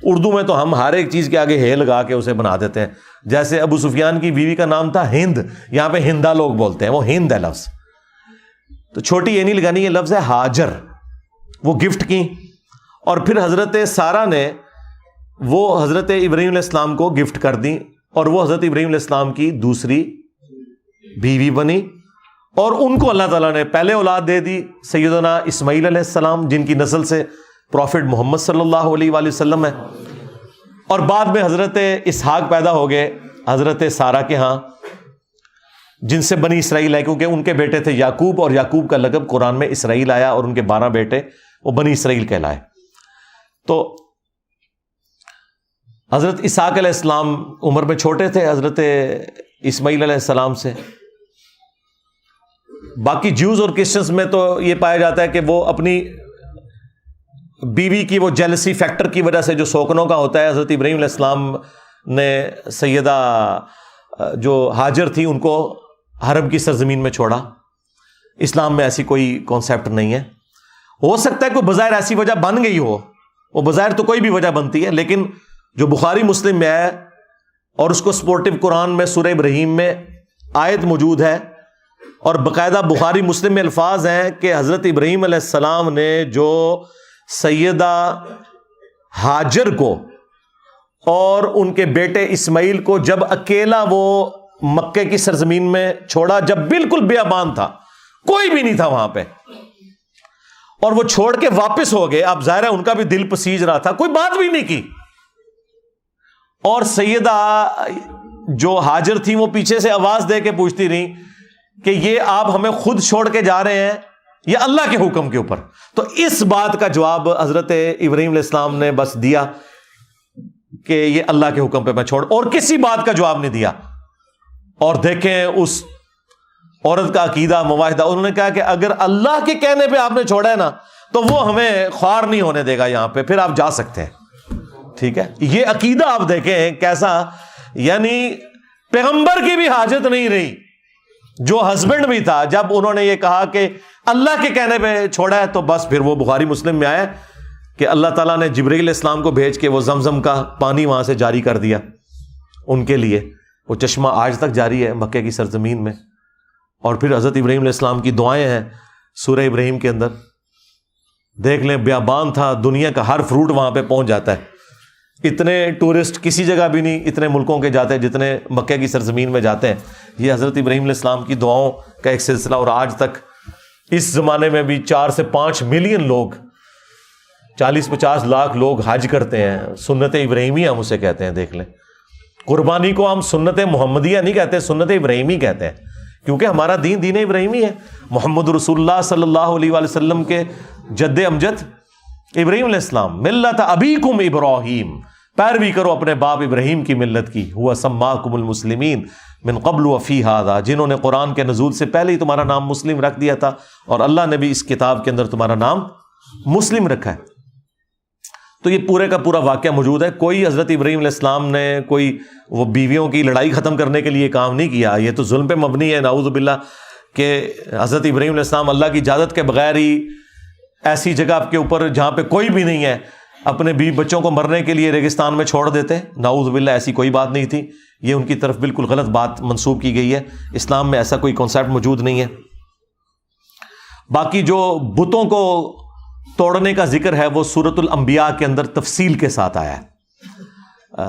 اردو میں تو ہم ہر ایک چیز کے آگے ہے لگا کے اسے بنا دیتے ہیں، جیسے ابو سفیان کی بیوی کا نام تھا ہند، یہاں پہ ہندا لوگ بولتے ہیں، وہ ہند ہے لفظ، تو چھوٹی یہ نہیں لگانی، یہ لفظ ہے ہاجر۔ وہ گفٹ کی، اور پھر حضرت سارہ نے وہ حضرت ابراہیم علیہ السلام کو گفٹ کر دی، اور وہ حضرت ابراہیم علیہ السلام کی دوسری بیوی بنی، اور ان کو اللہ تعالیٰ نے پہلے اولاد دے دی سیدنا اسماعیل علیہ السلام، جن کی نسل سے پروفٹ محمد صلی اللہ علیہ وآلہ وسلم ہے، اور بعد میں حضرت اسحاق پیدا ہو گئے حضرت سارہ کے ہاں، جن سے بنی اسرائیل ہے، کیونکہ ان کے بیٹے تھے یعقوب، اور یعقوب کا لقب قرآن میں اسرائیل آیا، اور ان کے 12 بیٹے وہ بنی اسرائیل کہلائے۔ تو حضرت اسحاق علیہ السلام عمر میں چھوٹے تھے حضرت اسماعیل علیہ السلام سے۔ باقی جیوز اور کرسچنز میں تو یہ پایا جاتا ہے کہ وہ اپنی بیوی کی وہ جیلسی فیکٹر کی وجہ سے جو سوکنوں کا ہوتا ہے، حضرت ابراہیم علیہ السلام نے سیدہ جو ہاجر تھی ان کو حرم کی سرزمین میں چھوڑا۔ اسلام میں ایسی کوئی کانسیپٹ نہیں ہے۔ ہو سکتا ہے کوئی بظاہر ایسی وجہ بن گئی ہو، وہ بظاہر تو کوئی بھی وجہ بنتی ہے، لیکن جو بخاری مسلم میں ہے اور اس کو سپورٹو قرآن میں سورہ ابراہیم میں آیت موجود ہے، اور باقاعدہ بخاری مسلم میں الفاظ ہیں کہ حضرت ابراہیم علیہ السلام نے جو سیدہ ہاجر کو اور ان کے بیٹے اسماعیل کو جب اکیلا وہ مکے کی سرزمین میں چھوڑا، جب بالکل بیابان تھا، کوئی بھی نہیں تھا وہاں پہ، اور وہ چھوڑ کے واپس ہو گئے، اب ظاہر ہے ان کا بھی دل پسیج رہا تھا، کوئی بات بھی نہیں کی، اور سیدہ جو حاجر تھی وہ پیچھے سے آواز دے کے پوچھتی رہی کہ یہ آپ ہمیں خود چھوڑ کے جا رہے ہیں یا اللہ کے حکم کے اوپر؟ تو اس بات کا جواب حضرت ابراہیم علیہ السلام نے بس دیا کہ یہ اللہ کے حکم پہ میں چھوڑ, اور کسی بات کا جواب نہیں دیا. اور دیکھیں اس عورت کا عقیدہ معاہدہ, انہوں نے کہا کہ اگر اللہ کے کہنے پہ آپ نے چھوڑا ہے نا تو وہ ہمیں خوار نہیں ہونے دے گا یہاں پہ, پھر آپ جا سکتے ہیں. ٹھیک ہے, یہ عقیدہ آپ دیکھیں کیسا, یعنی پیغمبر کی بھی حاجت نہیں رہی, جو ہسبینڈ بھی تھا جب انہوں نے یہ کہا کہ اللہ کے کہنے پہ چھوڑا ہے تو بس پھر وہ بخاری مسلم میں آیا کہ اللہ تعالیٰ نے جبرائیل علیہ السلام کو بھیج کے وہ زمزم کا پانی وہاں سے جاری کر دیا ان کے لیے. وہ چشمہ آج تک جاری ہے مکے کی سرزمین میں. اور پھر حضرت ابراہیم علیہ السلام کی دعائیں ہیں سورہ ابراہیم کے اندر, دیکھ لیں بیابان تھا, دنیا کا ہر فروٹ وہاں پہ پہنچ جاتا ہے. اتنے ٹورسٹ کسی جگہ بھی نہیں اتنے ملکوں کے جاتے ہیں جتنے مکے کی سرزمین میں جاتے ہیں. یہ حضرت ابراہیم علیہ السلام کی دعاؤں کا ایک سلسلہ, اور آج تک اس زمانے میں بھی 4 سے 5 ملین لوگ, 40-50 لاکھ لوگ حج کرتے ہیں. سنت ابراہیمیہ ہم اسے کہتے ہیں. دیکھ لیں, قربانی کو ہم سنت محمدیہ نہیں کہتے, سنت ابراہیمی کہتے ہیں, کیونکہ ہمارا دین دین ابراہیمی ہے. محمد رسول اللہ صلی اللہ علیہ وآلہ وسلم کے جد امجد ابراہیم علیہ السلام, ملت ابیکم ابراہیم, پیروی کرو اپنے باپ ابراہیم کی ملت کی. ہوا سماکم المسلمین من قبل وفی ھذا, جنہوں نے قرآن کے نزول سے پہلے ہی تمہارا نام مسلم رکھ دیا تھا, اور اللہ نے بھی اس کتاب کے اندر تمہارا نام مسلم رکھا ہے. تو یہ پورے کا پورا واقعہ موجود ہے. کوئی حضرت ابراہیم علیہ السلام نے کوئی وہ بیویوں کی لڑائی ختم کرنے کے لیے کام نہیں کیا. یہ تو ظلم پہ مبنی ہے نعوذ باللہ, کہ حضرت ابراہیم علیہ السلام اللہ کی اجازت کے بغیر ہی ایسی جگہ کے اوپر جہاں پہ کوئی بھی نہیں ہے اپنے بیوی بچوں کو مرنے کے لیے ریگستان میں چھوڑ دیتے. نعوذ باللہ, ایسی کوئی بات نہیں تھی. یہ ان کی طرف بالکل غلط بات منسوب کی گئی ہے. اسلام میں ایسا کوئی کانسیپٹ موجود نہیں ہے. باقی جو بتوں کو توڑنے کا ذکر ہے وہ سورۃ الانبیاء کے اندر تفصیل کے ساتھ آیا ہے,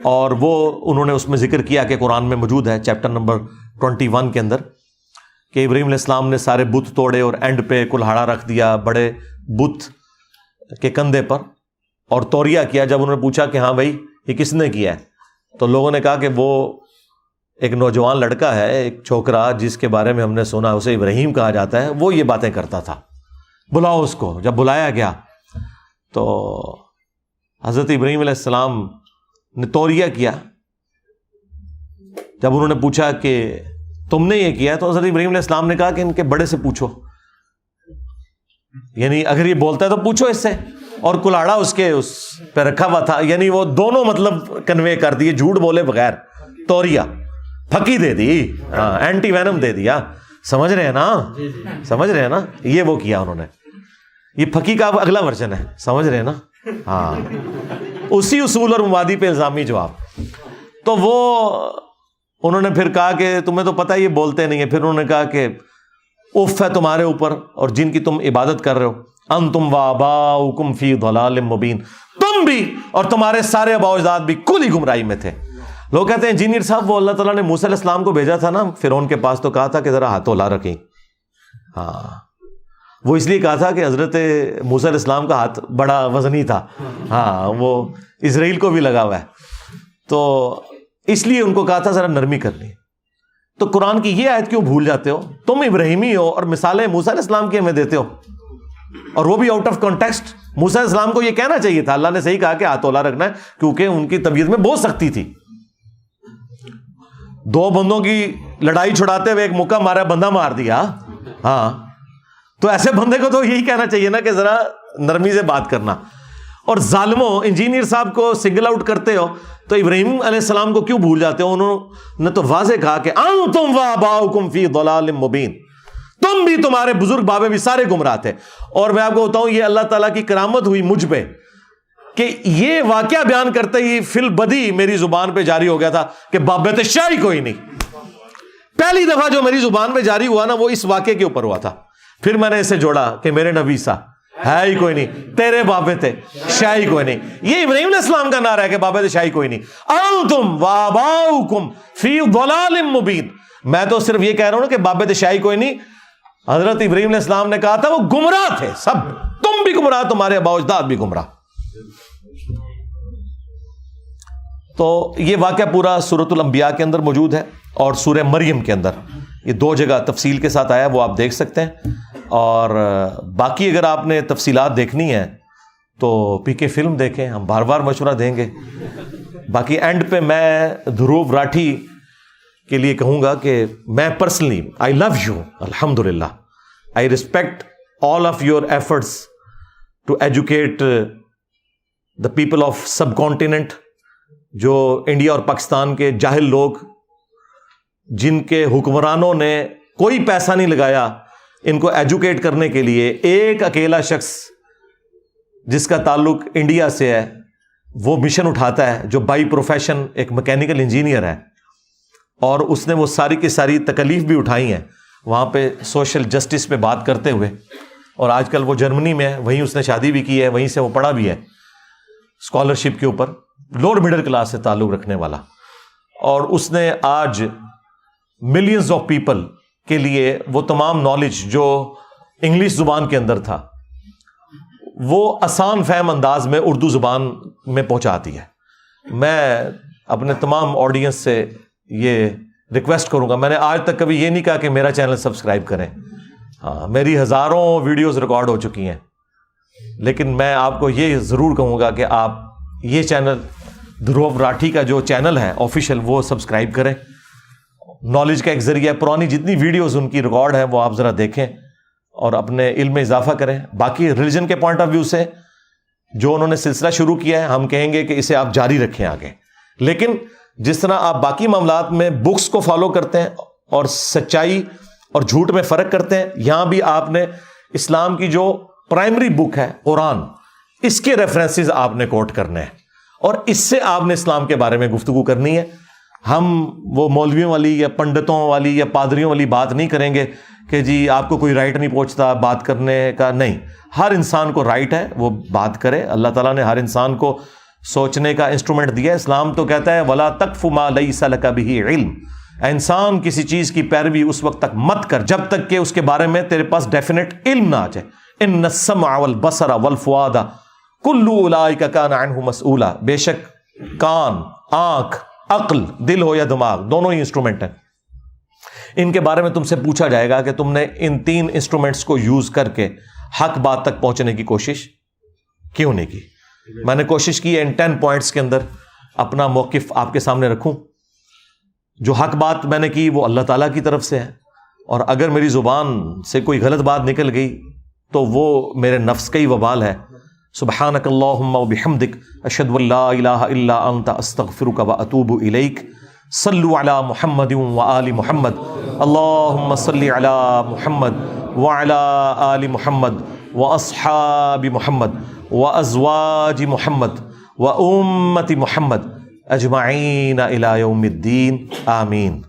اور وہ انہوں نے اس میں ذکر کیا کہ قرآن میں موجود ہے چیپٹر نمبر 21 کے اندر, کہ ابراہیم علیہ السلام نے سارے بت توڑے اور اینڈ پہ کلہاڑا رکھ دیا بڑے بت کے کندھے پر, اور توریہ کیا. جب انہوں نے پوچھا کہ ہاں بھائی یہ کس نے کیا ہے, تو لوگوں نے کہا کہ وہ ایک نوجوان لڑکا ہے, ایک چھوکرا جس کے بارے میں ہم نے سنا اسے ابراہیم کہا جاتا ہے, وہ یہ باتیں کرتا تھا, بلاؤ اس کو. جب بلایا گیا تو حضرت ابراہیم علیہ السلام نے توریہ کیا. جب انہوں نے پوچھا کہ تم نے یہ کیا, تو حضرت ابراہیم علیہ السلام نے کہا کہ ان کے بڑے سے پوچھو, یعنی اگر یہ بولتا ہے تو پوچھو اس سے. اور کلاڑا اس کے اس پہ رکھا ہوا تھا, یعنی وہ دونوں مطلب کنوے کر دیے, جھوٹ بولے بغیر. توریہ پھکی دے دی, اینٹی وینم دے دیا. سمجھ رہے ہیں نا, سمجھ رہے ہیں نا, یہ وہ کیا انہوں نے. یہ پھکی کا اگلا ورژن ہے, سمجھ رہے ہیں نا. ہاں, اسی اصول اور مبادی پہ الزامی جواب. تو وہ انہوں نے پھر کہا کہ تمہیں تو پتہ یہ بولتے نہیں ہیں. پھر انہوں نے کہا کہ اف ہے تمہارے اوپر اور جن کی تم عبادت کر رہے ہو, انتم وآباؤکم فی ضلال مبین, تم بھی اور تمہارے سارے آباء و اجداد بھی کلی گمراہی میں تھے. لوگ کہتے ہیں انجینئر صاحب وہ اللہ تعالیٰ نے موسیٰ علیہ السلام کو بھیجا تھا نا فرعون کے پاس, تو کہا تھا کہ ذرا ہاتھ ہلا رکھیں. ہاں, وہ اس لیے کہا تھا کہ حضرت موسیٰ علیہ السلام کا ہاتھ بڑا وزنی تھا. ہاں, وہ اسرائیل کو بھی لگا ہوا ہے, تو اس لیے ان کو کہا تھا ذرا نرمی کرنی. تو قرآن کی یہ آیت کیوں بھول جاتے ہو؟ تم ابراہیمی ہو اور مثالیں موسیٰ علیہ السلام کی ہمیں دیتے ہو, اور وہ بھی آؤٹ آف کانٹیکسٹ. موسیٰ علیہ السلام کو یہ کہنا چاہیے تھا, اللہ نے صحیح کہا کہ ہاتھ ہلا رکھنا ہے, کیونکہ ان کی طبیعت میں بہت سختی تھی. 2 بندوں کی لڑائی چھڑاتے ہوئے ایک مکہ مارا, بندہ مار دیا. ہاں, تو ایسے بندے کو تو یہی کہنا چاہیے نا کہ ذرا نرمی سے بات کرنا. اور ظالموں, انجینئر صاحب کو سنگل آؤٹ کرتے ہو تو ابراہیم علیہ السلام کو کیوں بھول جاتے ہو؟ انہوں نے تو واضح کہا کہ انتم وآباؤکم فی ضلال مبین, تم بھی تمہارے بزرگ بابے بھی سارے گمراہ تھے. اور میں آپ کو بتاؤں یہ اللہ تعالیٰ کی کرامت ہوئی مجھ پہ کہ یہ واقعہ بیان کرتے ہی فی البدی میری زبان پہ جاری ہو گیا تھا کہ بابت شاہی کوئی نہیں. پہلی دفعہ جو میری زبان پہ جاری ہوا نا وہ اس واقعے کے اوپر ہوا تھا. پھر میں نے اسے جوڑا کہ میرے نبی سا ہے ہی کوئی نہیں, تیرے بابے تھے شاہی کوئی نہیں. یہ ابراہیم علیہ السلام کا نعرہ ہے کہ بابے تھے شاہی کوئی نہیں. انتم وآباؤکم فی ضلال مبین, میں تو صرف یہ کہہ رہا ہوں کہ بابے تھے شاہی کوئی نہیں. حضرت ابراہیم علیہ السلام نے کہا تھا وہ گمراہ تھے سب, تم بھی گمراہ, تمہارے آباء و اجداد بھی گمراہ. تو یہ واقعہ پورا سورۃ الانبیاء کے اندر موجود ہے اور سورہ مریم کے اندر, یہ 2 جگہ تفصیل کے ساتھ آیا, وہ آپ دیکھ سکتے ہیں. اور باقی اگر آپ نے تفصیلات دیکھنی ہے تو پی کے فلم دیکھیں, ہم بار بار مشورہ دیں گے. باقی اینڈ پہ میں دھروو راٹھی کے لیے کہوں گا کہ میں پرسنلی آئی لو یو, الحمدللہ, I respect all of your efforts to educate the people of subcontinent. جو انڈیا اور پاکستان کے جاہل لوگ جن کے حکمرانوں نے کوئی پیسہ نہیں لگایا ان کو ایجوکیٹ کرنے کے لیے, ایک اکیلا شخص جس کا تعلق انڈیا سے ہے وہ مشن اٹھاتا ہے, جو بائی پروفیشن ایک میکینیکل انجینئر ہے, اور اس نے وہ ساری کی ساری تکلیف بھی اٹھائی ہیں وہاں پہ سوشل جسٹس پہ بات کرتے ہوئے. اور آج کل وہ جرمنی میں ہے, وہیں اس نے شادی بھی کی ہے, وہیں سے وہ پڑھا بھی ہے اسکالرشپ کے اوپر, لوور مڈل کلاس سے تعلق رکھنے والا. اور اس نے آج ملینز آف پیپل کے لیے وہ تمام نالج جو انگلش زبان کے اندر تھا وہ آسان فہم انداز میں اردو زبان میں پہنچاتی ہے. میں اپنے تمام آڈینس سے یہ ریکویسٹ کروں گا, میں نے آج تک کبھی یہ نہیں کہا کہ میرا چینل سبسکرائب کریں, ہاں میری ہزاروں ویڈیوز ریکارڈ ہو چکی ہیں, لیکن میں آپ کو یہ ضرور کہوں گا کہ آپ یہ چینل دھروو راٹھی کا جو چینل ہے آفیشیل وہ سبسکرائب کریں. نالج کا ایک ذریعہ, پرانی جتنی ویڈیوز ان کی ریکارڈ ہیں وہ آپ ذرا دیکھیں اور اپنے علم میں اضافہ کریں. باقی ریلیجن کے پوائنٹ آف ویو سے جو انہوں نے سلسلہ شروع کیا ہے ہم کہیں گے کہ اسے آپ جاری رکھیں آگے, لیکن جس طرح آپ باقی معاملات میں بکس کو فالو کرتے ہیں اور سچائی اور جھوٹ میں فرق کرتے ہیں, یہاں بھی آپ نے اسلام کی جو پرائمری بک ہے قرآن, اس کے ریفرنسز آپ نے کوٹ کرنے ہیں اور اس سے آپ نے اسلام کے بارے میں گفتگو کرنی ہے. ہم وہ مولویوں والی یا پنڈتوں والی یا پادریوں والی بات نہیں کریں گے کہ جی آپ کو کوئی رائٹ نہیں پہنچتا بات کرنے کا. نہیں, ہر انسان کو رائٹ ہے وہ بات کرے. اللہ تعالیٰ نے ہر انسان کو سوچنے کا انسٹرومنٹ دیا. اسلام تو کہتا ہے وَلَا تَقْفُ مَا لَيْسَ لَكَ بِهِ عِلْم, انسان کسی چیز کی پیروی اس وقت تک مت کر جب تک کہ اس کے بارے میں تیرے پاس ڈیفینیٹ علم نہ آ جائے. اِنَّ السَّمْعَ وَالْبَصَرَ وَالْفُؤَادَ كُلُّ أُولَٰئِكَ كَانَ عَنْهُ مسؤولا. بے شک کان, آنکھ, عقل, دل ہو یا دماغ, دونوں ہی انسٹرومنٹ ہیں, ان کے بارے میں تم سے پوچھا جائے گا کہ تم نے ان تین انسٹرومنٹس کو یوز کر کے حق بات تک پہنچنے کی کوشش کیوں نہیں کی. میں نے کوشش کی ہے ان 10 پوائنٹس کے اندر اپنا موقف آپ کے سامنے رکھوں. جو حق بات میں نے کی وہ اللہ تعالیٰ کی طرف سے ہے, اور اگر میری زبان سے کوئی غلط بات نکل گئی تو وہ میرے نفس کا ہی وبال ہے. سبحانک اللہم و بحمدک اشہد ان لا الہ الا انت استغفرک و اتوب الیک. صلو علی محمد و آل محمد. اللہم صلی علی محمد و علی آل محمد و اصحاب محمد و ازواج محمد و امت محمد اجمعین الی یوم الدین. آمین.